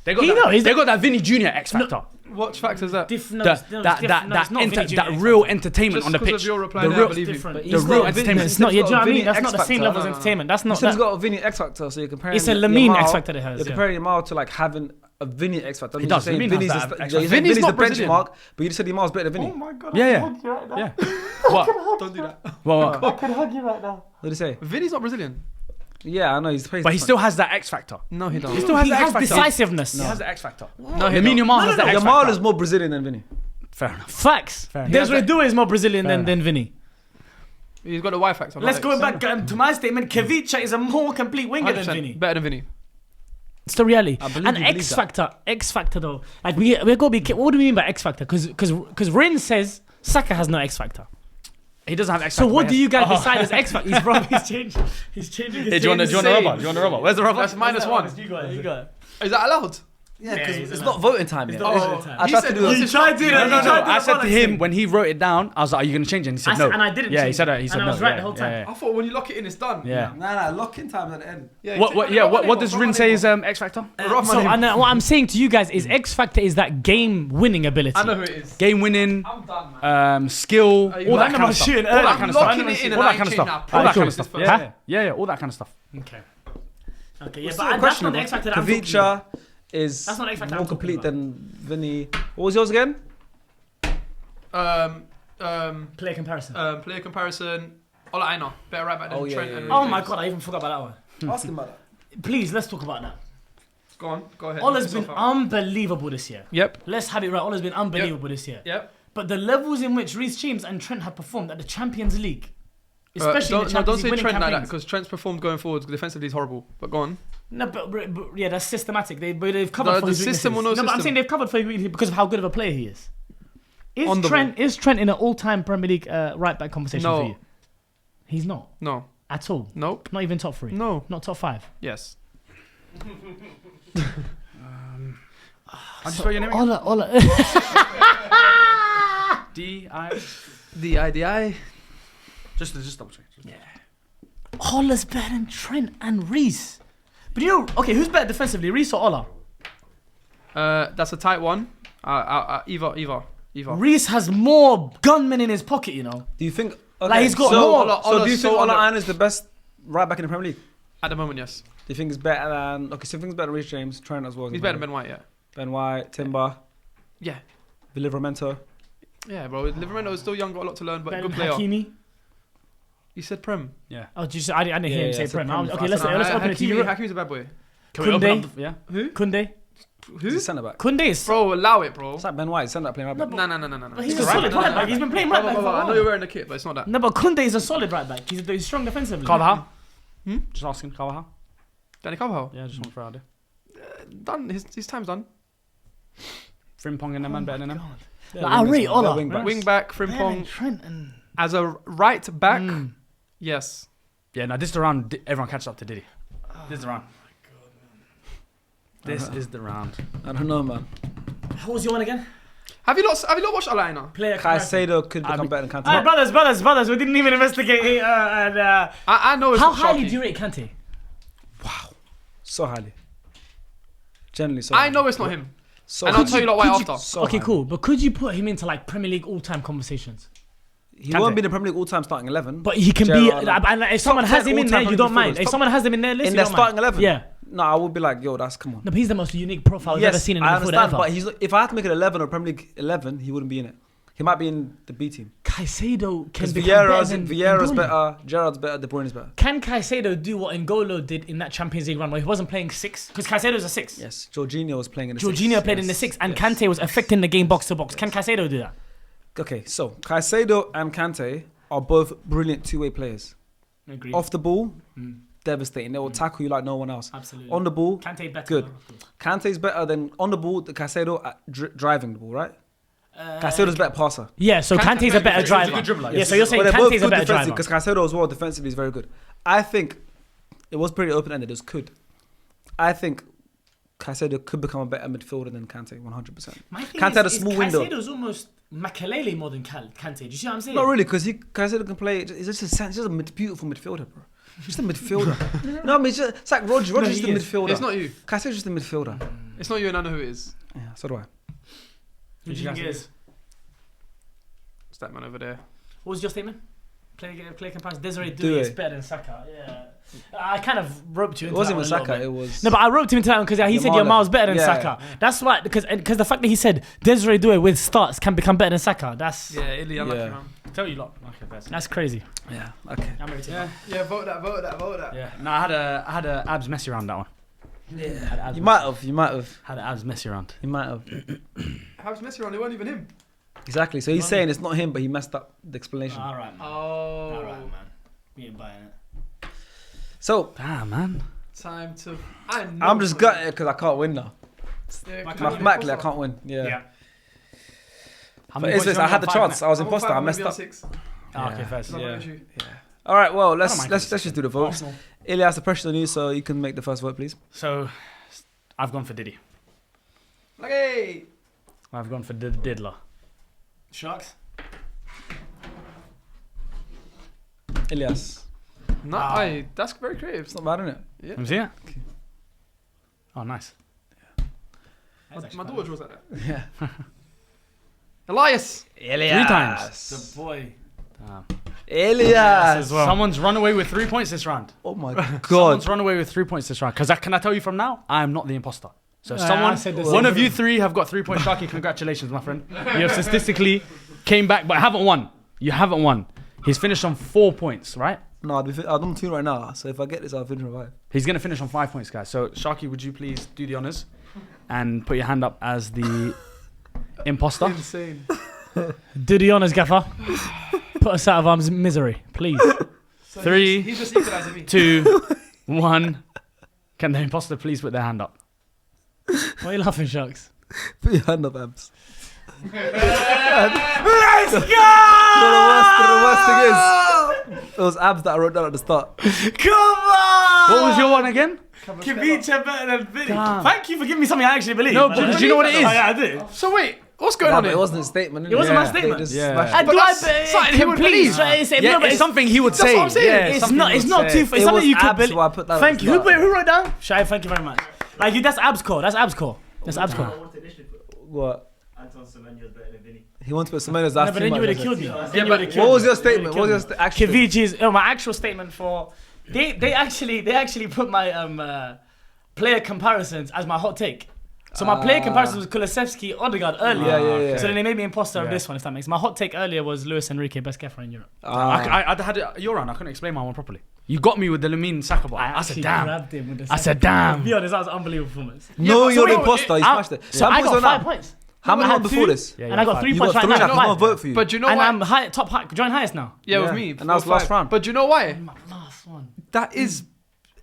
They got He that, knows. they got that Vinny Jr. X factor. What factor is that? That real entertainment Just on the because pitch. of your reply The there, I real, believe you. different. the real entertainment. It's not. You know what I mean? Vinny That's X not the same factor. level of No, no, no. entertainment. That's You not. said he's That, got a Vinny X factor, so you're comparing. It's a Lamine Yamal- X factor that he has, You're yeah. comparing Yamal to like having a Vinny X factor. He does. Saying Lamine has Vinny's that the- X you're factor. saying Vinny's Vinny's not the Brazilian. benchmark, but you just said Yamal's better than Vinny. my god! Yeah. Yeah. What? Don't do that. Well, I could hug you right now. What did he say? Vinny's not Brazilian. Yeah, I know he's plays. but he still has that X factor. No, he He doesn't. still has He the X has factor. decisiveness. He has the X factor. No, he Lamine don't. Yamal has the X Yamal factor. is more Brazilian than Vinny. Fair enough. Facts. Fair enough. Desiree Due is more Brazilian Fair than Vinny. He's got a Y factor. Let's go back to my statement. Kavicha is a more complete winger than 100% Vinny. better than Vinny. It's the reality. I believe And you believe X that. factor. X factor though. Like we're gonna be. What do we mean by X factor? Because Rin says Saka has no X factor. He doesn't have X So factor. what but do he you has- guys decide as X factor? He's changing. He's changing. Hey, do you want a rubber? Do you want a rubber? Where's the rubber? That's -1. You got it. You got it. Is that allowed? Yeah, because he's it's allowed. not voting time yet. not voting time. I He tried to said- do he it. tried to do that. No. He tried to do I the said to bollocks him thing. when he wrote it down, I was like, "Are you gonna change it?" And he said, "No." And I didn't. Yeah, he change said it. that. He said and no. I was right yeah, the whole time. yeah, I thought when you lock it in, it's done. yeah. Nah, lock-in time at the end. Yeah, What does Rin say is X factor? So what I'm saying to you guys is X factor is that game winning ability. I know who it is. Game winning, I'm done, man. skill, Are you all that lying kind about of stuff. shooting All early? that kind of I'm stuff. locking it in and All I that kind of ain't stuff. changing All that. that kind Cool. of stuff. Huh? Yeah, all that kind of stuff. Okay. Okay. Yeah, Still but that's not the questionable. X factor that I'm talking about. Kavicha is That's not X factor more I'm talking complete about. than Vinny. What was yours again? Player comparison. Player comparison. Ola Aina. Better right back than Oh, yeah, Trent yeah, and yeah. Oh Reece my James. god, I even forgot about that one. Ask him about that. Please, let's talk about that. Go on. Go ahead. Ola's been So far. unbelievable this year. Yep. Let's have it right. Ola's been unbelievable this year. Yep. But the levels in which Reece James and Trent have performed at the Champions League, especially don't, the no, don't Champions say League winning Trent like that campaigns. because Trent's performed going forward. Defensively, is horrible. But go on. No, but yeah, that's systematic. They've covered for The his system weaknesses. or no but I'm system? saying they've covered for his weaknesses because of how good of a player he is. On the Is Trent in an all-time Premier League right back conversation No. for you? He's not No. at all. Nope. Not even top 3. No. Not top 5. Yes. How'd you spell your name again? Ola. D-I. DI. Just double check. Ola's better than Trent and Reece. But you know, okay, who's better defensively, Reece or Ola? That's a tight one. Eva. Reece has more gunmen in his pocket, you know. Do you think? Like, he's got so, more- So do you think Ola- Ola Aina is the best right back in the Premier League? At the moment, yes. Do you think he's better than? Okay, so you think he's better than Reece James, Trent as well? He's better than Ben White, yeah. Ben White, Timber, Yeah. Livramento. Yeah, bro. Livermore is still young, got a lot to learn, but Better good than player. Hakimi. He said Prem. Yeah. Oh, I didn't hear him Yeah, say yeah, Prem. Prem. Okay, let's open it to you. Hakimi's a bad boy. Can we open up Kunde. the, yeah. Kunde. He's a centre back. Kunde is. Bro, allow it, bro. It's like Ben White, centre back playing right back. No. But he's a Right solid back. right back. He's been playing right back for a I know while. you're wearing the kit, but it's not that. No, but Kunde is a solid right back. He's strong defensively. Carvajal. Hmm? Just asking Carvajal. Danny Carvajal. Yeah, just want to throw out there. Done. His time's done. Frimpong and them man better than them. Like, I rate They're Ola. wing backs. Wing back, Frimpong. Trent and As a right back, yes. Yeah, now this is the round everyone catches up to Diddy. This is the round. This is the round. I don't know, man. what was your one again? Have you not watched Alina? Player comparison. Caicedo could become better than Kante. Alright, brothers. We didn't even investigate. I know it's How not highly shocking. do you rate Kante? So highly. Generally so I highly. know it's not him. So And I'll highly. tell you lot why could you- after. So Okay, highly. cool. But could you put him into like Premier League all-time conversations? He Kante. won't be in the Premier League all-time starting 11. But he can Gerrard, be. like, And if someone top has 10 him in there, all-time you don't Premier mind. League If someone has him in their list, in you their don't starting mind. 11. Yeah. No, I would be like, yo, that's come on. No, but he's the most unique profile I've ever seen in the I midfield understand, ever. but if I had to make it 11 or Premier League 11, he wouldn't be in it. He might be in the B team. Caicedo can Because become better Vieira's than Vieira's N'Golo. better, Gerrard's better, De Bruyne's better. Can Caicedo do what N'Golo did in that Champions League run where he wasn't playing six? Because Caicedo's a six. Yes, Jorginho was playing in the Jorginho six. played in the six, and Kante was affecting the game box to box. Can Caicedo do that? Okay, so Caicedo and Kante are both brilliant two-way players. Agreed. Off the ball, devastating. They will tackle you like no one else. Absolutely. On the ball, Kante better. good. Kante's better than on the ball. The Caicedo at driving the ball, right? Caicedo's better passer. Yeah, so Kante's a better he's a good driver. dribbler, Yeah, yes. so you're saying But they're both Kante's a good better defensively driver. because Caicedo as well defensively is very good. I think it was pretty open-ended. It was could. I think Caicedo could become a better midfielder than Kante, 100%. My thing Kante had a is small window. Caicedo's almost Makelele more than Kante. Do you see what I'm saying? Not really, because Caicedo can play. He's just a beautiful midfielder, bro. Just a midfielder. No, I mean, it's like Roger. Roger's he just a is. midfielder. It's not you. Caicedo's just a midfielder. It's not you, and I know who it is. Yeah, so do I. Who do you think it is? It's that man over there. What was your statement? Play comparison. Desiree Doué. Doué is better than Saka. Yeah. I kind of roped you It into wasn't that even one a Saka. little bit. It was. No, but I roped him into that one because he said Yamal. Yamal's better than Yeah. Saka. That's why, because the fact that he said Desiree Doué with starts can become better than Saka. That's Yeah, Italy, unlucky, Yeah. man. Tell you lot. Okay, first. that's crazy. Yeah. Okay. I'm ready to Yeah. Yeah, vote that. Yeah. No, I had a abs messy round that one. Yeah. You might have. You might have. Had an abs messy round. You might have. How's Messi around? It wasn't even him. Exactly. So he's saying it's not him, but he messed up the explanation. All right, man. Oh. All right, man. We ain't buying it. So Damn, man. Time to. I know. I'm just gutted because I can't win now. Yeah, Mathematically, I can't win. Yeah. How But many it's points this. you I on had the five chance. now? I was I'm on imposter. five, I I'm messed gonna up. be on 6. Oh, okay, Yeah. first. It's not Yeah. an issue. All right. Well, don't let's mind just do the votes. Arsenal. Elias, the pressure on you, so you can make the first vote, please. So, I've gone for Diddy. Okay. I've gone for Diddler. Sharks. Elias. No, Wow. that's very creative. It's not bad, isn't it? Yeah. Let me see it. Oh, nice. My daughter draws like that. Yeah. Elias. Elias. 3 times. The boy. Damn. Elias. Someone's run away with 3 points this round. Oh my Someone's god. run away with 3 points this round. Because can I tell you from now, I am not the imposter. So Yeah, I someone, said the one same of you 3 have got 3 points. Sharky, congratulations, my friend. You have statistically came back, but haven't won. You haven't won. He's finished on 4 points, right? No, I'm 2 right now. So if I get this, I'll finish on 5. He's going to finish on 5 points, guys. So, Sharky, would you please do the honors and put your hand up as the imposter? Insane. Do the honours, Gaffer. Put us out of our misery, please. So 3, He's just equalising me. 2, 1. Can the imposter please put their hand up? Why are you laughing, Sharks? Put your hand up, Abs. Let's go! The worst thing is, it was Abs that I wrote down at the start. Come on! What was your one again? Kivicha better than Vinny. Damn. Thank you for giving me something I actually believe. No, man. but do you know what it is? Oh, yeah, I do. So wait, what's going Nah, on but here? it wasn't a statement. It wasn't my Yeah. statement. They just Yeah. smashed And it. do that's I something he would believe. Yeah, it's something he would That's say. what I'm saying. Yeah, It's something not. he It's would not say. too. It's It something was you could Abs believe. who I put that at Thank the you. start. Who wrote down? Shai, thank you very much. Like that's Abs core. That's Abs core. That's Abs core. What? Anton Semenyo's better than Vinny. He wants to put Semenyo's No, after but then you would have killed me. Yeah, but What was your statement? What was your actual? Kivichi's my actual statement for they actually put my player comparisons as my hot take. So my player comparison was Kulusevski, Odegaard earlier. Yeah. So then they made me imposter of this one, if that makes. My hot take earlier was Luis Enrique, best gaffer in Europe. I had it your round. I couldn't explain my one properly. You got me with the Lamine Saka bar. I said, damn. Grabbed him with the I said, second. damn. To be honest, that was an unbelievable performance. No, but you're the so imposter. You smashed it. So How I many got points 5 now? points. How many I won had before 2, this? and I got 3 You points got right 3. now. I can't vote for you. But you know And why? I'm joint highest now. Yeah, with me. And that was last round. But you know why? My last one. That is,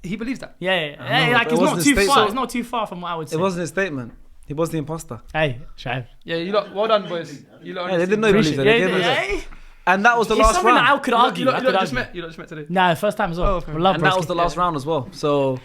he believes that. Yeah, know, like but it's it not wasn't too his far. state- It's not too far from what I would say. It wasn't his statement. He was the imposter. Hey, Shaib. Yeah, you lot, well done, boys. You lot, Yeah, they didn't know he believed it. They gave it. And that was the It's last something that I round. could You argue. lot I could just argue. met. You lot just met today. Nah, first time as well. Oh, okay. We love And that was broski. the last round as well. So,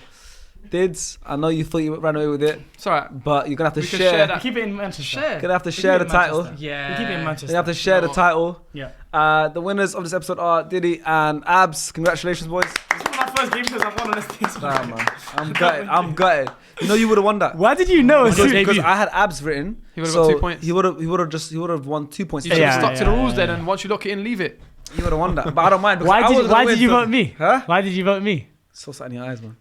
Dids, I know you thought you ran away with it, It's alright. but you're gonna have to We can share. share that. Keep it in Manchester. Share. Gonna have to Keep share it the in title. Manchester. Yeah. We keep it in Manchester. You have to share the No. title. Yeah. The winners of this episode are Diddy and Abs. Congratulations, boys. It's one of my first games because I've won on this thing. Nah, man. I'm gutted. I'm gutted. You know you would have won that. Why did you know? Because I had Abs written. He would've so got 2 points. He would have won 2 points. You should have Yeah, stuck to the yeah, rules yeah, then, and once you lock it in, leave it. You would have won that. But I don't mind. because I Why was did gonna Why win, did you so- vote me? Huh? Why did you vote me? So sad in your eyes, man.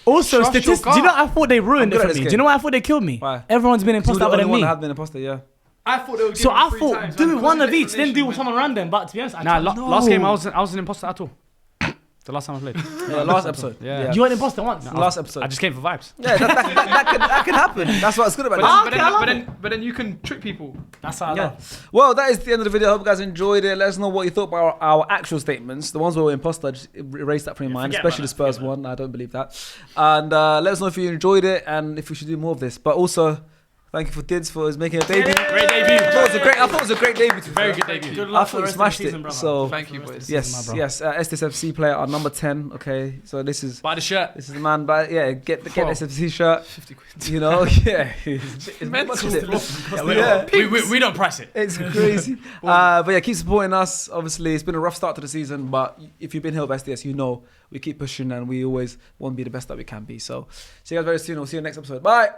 Also, Trust your statistics. Do you know? gut. I thought they ruined I'm it good for at me. this Do you know game. why I thought they killed me? Why? Everyone's been You were the imposter only other than one me. that had been imposter, yeah. I thought they would give So him I 3 thought times, do man, it one because of each, then do elimination someone random. But to be honest, I Nah, tried- last game I No. wasn't imposter at all. The last time I played. Yeah, last episode. Yeah. You were an imposter once. Last episode. I just came for vibes. Yeah, that can happen. That's what's good about But this. then, okay, I love but then you can trick people. That's how I Yeah. love. Well, that is the end of the video. I hope you guys enjoyed it. Let us know what you thought about our actual statements. The ones where we're imposter, just erase that from your mind, forget especially the about Spurs one. I don't believe that. And let us know if you enjoyed it and if we should do more of this. But also, thank you for Dids for making a debut. Great debut. I thought it was a great debut. to be Very fair. good debut. Good I luck thought for you the rest of the smashed season, it. brother. So Thank you, boys. yes, Estes FC player are number 10. Okay, so this is Buy the shirt. the man. But yeah, get the SFC shirt. 50 quid. You know, yeah, it's Mental. much, isn't it? Yeah, we don't price it. It's crazy. But yeah, keep supporting us. Obviously, it's been a rough start to the season, but if you've been here with SDS, you know we keep pushing and we always want to be the best that we can be. So, see you guys very soon. We'll see you next episode. Bye.